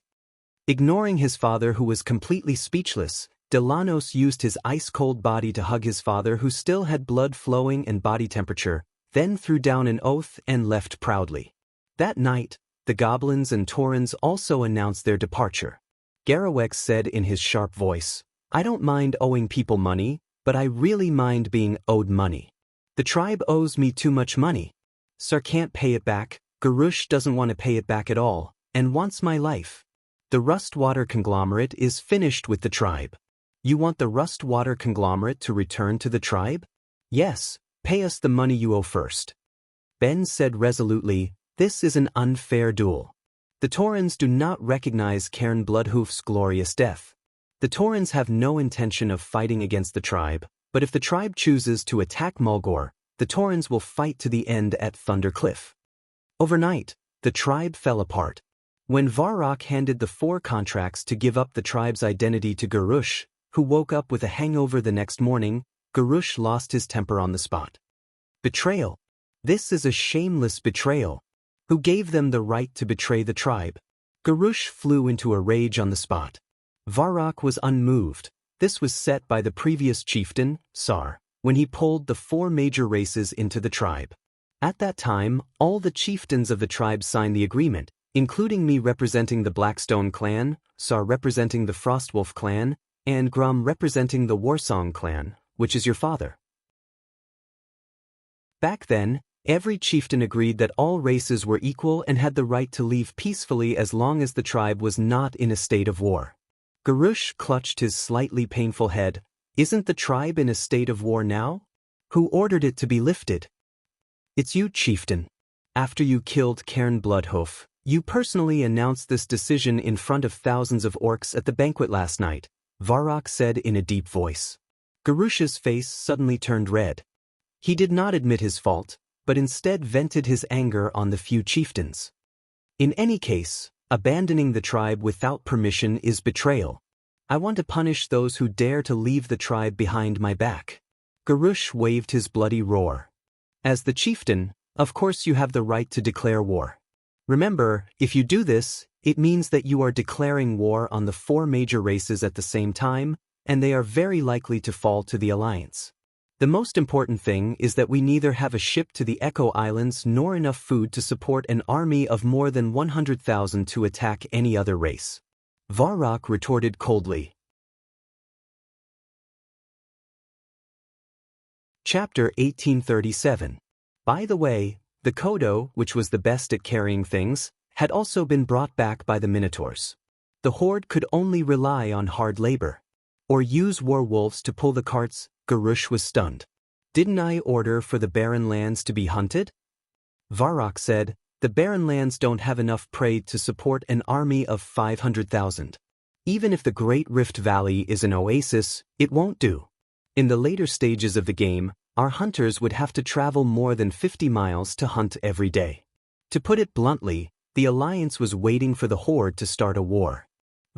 Ignoring his father, who was completely speechless, Delanos used his ice-cold body to hug his father, who still had blood flowing and body temperature, then threw down an oath and left proudly. That night, the goblins and Taurens also announced their departure. Garrowex said in his sharp voice, I don't mind owing people money, but I really mind being owed money. The tribe owes me too much money. Sar can't pay it back, Garush doesn't want to pay it back at all, and wants my life. The Rustwater conglomerate is finished with the tribe. You want the Rustwater conglomerate to return to the tribe? Yes, pay us the money you owe first. Ben said resolutely, this is an unfair duel. The Taurens do not recognize Cairn Bloodhoof's glorious death. The Taurens have no intention of fighting against the tribe, but if the tribe chooses to attack Mulgore, the Taurens will fight to the end at Thunder Cliff. Overnight, the tribe fell apart. When Varrock handed the 4 contracts to give up the tribe's identity to Garush, who woke up with a hangover the next morning, Garush lost his temper on the spot. Betrayal. This is a shameless betrayal. Who gave them the right to betray the tribe? Garush flew into a rage on the spot. Varrock was unmoved. This was set by the previous chieftain, Sar, when he pulled the 4 major races into the tribe. At that time, all the chieftains of the tribe signed the agreement, including me representing the Blackstone clan, Sar representing the Frostwolf clan, and Grom representing the Warsong clan, which is your father. Back then, every chieftain agreed that all races were equal and had the right to leave peacefully as long as the tribe was not in a state of war. Garush clutched his slightly painful head. Isn't the tribe in a state of war now? Who ordered it to be lifted? It's you, chieftain. After you killed Cairn Bloodhoof, you personally announced this decision in front of thousands of orcs at the banquet last night, Varrock said in a deep voice. Garush's face suddenly turned red. He did not admit his fault, but instead vented his anger on the few chieftains. In any case, abandoning the tribe without permission is betrayal. I want to punish those who dare to leave the tribe behind my back. Garush waved his bloody roar. As the chieftain, of course you have the right to declare war. Remember, if you do this, it means that you are declaring war on the 4 major races at the same time, and they are very likely to fall to the Alliance. The most important thing is that we neither have a ship to the Echo Islands nor enough food to support an army of more than 100,000 to attack any other race. Varrock retorted coldly. Chapter 1837. By the way, the Kodo, which was the best at carrying things, had also been brought back by the Minotaurs. The Horde could only rely on hard labor. Or use werewolves to pull the carts. Garush was stunned. Didn't I order for the barren lands to be hunted? Varrock said, the barren lands don't have enough prey to support an army of 500,000. Even if the Great Rift Valley is an oasis, it won't do. In the later stages of the game, our hunters would have to travel more than 50 miles to hunt every day. To put it bluntly, the Alliance was waiting for the Horde to start a war.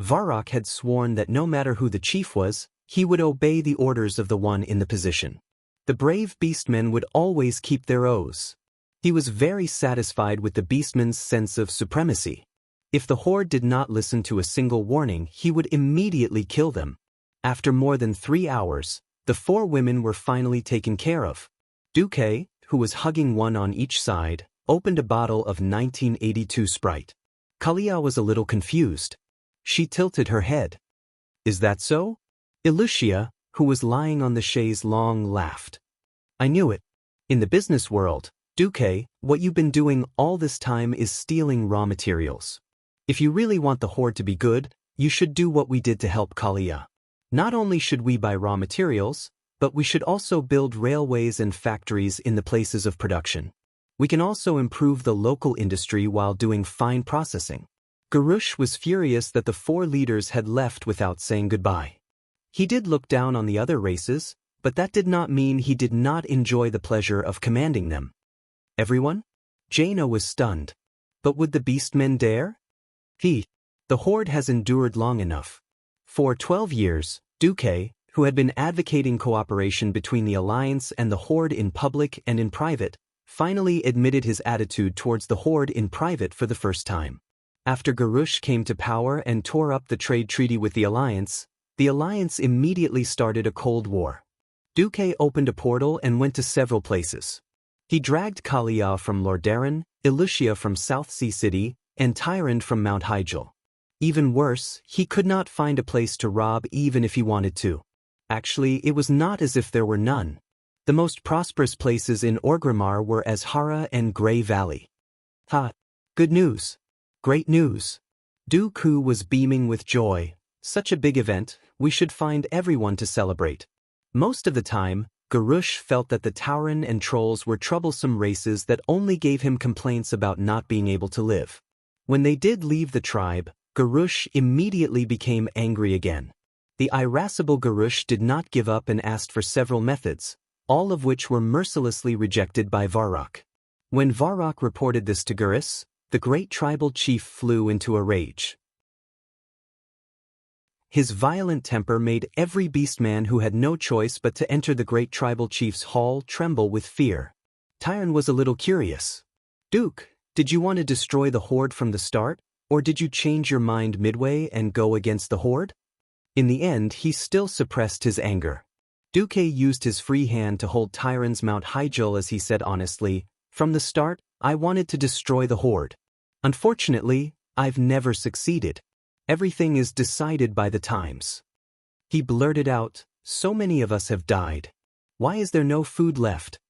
Varrock had sworn that no matter who the chief was, he would obey the orders of the one in the position. The brave beastmen would always keep their oaths. He was very satisfied with the beastmen's sense of supremacy. If the Horde did not listen to a single warning, he would immediately kill them. After more than 3 hours, the 4 women were finally taken care of. Duque, who was hugging one on each side, opened a bottle of 1982 Sprite. Kalia was a little confused. She tilted her head. Is that so? Ilucia, who was lying on the chaise longue, laughed. I knew it. In the business world, Duque, what you've been doing all this time is stealing raw materials. If you really want the Horde to be good, you should do what we did to help Kalia. Not only should we buy raw materials, But we should also build railways and factories in the places of production. We can also improve the local industry while doing fine processing. Garush was furious that the 4 leaders had left without saying goodbye. He did look down on the other races, but that did not mean he did not enjoy the pleasure of commanding them. Everyone? Jaina was stunned. But would the beastmen dare? The horde has endured long enough. For 12 years, Duque, who had been advocating cooperation between the alliance and the horde in public and in private, finally admitted his attitude towards the horde in private for the first time. After Garush came to power and tore up the trade treaty with the alliance immediately started a cold war. Duque opened a portal and went to several places. He dragged Kalia from Lordaeron, Ilucia from South Sea City, and Tyrant from Mount Hyjal. Even worse, he could not find a place to rob even if he wanted to. Actually, it was not as if there were none. The most prosperous places in Orgrimmar were Azhara and Grey Valley. Good news. Great news. Dooku was beaming with joy. Such a big event, we should find everyone to celebrate. Most of the time, Garush felt that the Tauren and Trolls were troublesome races that only gave him complaints about not being able to live. When they did leave the tribe, Garush immediately became angry again. The irascible Garush did not give up and asked for several methods, all of which were mercilessly rejected by Varrock. When Varrock reported this to Gurus, the great tribal chief flew into a rage. His violent temper made every beastman who had no choice but to enter the great tribal chief's hall tremble with fear. Tyron was a little curious. Duke, did you want to destroy the horde from the start, or did you change your mind midway and go against the horde? In the end, he still suppressed his anger. Duque used his free hand to hold Tyron's Mount Hyjal as he said honestly, "From the start, I wanted to destroy the horde. Unfortunately, I've never succeeded. Everything is decided by the times." He blurted out, "So many of us have died. Why is there no food left?"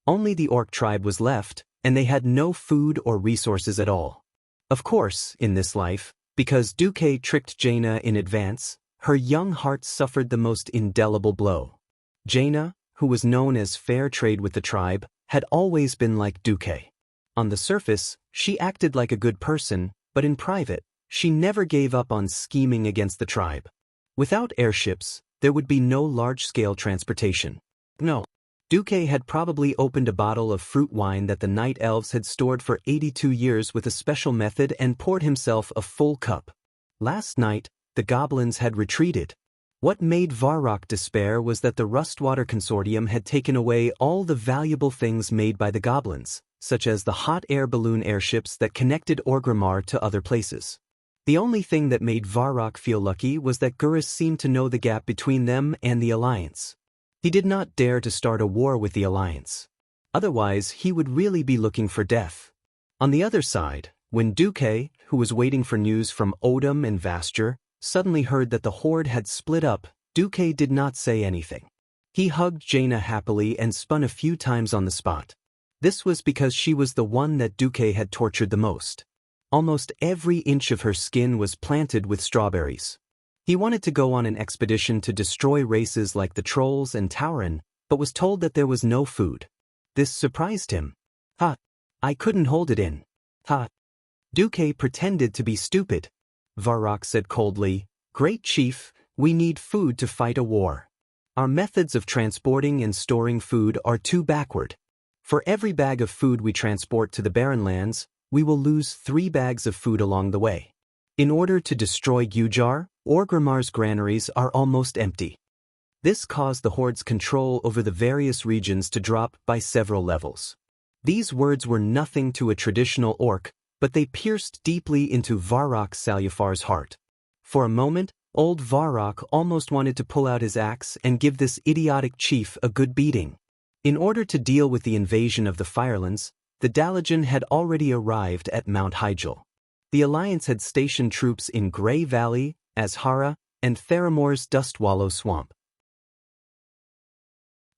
Only the orc tribe was left, and they had no food or resources at all. Of course, in this life, because Duque tricked Jaina in advance, her young heart suffered the most indelible blow. Jaina, who was known as fair trade with the tribe, had always been like Duque. On the surface, she acted like a good person, but in private, she never gave up on scheming against the tribe. Without airships, there would be no large-scale transportation. No. Duque had probably opened a bottle of fruit wine that the night elves had stored for 82 years with a special method and poured himself a full cup. Last night, the goblins had retreated. What made Varrock despair was that the Rustwater Consortium had taken away all the valuable things made by the goblins, such as the hot air balloon airships that connected Orgrimmar to other places. The only thing that made Varrock feel lucky was that Gurus seemed to know the gap between them and the Alliance. He did not dare to start a war with the Alliance. Otherwise, he would really be looking for death. On the other side, when Duque, who was waiting for news from Odom and Vastur, suddenly heard that the horde had split up, Duque did not say anything. He hugged Jaina happily and spun a few times on the spot. This was because she was the one that Duque had tortured the most. Almost every inch of her skin was planted with strawberries. He wanted to go on an expedition to destroy races like the Trolls and Tauren, but was told that there was no food. This surprised him. I couldn't hold it in. Duque pretended to be stupid. Varrock said coldly, "Great Chief, we need food to fight a war. Our methods of transporting and storing food are too backward. For every bag of food we transport to the Barren Lands, we will lose 3 bags of food along the way. In order to destroy Gujar, Orgrimmar's granaries are almost empty." This caused the horde's control over the various regions to drop by several levels. These words were nothing to a traditional orc, but they pierced deeply into Varrock Salufar's heart. For a moment, old Varrock almost wanted to pull out his axe and give this idiotic chief a good beating. In order to deal with the invasion of the Firelands, the Dalajan had already arrived at Mount Hyjal. The Alliance had stationed troops in Grey Valley, Azhara, and Theramor's Dustwallow Swamp.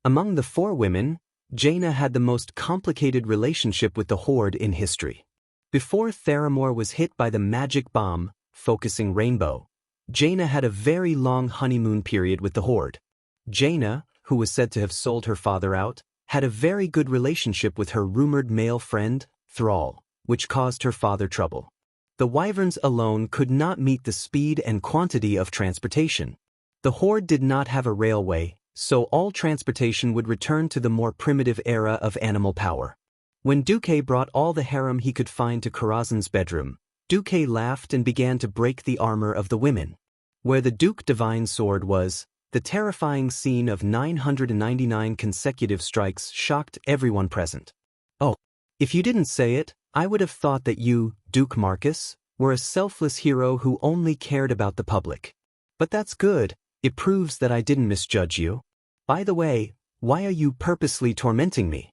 Among the 4 women, Jaina had the most complicated relationship with the horde in history. Before Theramor was hit by the magic bomb, focusing Rainbow, Jaina had a very long honeymoon period with the horde. Jaina, who was said to have sold her father out, had a very good relationship with her rumored male friend, Thrall, which caused her father trouble. The wyverns alone could not meet the speed and quantity of transportation. The horde did not have a railway, so all transportation would return to the more primitive era of animal power. When Duque brought all the harem he could find to Karazhan's bedroom, Duque laughed and began to break the armor of the women. Where the Duke Divine Sword was, the terrifying scene of 999 consecutive strikes shocked everyone present. Oh, if you didn't say it, I would have thought that you, Duke Marcus, were a selfless hero who only cared about the public. But that's good, it proves that I didn't misjudge you. By the way, why are you purposely tormenting me?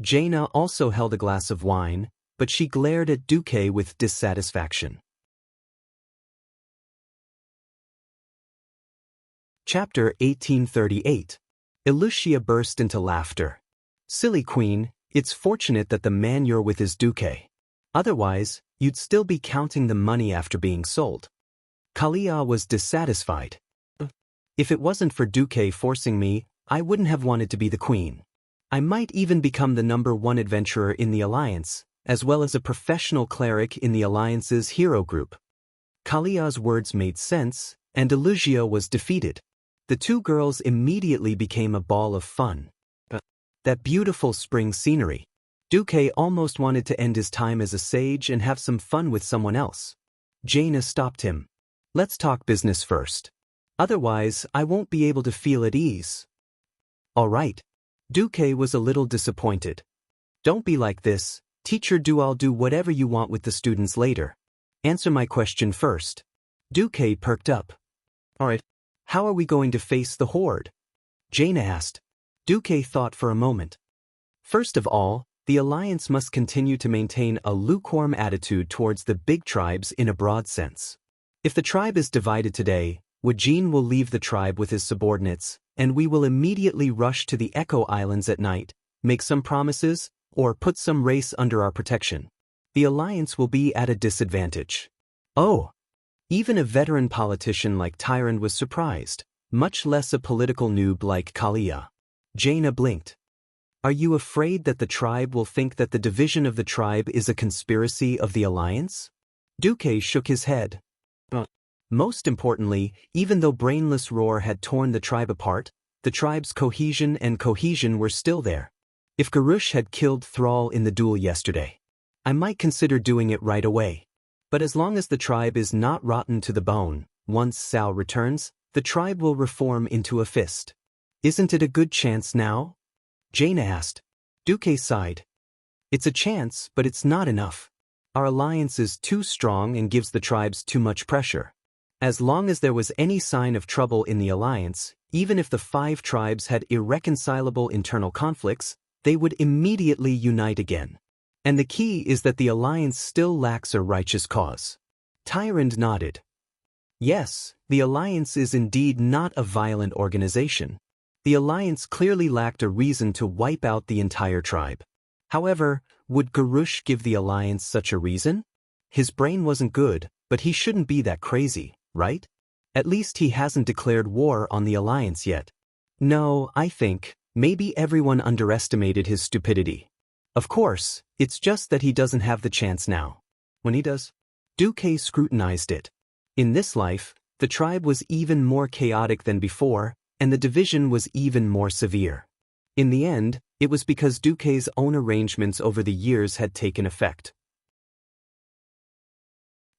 Jaina also held a glass of wine, but she glared at Duque with dissatisfaction. Chapter 1838. Lucia burst into laughter. Silly queen, it's fortunate that the man you're with is Duque. Otherwise, you'd still be counting the money after being sold. Kalia was dissatisfied. If it wasn't for Duque forcing me, I wouldn't have wanted to be the queen. I might even become the #1 adventurer in the Alliance, as well as a professional cleric in the Alliance's hero group. Kalia's words made sense, and Lucia was defeated. The two girls immediately became a ball of fun. That beautiful spring scenery. Duque almost wanted to end his time as a sage and have some fun with someone else. Jaina stopped him. Let's talk business first. Otherwise, I won't be able to feel at ease. All right. Duque was a little disappointed. Don't be like this, teacher. I'll do whatever you want with the students later. Answer my question first. Duque perked up. All right. How are we going to face the horde? Jaina asked. Duque thought for a moment. First of all, the Alliance must continue to maintain a lukewarm attitude towards the big tribes in a broad sense. If the tribe is divided today, Wajin will leave the tribe with his subordinates, and we will immediately rush to the Echo Islands at night, make some promises, or put some race under our protection. The Alliance will be at a disadvantage. Oh! Even a veteran politician like Tyrant was surprised, much less a political noob like Kalia. Jaina blinked. Are you afraid that the tribe will think that the division of the tribe is a conspiracy of the Alliance? Duque shook his head. Most importantly, even though Brainless Roar had torn the tribe apart, the tribe's cohesion were still there. If Garush had killed Thrall in the duel yesterday, I might consider doing it right away. But as long as the tribe is not rotten to the bone, once Sal returns, the tribe will reform into a fist. Isn't it a good chance now? Jaina asked. Duque sighed. It's a chance, but it's not enough. Our alliance is too strong and gives the tribes too much pressure. As long as there was any sign of trouble in the alliance, even if the 5 tribes had irreconcilable internal conflicts, they would immediately unite again. And the key is that the alliance still lacks a righteous cause. Tyrand nodded. Yes, the alliance is indeed not a violent organization. The alliance clearly lacked a reason to wipe out the entire tribe. However, would Garush give the alliance such a reason? His brain wasn't good, but he shouldn't be that crazy, right? At least he hasn't declared war on the alliance yet. No, I think, maybe everyone underestimated his stupidity. Of course, it's just that he doesn't have the chance now. When he does, Duque scrutinized it. In this life, the tribe was even more chaotic than before, and the division was even more severe. In the end, it was because Duque's own arrangements over the years had taken effect.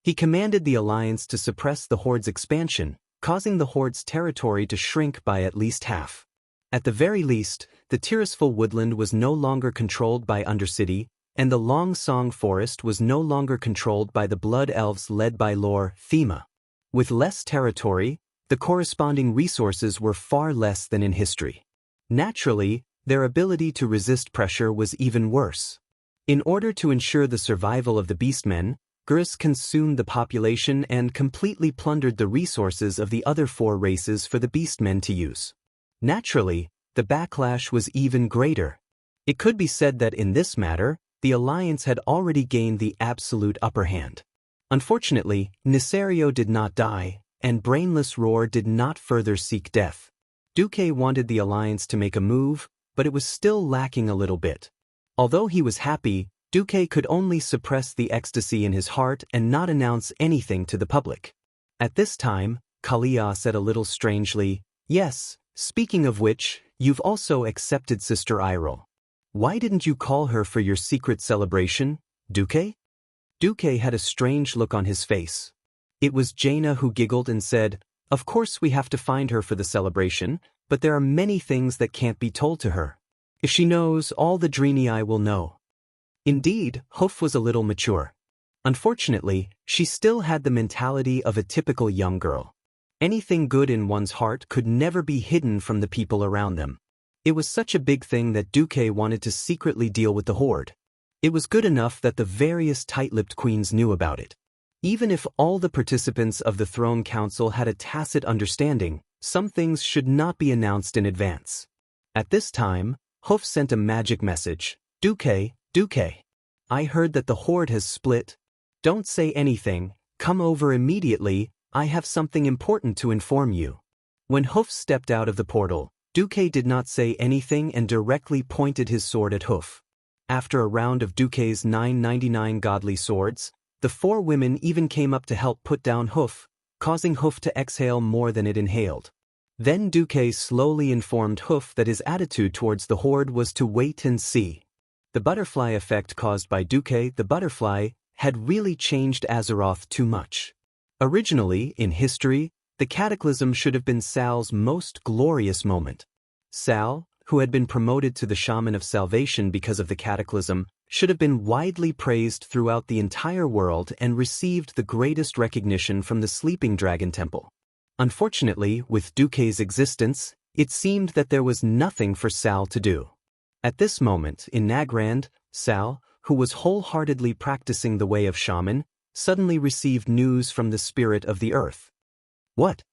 He commanded the alliance to suppress the horde's expansion, causing the horde's territory to shrink by at least half. At the very least, the Tirisful woodland was no longer controlled by Undercity, and the Long Song forest was no longer controlled by the Blood Elves led by Lord Thema. With less territory, the corresponding resources were far less than in history. Naturally, their ability to resist pressure was even worse. In order to ensure the survival of the Beastmen, Gris consumed the population and completely plundered the resources of the other 4 races for the Beastmen to use. Naturally, the backlash was even greater. It could be said that in this matter, the alliance had already gained the absolute upper hand. Unfortunately, Nisario did not die, and Brainless Roar did not further seek death. Duque wanted the alliance to make a move, but it was still lacking a little bit. Although he was happy, Duque could only suppress the ecstasy in his heart and not announce anything to the public. At this time, Kalia said a little strangely, "Yes, speaking of which, you've also accepted Sister Iral. Why didn't you call her for your secret celebration, Duque?" Duque had a strange look on his face. It was Jaina who giggled and said, "Of course we have to find her for the celebration, but there are many things that can't be told to her. If she knows, all the Drenii will know." Indeed, Hoof was a little mature. Unfortunately, she still had the mentality of a typical young girl. Anything good in one's heart could never be hidden from the people around them. It was such a big thing that Duque wanted to secretly deal with the Horde. It was good enough that the various tight-lipped queens knew about it. Even if all the participants of the Throne Council had a tacit understanding, some things should not be announced in advance. At this time, Hoof sent a magic message. "Duque, Duque. I heard that the Horde has split. Don't say anything, come over immediately, I have something important to inform you." When Hoof stepped out of the portal, Duque did not say anything and directly pointed his sword at Hoof. After a round of Duque's 999 godly swords, the four women even came up to help put down Hoof, causing Hoof to exhale more than it inhaled. Then Duque slowly informed Hoof that his attitude towards the Horde was to wait and see. The butterfly effect caused by Duque the butterfly had really changed Azeroth too much. Originally, in history, the cataclysm should have been Sal's most glorious moment. Sal, who had been promoted to the Shaman of Salvation because of the cataclysm, should have been widely praised throughout the entire world and received the greatest recognition from the Sleeping Dragon Temple. Unfortunately, with Duque's existence, it seemed that there was nothing for Sal to do. At this moment, in Nagrand, Sal, who was wholeheartedly practicing the way of shaman, suddenly received news from the spirit of the earth. What?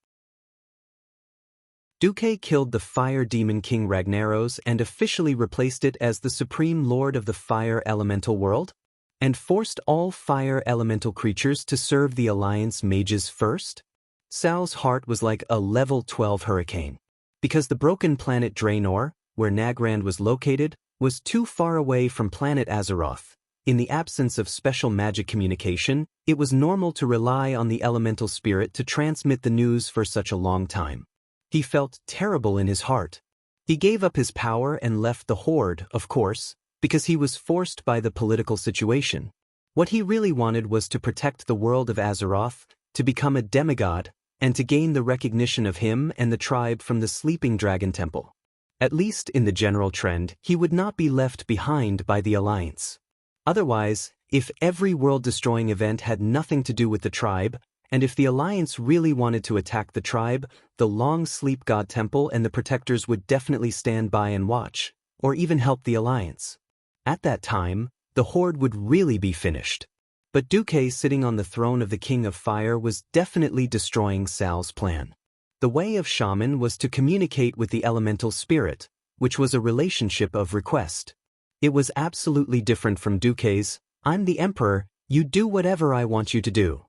Duque killed the fire demon King Ragnaros and officially replaced it as the supreme lord of the fire elemental world? And forced all fire elemental creatures to serve the Alliance mages first? Sal's heart was like a level 12 hurricane. Because the broken planet Draenor, where Nagrand was located, was too far away from planet Azeroth. In the absence of special magic communication, it was normal to rely on the elemental spirit to transmit the news for such a long time. He felt terrible in his heart. He gave up his power and left the Horde, of course, because he was forced by the political situation. What he really wanted was to protect the world of Azeroth, to become a demigod, and to gain the recognition of him and the tribe from the Sleeping Dragon Temple. At least in the general trend, he would not be left behind by the Alliance. Otherwise, if every world-destroying event had nothing to do with the tribe, and if the Alliance really wanted to attack the tribe, the Long Sleep God Temple and the Protectors would definitely stand by and watch, or even help the Alliance. At that time, the Horde would really be finished. But Duque sitting on the throne of the King of Fire was definitely destroying Sal's plan. The way of shaman was to communicate with the elemental spirit, which was a relationship of request. It was absolutely different from Duque's, "I'm the Emperor, you do whatever I want you to do."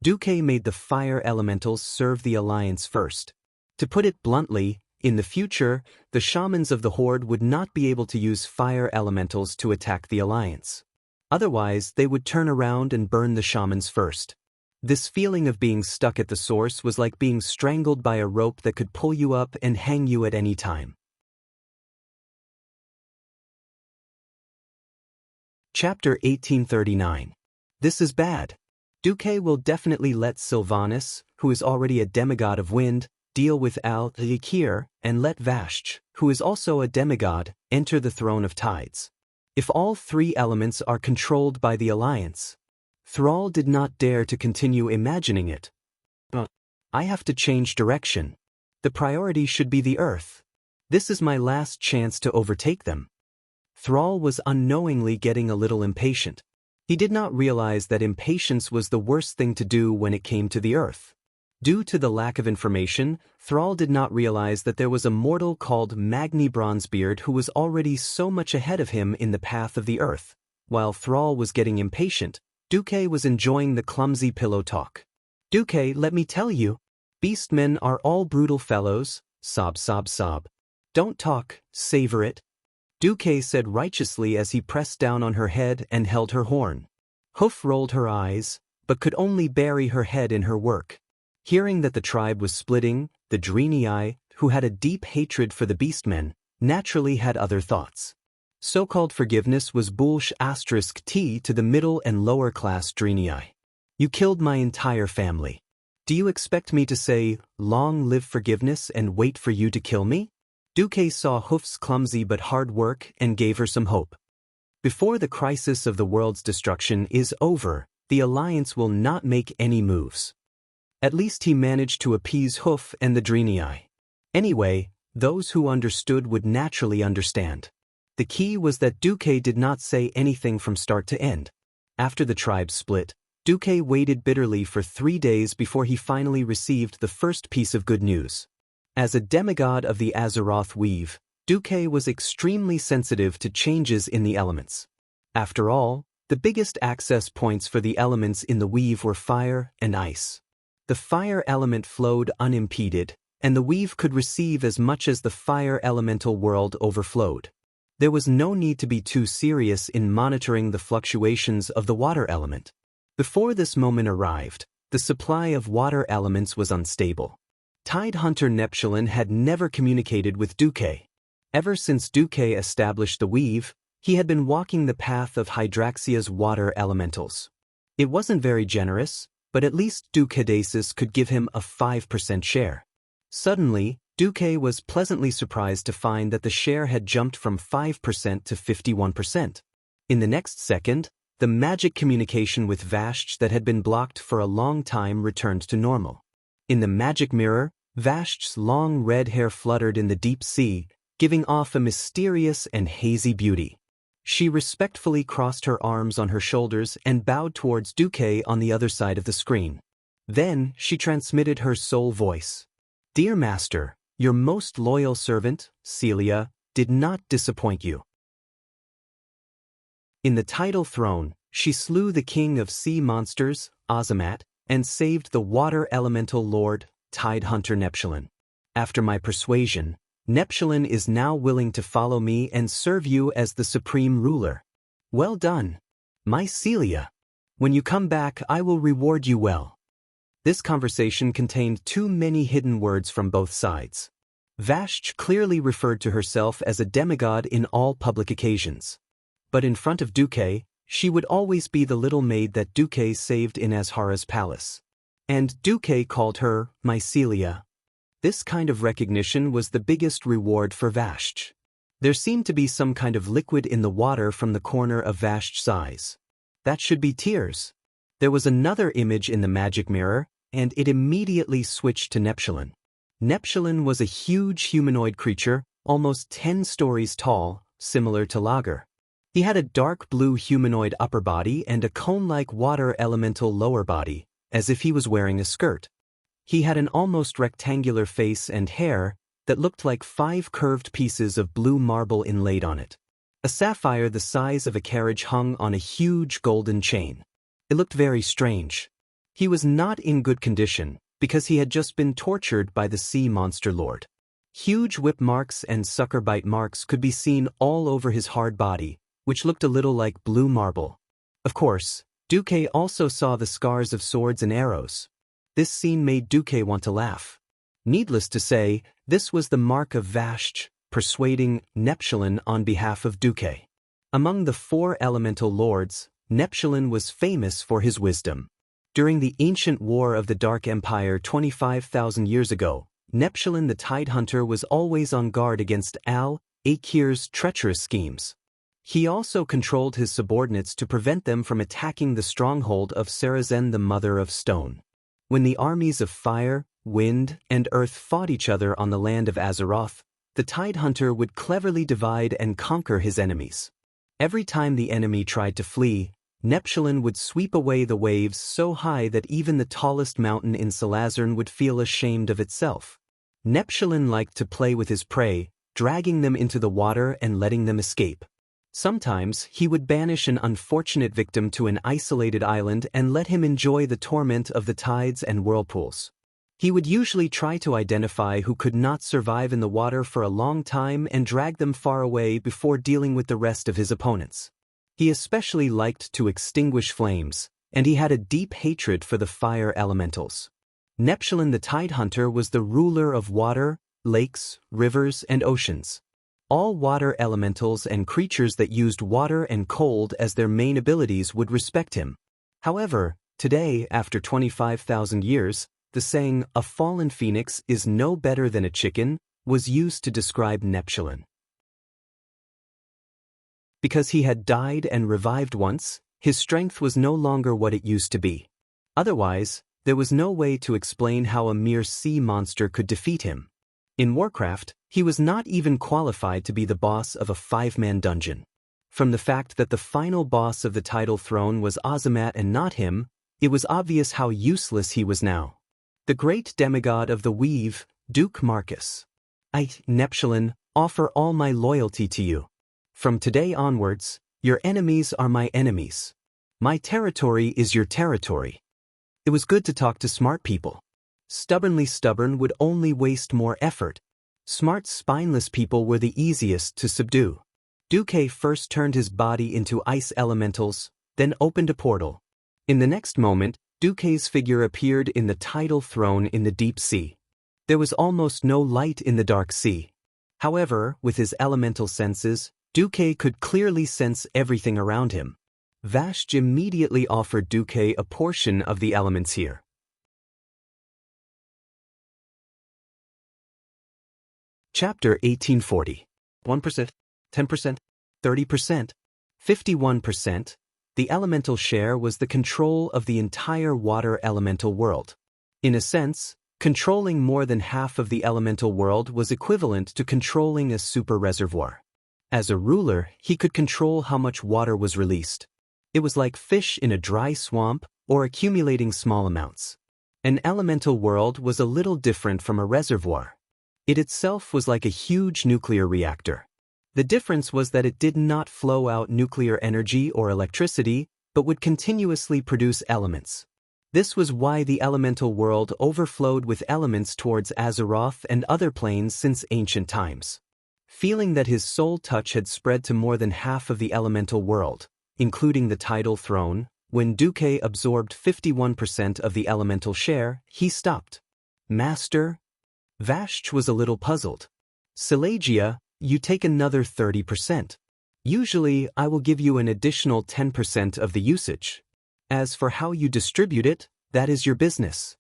Duque made the fire elementals serve the Alliance first. To put it bluntly, in the future, the shamans of the Horde would not be able to use fire elementals to attack the Alliance. Otherwise, they would turn around and burn the shamans first. This feeling of being stuck at the source was like being strangled by a rope that could pull you up and hang you at any time. Chapter 1839. This is bad. Duque will definitely let Sylvanas, who is already a demigod of wind, deal with Al-Likir, and let Vashj, who is also a demigod, enter the throne of tides. If all three elements are controlled by the Alliance, Thrall did not dare to continue imagining it. I have to change direction. The priority should be the Earth. This is my last chance to overtake them. Thrall was unknowingly getting a little impatient. He did not realize that impatience was the worst thing to do when it came to the Earth. Due to the lack of information, Thrall did not realize that there was a mortal called Magni Bronzebeard who was already so much ahead of him in the path of the Earth. While Thrall was getting impatient, Duque was enjoying the clumsy pillow talk. "Duque, let me tell you, beastmen are all brutal fellows, Sob, sob, sob. Don't talk, savor it. Duque said righteously as he pressed down on her head and held her horn. Hoof rolled her eyes, but could only bury her head in her work. Hearing that the tribe was splitting, the Drenii, who had a deep hatred for the beastmen, naturally had other thoughts. So-called forgiveness was **T to the middle and lower class Drenii. You killed my entire family. Do you expect me to say, long live forgiveness and wait for you to kill me? Duque saw Hoof's clumsy but hard work and gave her some hope. Before the crisis of the world's destruction is over, the Alliance will not make any moves. At least he managed to appease Hoof and the Drenii. Anyway, those who understood would naturally understand. The key was that Duque did not say anything from start to end. After the tribe split, Duque waited bitterly for 3 days before he finally received the first piece of good news. As a demigod of the Azeroth weave, Duque was extremely sensitive to changes in the elements. After all, the biggest access points for the elements in the weave were fire and ice. The fire element flowed unimpeded, and the weave could receive as much as the fire elemental world overflowed. There was no need to be too serious in monitoring the fluctuations of the water element. Before this moment arrived, the supply of water elements was unstable. Tidehunter Neptulin had never communicated with Duque. Ever since Duque established the weave, he had been walking the path of Hydraxia's water elementals. It wasn't very generous, but at least Duquedasis could give him a 5% share. Suddenly, Duque was pleasantly surprised to find that the share had jumped from 5% to 51%. In the next second, the magic communication with Vashj that had been blocked for a long time returned to normal. In the magic mirror, Vashj's long red hair fluttered in the deep sea, giving off a mysterious and hazy beauty. She respectfully crossed her arms on her shoulders and bowed towards Duque on the other side of the screen. Then she transmitted her soul voice. Dear Master, your most loyal servant, Celia, did not disappoint you. In the tidal throne, she slew the king of sea monsters, Azamat, and saved the water elemental lord, Tidehunter Neptulin. After my persuasion, Neptulin is now willing to follow me and serve you as the supreme ruler. Well done, my Celia. When you come back, I will reward you well. This conversation contained too many hidden words from both sides. Vashj clearly referred to herself as a demigod in all public occasions. But in front of Duque, she would always be the little maid that Duque saved in Azhara's palace. And Duque called her Mycelia. This kind of recognition was the biggest reward for Vashj. There seemed to be some kind of liquid in the water from the corner of Vashj's eyes. That should be tears. There was another image in the magic mirror, and it immediately switched to Neptulin. Neptulin was a huge humanoid creature, almost 10 stories tall, similar to Lager. He had a dark blue humanoid upper body and a cone-like water elemental lower body, as if he was wearing a skirt. He had an almost rectangular face and hair that looked like 5 curved pieces of blue marble inlaid on it. A sapphire the size of a carriage hung on a huge golden chain. It looked very strange. He was not in good condition, because he had just been tortured by the sea monster lord. Huge whip marks and sucker bite marks could be seen all over his hard body, which looked a little like blue marble. Of course, Duque also saw the scars of swords and arrows. This scene made Duque want to laugh. Needless to say, this was the mark of Vashj, persuading Neptulin on behalf of Duque. Among the 4 elemental lords, Neptulin was famous for his wisdom. During the ancient war of the Dark Empire 25,000 years ago, Neptulin the Tidehunter was always on guard against Al-Akir's treacherous schemes. He also controlled his subordinates to prevent them from attacking the stronghold of Sarazen the Mother of Stone. When the armies of fire, wind, and earth fought each other on the land of Azeroth, the Tidehunter would cleverly divide and conquer his enemies. Every time the enemy tried to flee, Neptulin would sweep away the waves so high that even the tallest mountain in Salazarn would feel ashamed of itself. Neptulin liked to play with his prey, dragging them into the water and letting them escape. Sometimes he would banish an unfortunate victim to an isolated island and let him enjoy the torment of the tides and whirlpools. He would usually try to identify who could not survive in the water for a long time and drag them far away before dealing with the rest of his opponents. He especially liked to extinguish flames, and he had a deep hatred for the fire elementals. Neptulin the Tide Hunter was the ruler of water, lakes, rivers, and oceans. All water elementals and creatures that used water and cold as their main abilities would respect him. However, today, after 25,000 years, the saying, "a fallen phoenix is no better than a chicken," was used to describe Neptulin. Because he had died and revived once, his strength was no longer what it used to be. Otherwise, there was no way to explain how a mere sea monster could defeat him. In Warcraft, he was not even qualified to be the boss of a 5-man dungeon. From the fact that the final boss of the Tidal Throne was Azamat and not him, it was obvious how useless he was now. The great demigod of the Weave, Duke Marcus. "I, Neptulin, offer all my loyalty to you. From today onwards, your enemies are my enemies. My territory is your territory." It was good to talk to smart people. Stubbornly stubborn would only waste more effort. Smart, spineless people were the easiest to subdue. Duque first turned his body into ice elementals, then opened a portal. In the next moment, Duque's figure appeared in the tidal throne in the deep sea. There was almost no light in the dark sea. However, with his elemental senses, Duque could clearly sense everything around him. Vashj immediately offered Duque a portion of the elements here. Chapter 1840. 1%, 10%, 30%, 51%. The elemental share was the control of the entire water elemental world. In a sense, controlling more than half of the elemental world was equivalent to controlling a super reservoir. As a ruler, he could control how much water was released. It was like fish in a dry swamp or accumulating small amounts. An elemental world was a little different from a reservoir. It itself was like a huge nuclear reactor. The difference was that it did not flow out nuclear energy or electricity, but would continuously produce elements. This was why the elemental world overflowed with elements towards Azeroth and other planes since ancient times. Feeling that his soul touch had spread to more than half of the elemental world, including the tidal throne, when Duque absorbed 51% of the elemental share, he stopped. "Master?" Vashj was a little puzzled. "Silegia, you take another 30%. Usually, I will give you an additional 10% of the usage. As for how you distribute it, that is your business."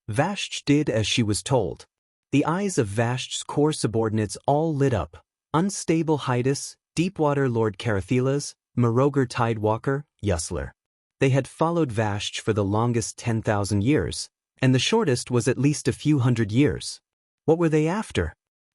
Vashj did as she was told. The eyes of Vashj's core subordinates all lit up. Unstable Hydas, Deepwater Lord Carathilas, Meroger Tidewalker, Yusler. They had followed Vashj for the longest 10,000 years, and the shortest was at least a few hundred years. What were they after?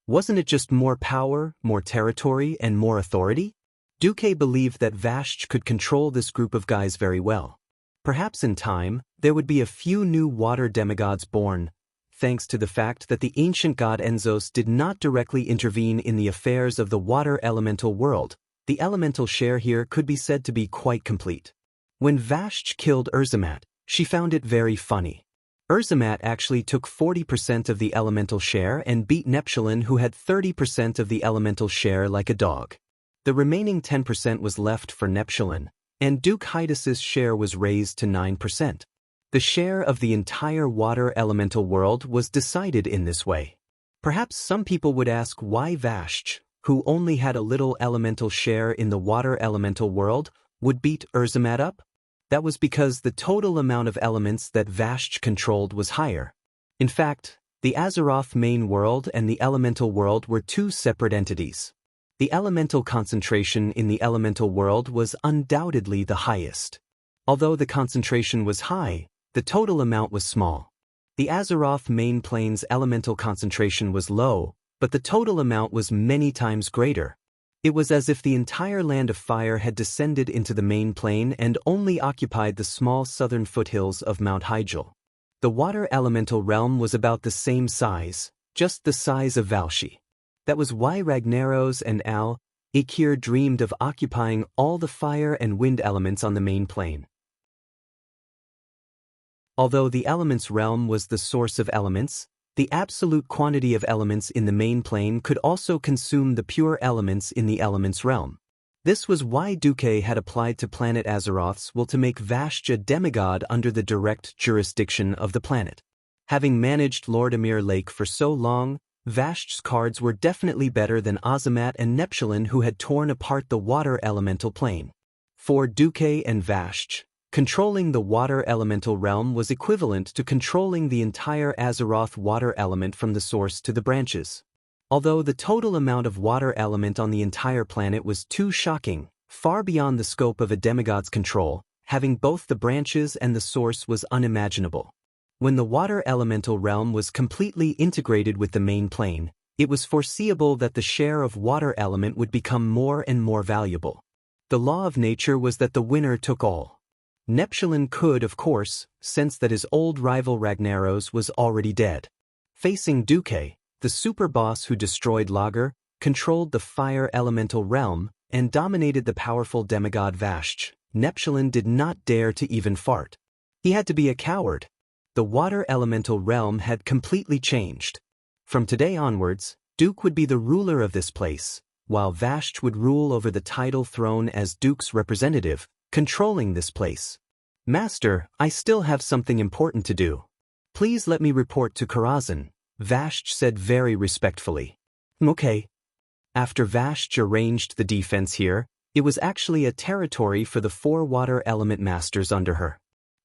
Wasn't it just more power, more territory, and more authority? Duque believed that Vashj could control this group of guys very well. Perhaps in time, there would be a few new water demigods born, thanks to the fact that the ancient god Enzos did not directly intervene in the affairs of the water elemental world. The elemental share here could be said to be quite complete. When Vashj killed Urzamat, she found it very funny. Urzamat actually took 40% of the elemental share and beat Neptulin, who had 30% of the elemental share, like a dog. The remaining 10% was left for Neptulin, and Duke Hydas's share was raised to 9%. The share of the entire water elemental world was decided in this way. Perhaps some people would ask why Vashj, who only had a little elemental share in the water elemental world, would beat Urzamat up? That was because the total amount of elements that Vashj controlled was higher. In fact, the Azeroth main world and the elemental world were two separate entities. The elemental concentration in the elemental world was undoubtedly the highest. Although the concentration was high, the total amount was small. The Azeroth main plane's elemental concentration was low, but the total amount was many times greater. It was as if the entire land of fire had descended into the main plane and only occupied the small southern foothills of Mount Hyjal. The water elemental realm was about the same size, just the size of Valshi. That was why Ragnaros and Al-Ikir dreamed of occupying all the fire and wind elements on the main plane. Although the elements realm was the source of elements, the absolute quantity of elements in the main plane could also consume the pure elements in the elements realm. This was why Duque had applied to planet Azeroth's will to make Vashj a demigod under the direct jurisdiction of the planet. Having managed Lord Emir Lake for so long, Vashj's cards were definitely better than Azamat and Neptulin, who had torn apart the water elemental plane. For Duque and Vashj, controlling the water elemental realm was equivalent to controlling the entire Azeroth water element from the source to the branches. Although the total amount of water element on the entire planet was too shocking, far beyond the scope of a demigod's control, having both the branches and the source was unimaginable. When the water elemental realm was completely integrated with the main plane, it was foreseeable that the share of water element would become more and more valuable. The law of nature was that the winner took all. Neptulin could, of course, sense that his old rival Ragnaros was already dead. Facing Duque, the super boss who destroyed Lager, controlled the fire elemental realm, and dominated the powerful demigod Vashj, Neptulin did not dare to even fart. He had to be a coward. The water elemental realm had completely changed. From today onwards, Duke would be the ruler of this place, while Vashj would rule over the tidal throne as Duke's representative, controlling this place. Master, I still have something important to do. Please let me report to Karazhan, Vashj said very respectfully. Okay. After Vashj arranged the defense here, it was actually a territory for the 4 water element masters under her.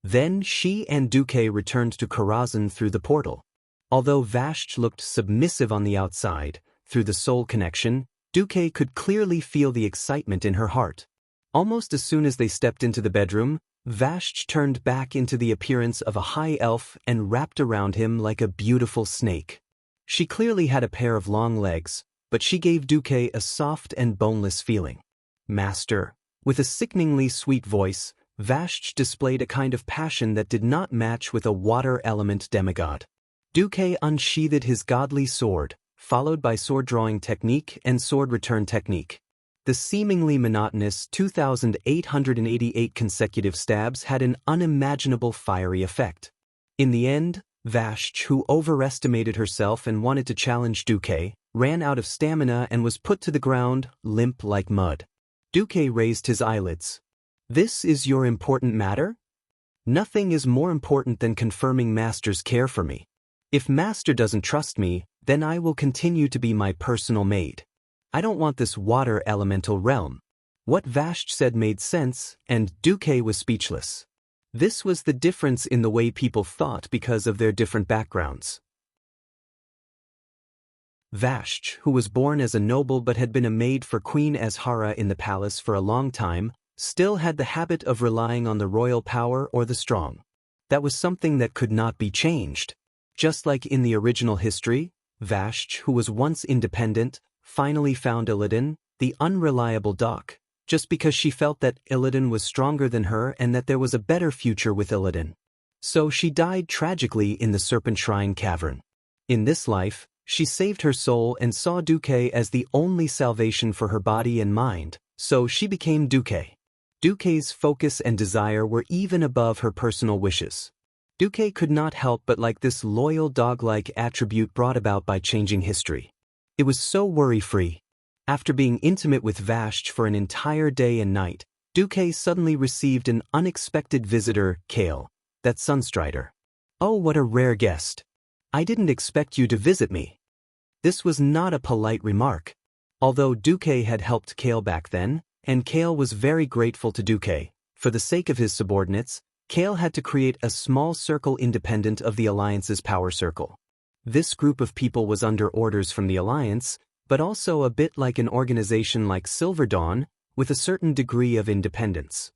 Then she and Duque returned to Karazhan through the portal. Although Vashj looked submissive on the outside, through the soul connection, Duque could clearly feel the excitement in her heart. Almost as soon as they stepped into the bedroom, Vashj turned back into the appearance of a high elf and wrapped around him like a beautiful snake. She clearly had a pair of long legs, but she gave Duque a soft and boneless feeling. Master, with a sickeningly sweet voice, Vashj displayed a kind of passion that did not match with a water element demigod. Duque unsheathed his godly sword, followed by sword-drawing technique and sword return technique. The seemingly monotonous 2,888 consecutive stabs had an unimaginable fiery effect. In the end, Vashj, who overestimated herself and wanted to challenge Duque, ran out of stamina and was put to the ground, limp like mud. Duque raised his eyelids. This is your important matter? Nothing is more important than confirming Master's care for me. If Master doesn't trust me, then I will continue to be my personal maid. I don't want this water elemental realm. What Vashj said made sense, and Duque was speechless. This was the difference in the way people thought because of their different backgrounds. Vashj, who was born as a noble but had been a maid for Queen Azhara in the palace for a long time, still had the habit of relying on the royal power or the strong. That was something that could not be changed. Just like in the original history, Vashj, who was once independent, finally found Illidan, the unreliable doc, just because she felt that Illidan was stronger than her and that there was a better future with Illidan. So she died tragically in the Serpent Shrine cavern. In this life, she saved her soul and saw Duque as the only salvation for her body and mind, so she became Duque. Duque's focus and desire were even above her personal wishes. Duque could not help but like this loyal dog-like attribute brought about by changing history. It was so worry-free. After being intimate with Vashj for an entire day and night, Duque suddenly received an unexpected visitor, Kale, that Sunstrider. Oh, what a rare guest. I didn't expect you to visit me. This was not a polite remark. Although Duque had helped Kale back then, and Kale was very grateful to Duque, for the sake of his subordinates, Kale had to create a small circle independent of the Alliance's power circle. This group of people was under orders from the Alliance, but also a bit like an organization like Silver Dawn, with a certain degree of independence.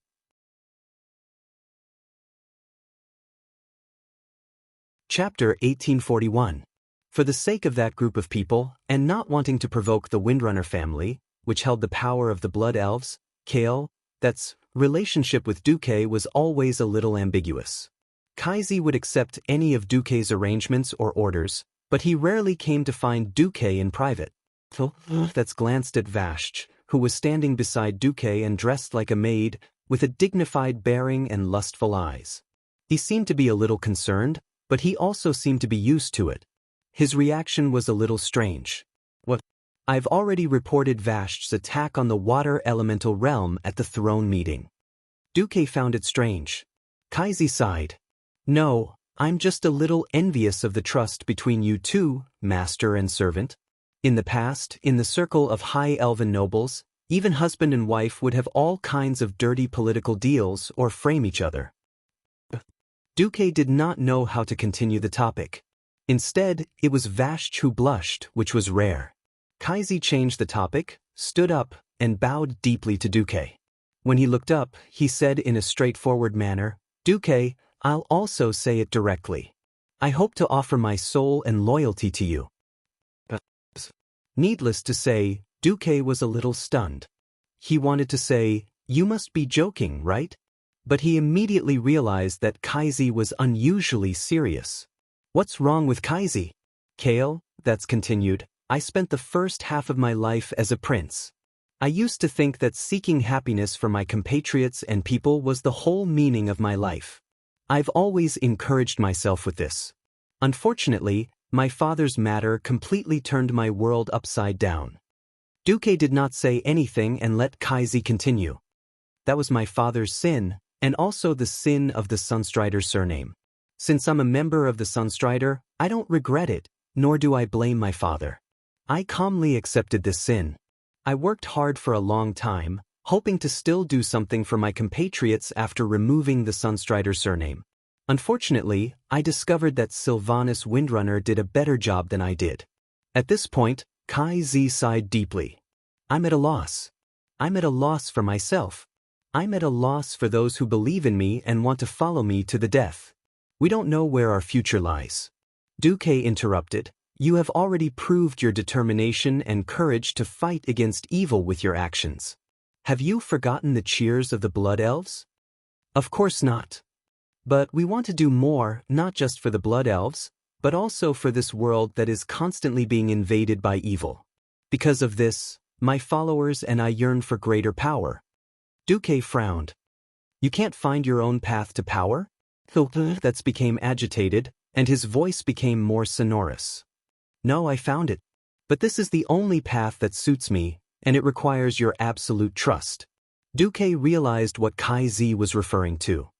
Chapter 1841. For the sake of that group of people, and not wanting to provoke the Windrunner family, which held the power of the Blood Elves, Kale, that's relationship with Duque was always a little ambiguous. Kaizi would accept any of Duque's arrangements or orders, but he rarely came to find Duque in private. That's glanced at Vashj, who was standing beside Duque and dressed like a maid, with a dignified bearing and lustful eyes. He seemed to be a little concerned, but he also seemed to be used to it. His reaction was a little strange. What? I've already reported Vashch's attack on the water elemental realm at the throne meeting. Duque found it strange. Kaizi sighed. No, I'm just a little envious of the trust between you two, master and servant. In the past, in the circle of high elven nobles, even husband and wife would have all kinds of dirty political deals or frame each other. Duque did not know how to continue the topic. Instead, it was Vashch who blushed, which was rare. Kaizi changed the topic, stood up, and bowed deeply to Duque. When he looked up, he said in a straightforward manner, Duque, I'll also say it directly. I hope to offer my soul and loyalty to you. Needless to say, Duque was a little stunned. He wanted to say, you must be joking, right? But he immediately realized that Kaizi was unusually serious. What's wrong with Kaizi? Kale, that's continued, I spent the first half of my life as a prince. I used to think that seeking happiness for my compatriots and people was the whole meaning of my life. I've always encouraged myself with this. Unfortunately, my father's matter completely turned my world upside down. Duque did not say anything and let Kaizi continue. That was my father's sin, and also the sin of the Sunstrider surname. Since I'm a member of the Sunstrider, I don't regret it, nor do I blame my father. I calmly accepted this sin. I worked hard for a long time, hoping to still do something for my compatriots after removing the Sunstrider surname. Unfortunately, I discovered that Sylvanas Windrunner did a better job than I did. At this point, Kaizi sighed deeply. I'm at a loss. I'm at a loss for myself. I'm at a loss for those who believe in me and want to follow me to the death. We don't know where our future lies. Duque interrupted. You have already proved your determination and courage to fight against evil with your actions. Have you forgotten the cheers of the Blood Elves? Of course not. But we want to do more, not just for the Blood Elves, but also for this world that is constantly being invaded by evil. Because of this, my followers and I yearn for greater power. Duque frowned. You can't find your own path to power? That became agitated, and his voice became more sonorous. No, I found it. But this is the only path that suits me, and it requires your absolute trust. Duque realized what Kaizi was referring to.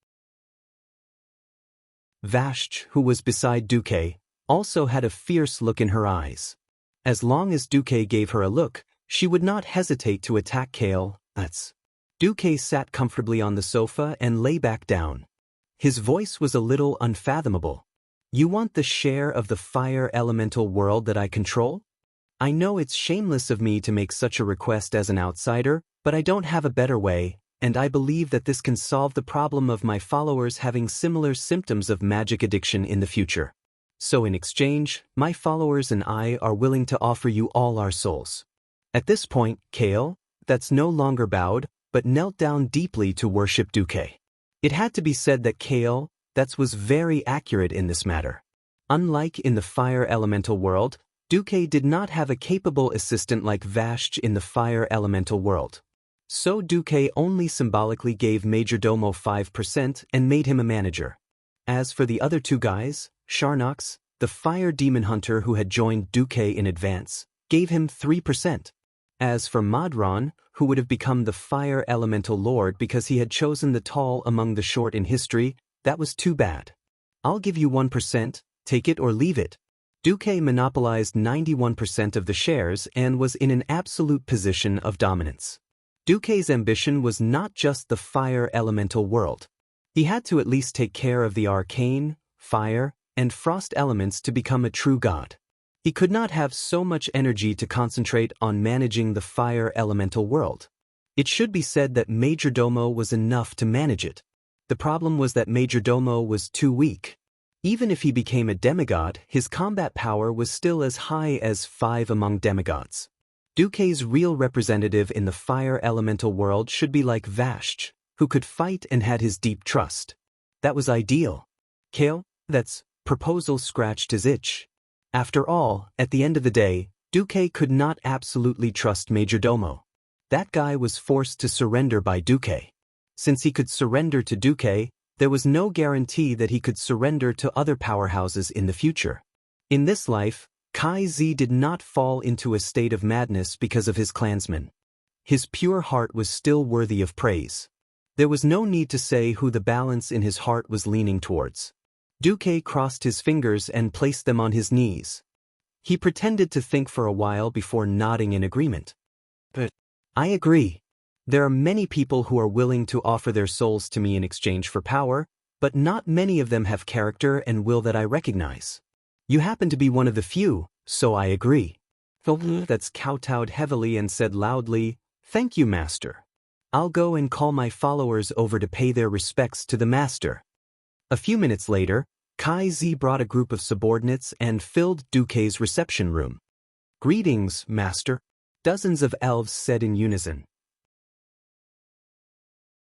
Vashch, who was beside Duque, also had a fierce look in her eyes. As long as Duque gave her a look, she would not hesitate to attack Kale. Duque sat comfortably on the sofa and lay back down. His voice was a little unfathomable. You want the share of the fire elemental world that I control? I know it's shameless of me to make such a request as an outsider, but I don't have a better way, and I believe that this can solve the problem of my followers having similar symptoms of magic addiction in the future. So in exchange, my followers and I are willing to offer you all our souls. At this point, Kale, that's no longer bowed, but knelt down deeply to worship Duque. It had to be said that Kale, that was very accurate in this matter. Unlike in the fire elemental world, Duque did not have a capable assistant like Vashch in the fire elemental world. So Duque only symbolically gave Majordomo 5% and made him a manager. As for the other two guys, Sharnox, the fire demon hunter who had joined Duque in advance, gave him 3%. As for Madron, who would have become the fire elemental lord because he had chosen the tall among the short in history, that was too bad. I'll give you 1%, take it or leave it. Duque monopolized 91% of the shares and was in an absolute position of dominance. Duque's ambition was not just the fire elemental world. He had to at least take care of the arcane, fire, and frost elements to become a true god. He could not have so much energy to concentrate on managing the fire elemental world. It should be said that Majordomo was enough to manage it. The problem was that Majordomo was too weak. Even if he became a demigod, his combat power was still as high as 5 among demigods. Duque's real representative in the fire elemental world should be like Vashch, who could fight and had his deep trust. That was ideal. Kale, that's proposal scratched his itch. After all, at the end of the day, Duque could not absolutely trust Majordomo. That guy was forced to surrender by Duque. Since he could surrender to Duque, There was no guarantee that he could surrender to other powerhouses in the future. In this life, Kai Zi did not fall into a state of madness because of his clansmen. His pure heart was still worthy of praise. There was no need to say who the balance in his heart was leaning towards. Duque crossed his fingers and placed them on his knees. He pretended to think for a while before nodding in agreement. But I agree. There are many people who are willing to offer their souls to me in exchange for power, but not many of them have character and will that I recognize. You happen to be one of the few, so I agree. That's kowtowed heavily and said loudly, "Thank you, Master. I'll go and call my followers over to pay their respects to the Master." A few minutes later, Kai Zi brought a group of subordinates and filled Duque's reception room. "Greetings, Master," dozens of elves said in unison.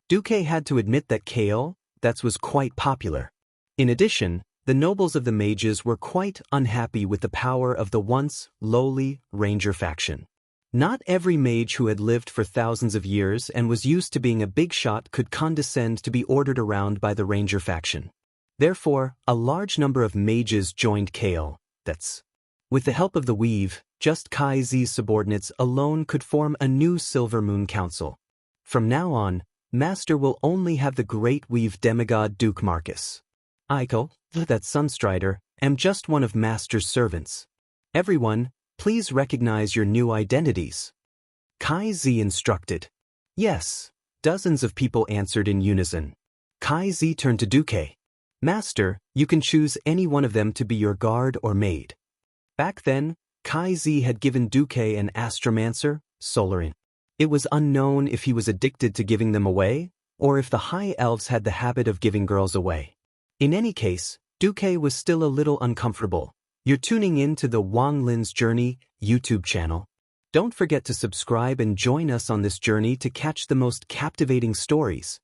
Duque had to admit that Kale, that was quite popular. In addition, the nobles of the mages were quite unhappy with the power of the once lowly ranger faction. Not every mage who had lived for thousands of years and was used to being a big shot could condescend to be ordered around by the ranger faction. Therefore, a large number of mages joined Kale. With the help of the weave, just Kai Zi's subordinates alone could form a new Silver Moon Council. From now on, Master will only have the great weave demigod Duke Marcus. Eichel, that Sunstrider, am just one of Master's servants. Everyone, please recognize your new identities. Kai Zi instructed. Yes, dozens of people answered in unison. Kai Zi turned to Duque. Master, you can choose any one of them to be your guard or maid. Back then, Kai Zi had given Duque an astromancer, Solarin. It was unknown if he was addicted to giving them away, or if the high elves had the habit of giving girls away. In any case, Duque was still a little uncomfortable. You're tuning in to the Wang Lin's Journey YouTube channel. Don't forget to subscribe and join us on this journey to catch the most captivating stories.